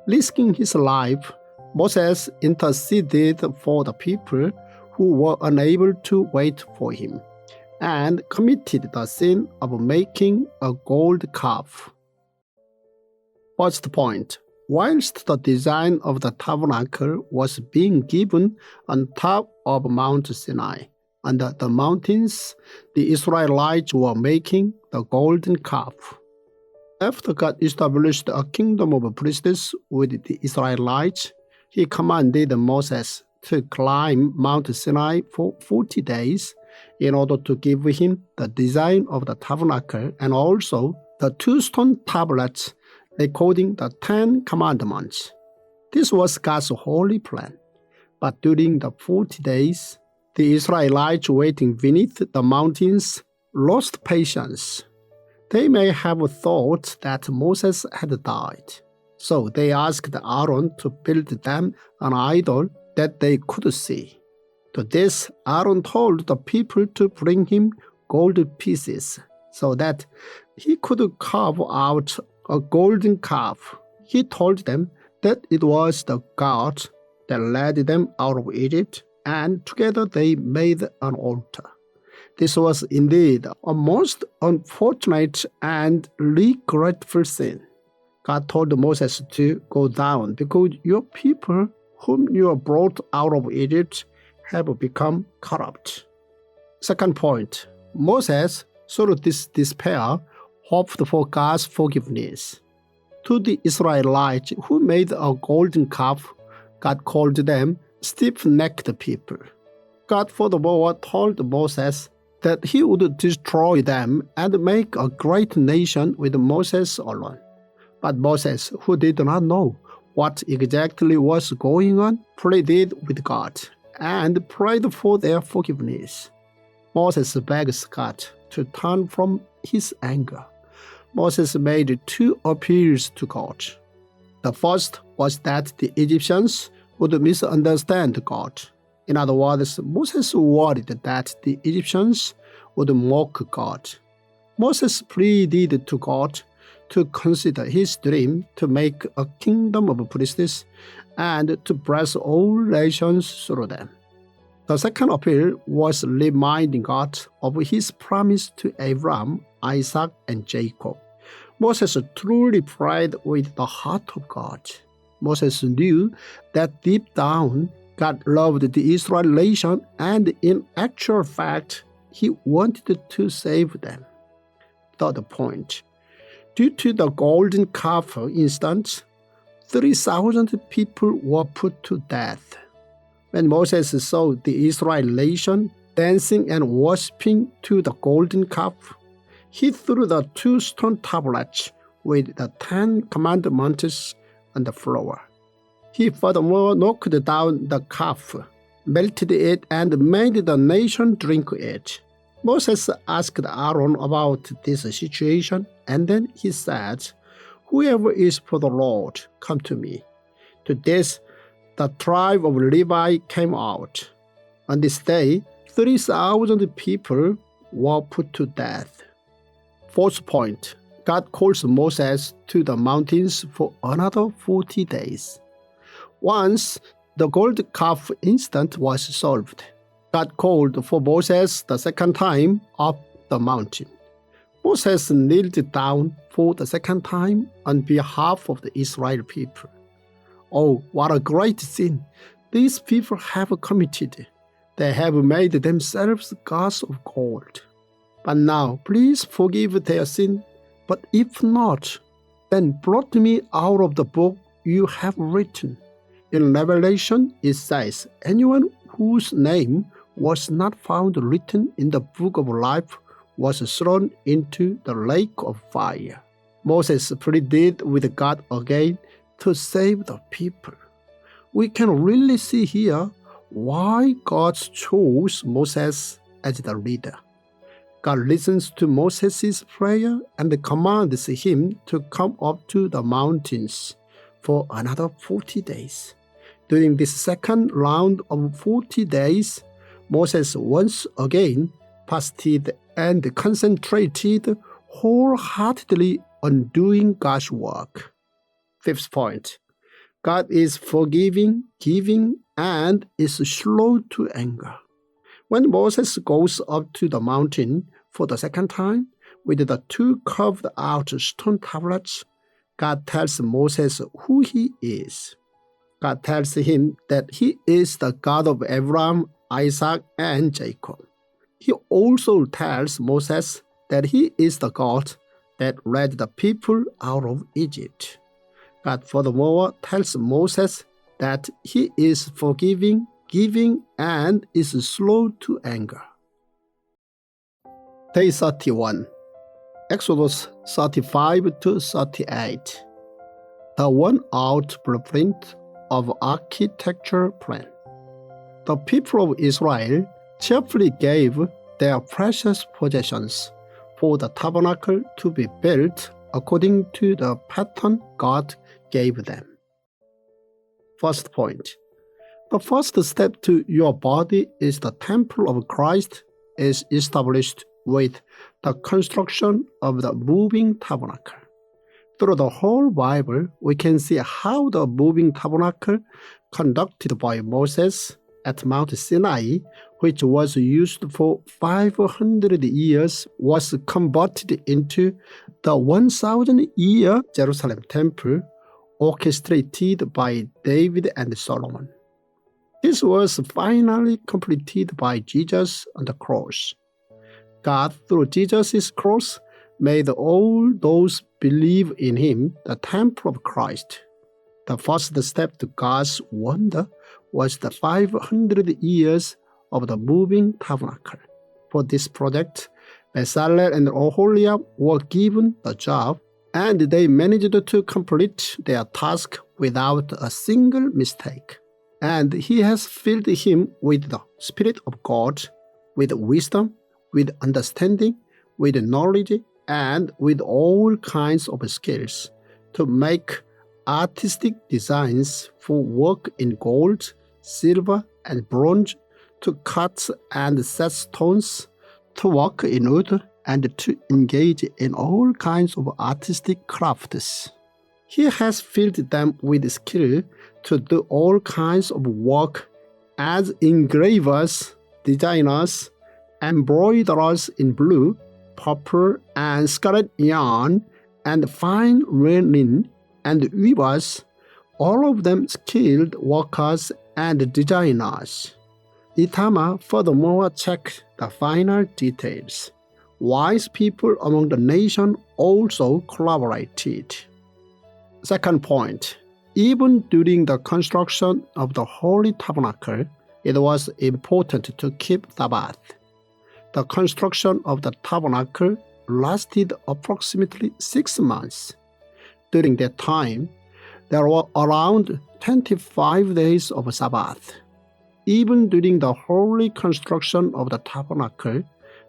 Risking his life, Moses interceded for the people who were unable to wait for him, and committed the sin of making a gold calf. First point. Whilst the design of the tabernacle was being given on top of Mount Sinai, under the mountains, the Israelites were making the golden calf. After God established a kingdom of priests with the Israelites, he commanded Moses to climb Mount Sinai for 40 days in order to give him the design of the tabernacle and also the 2 stone tablets recording the 10 commandments. This was God's holy plan. But during the 40 days, the Israelites waiting beneath the mountains lost patience. They may have thought that Moses had died. So they asked Aaron to build them an idol that they could see. To this, Aaron told the people to bring him gold pieces so that he could carve out a golden calf. He told them that it was the God that led them out of Egypt, and together they made an altar. This was indeed a most unfortunate and regretful sin. God told Moses to go down because your people whom you brought out of Egypt have become corrupt. Second point, Moses, through this despair, hoped for God's forgiveness. To the Israelites who made a golden calf, God called them stiff-necked people. God furthermore told Moses that he would destroy them and make a great nation with Moses alone. But Moses, who did not know what exactly was going on, pleaded with God and prayed for their forgiveness. Moses begged God to turn from his anger. Moses made 2 appeals to God. The first was that the Egyptians would misunderstand God. In other words, Moses worried that the Egyptians would mock God. Moses pleaded to God to consider his dream to make a kingdom of priests and to bless all nations through them. The second appeal was reminding God of his promise to Abram, Isaac, and Jacob. Moses truly prayed with the heart of God. Moses knew that deep down, God loved the Israel nation, and in actual fact, he wanted to save them. Third point, due to the golden calf instance, 3,000 people were put to death. When Moses saw the Israel nation dancing and worshiping to the golden calf, he threw the 2 stone tablets with the 10 commandments on the floor. He furthermore knocked down the calf, melted it, and made the nation drink it. Moses asked Aaron about this situation, and then he said, "Whoever is for the Lord, come to me." To this, the tribe of Levi came out. On this day, 3,000 people were put to death. Fourth point, God calls Moses to the mountains for another 40 days. Once the gold calf incident was solved, God called for Moses the second time up the mountain. Moses kneeled down for the second time on behalf of the Israel people. Oh, what a great sin these people have committed. They have made themselves gods of gold. But now, please forgive their sin. But if not, then blot me out of the book you have written. In Revelation, it says, anyone whose name was not found written in the book of life was thrown into the lake of fire. Moses pleaded with God again to save the people. We can really see here why God chose Moses as the leader. God listens to Moses' prayer and commands him to come up to the mountains for another 40 days. During this second round of 40 days, Moses once again fasted and concentrated wholeheartedly on doing God's work. Fifth point, God is forgiving, giving, and is slow to anger. When Moses goes up to the mountain for the second time with the two carved-out stone tablets, God tells Moses who he is. God tells him that he is the God of Abram, Isaac, and Jacob. He also tells Moses that he is the God that led the people out of Egypt. God furthermore tells Moses that he is forgiving, giving, and is slow to anger. Day 31, Exodus 35 to 38. The worn-out blueprint of architecture plan. The people of Israel cheerfully gave their precious possessions for the tabernacle to be built according to the pattern God gave them. First point. The first step to your body is the temple of Christ is established with the construction of the moving tabernacle. Through the whole Bible, we can see how the moving tabernacle conducted by Moses at Mount Sinai, which was used for 500 years, was converted into the 1,000-year Jerusalem temple orchestrated by David and Solomon. This was finally completed by Jesus on the cross. God, through Jesus' cross, made all those believe in him the temple of Christ. The first step to God's wonder was the 500 years of the moving tabernacle. For this project, Bezalel and Oholiab were given the job, and they managed to complete their task without a single mistake. And he has filled him with the Spirit of God, with wisdom, with understanding, with knowledge, and with all kinds of skills to make artistic designs for work in gold, silver, and bronze, to cut and set stones, to work in wood, and to engage in all kinds of artistic crafts. He has filled them with skill to do all kinds of work as engravers, designers, embroiderers in blue, purple, and scarlet yarn, and fine linen, and weavers, all of them skilled workers and designers. Itamar furthermore checked the final details. Wise people among the nation also collaborated. Second point, even during the construction of the Holy Tabernacle, it was important to keep Sabbath. The construction of the tabernacle lasted approximately 6 months. During that time, there were around 25 days of Sabbath. Even during the holy construction of the tabernacle,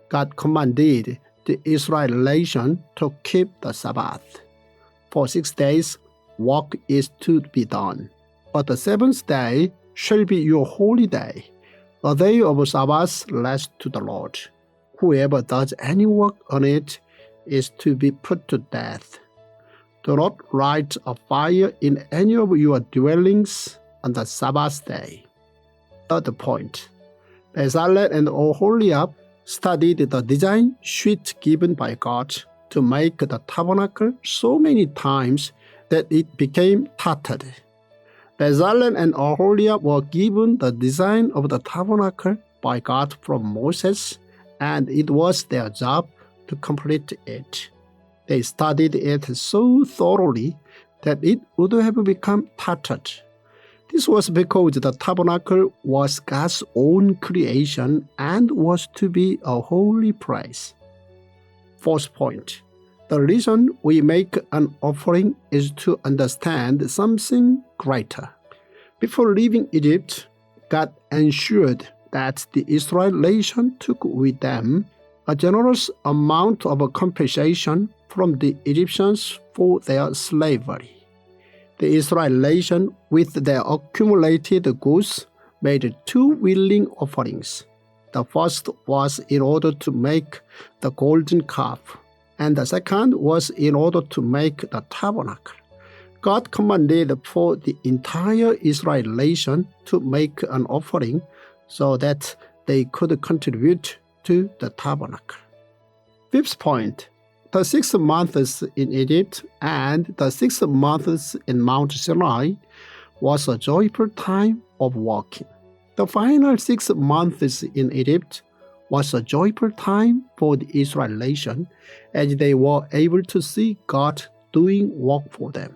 God commanded the Israel nation to keep the Sabbath. For 6 days, work is to be done, but the seventh day shall be your holy day, a day of Sabbath rest to the Lord. Whoever does any work on it is to be put to death. Do not light a fire in any of your dwellings on the Sabbath day. Third point, Bezalel and Oholiab studied the design sheet given by God to make the tabernacle so many times that it became tattered. Bezalel and Oholiab were given the design of the tabernacle by God from Moses, and it was their job to complete it. They studied it so thoroughly that it would have become tattered. This was because the tabernacle was God's own creation and was to be a holy place. Fourth point, the reason we make an offering is to understand something greater. Before leaving Egypt, God ensured that the Israel nation took with them a generous amount of compensation from the Egyptians for their slavery. The Israel nation, with their accumulated goods, made two willing offerings. The first was in order to make the golden calf, and the second was in order to make the tabernacle. God commanded for the entire Israel nation to make an offering so that they could contribute to the tabernacle. Fifth point, the 6 months in Egypt and the 6 months in Mount Sinai was a joyful time of working. The final 6 months in Egypt was a joyful time for the Israel nation as they were able to see God doing work for them.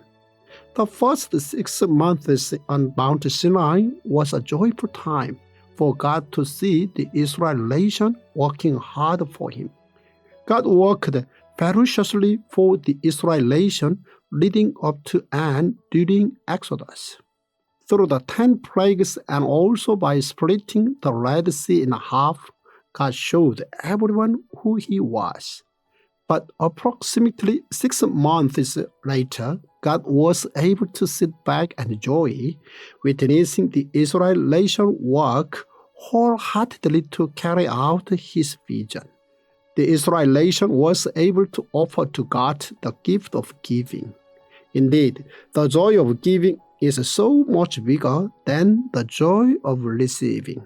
The first 6 months on Mount Sinai was a joyful time for God to see the Israel nation working hard for Him. God worked ferociously for the Israel nation leading up to and during Exodus. Through the 10 plagues and also by splitting the Red Sea in half, God showed everyone who He was. But approximately 6 months later, God was able to sit back and enjoy witnessing the Israel nation work wholeheartedly to carry out His vision. The Israel nation was able to offer to God the gift of giving. Indeed, the joy of giving is so much bigger than the joy of receiving.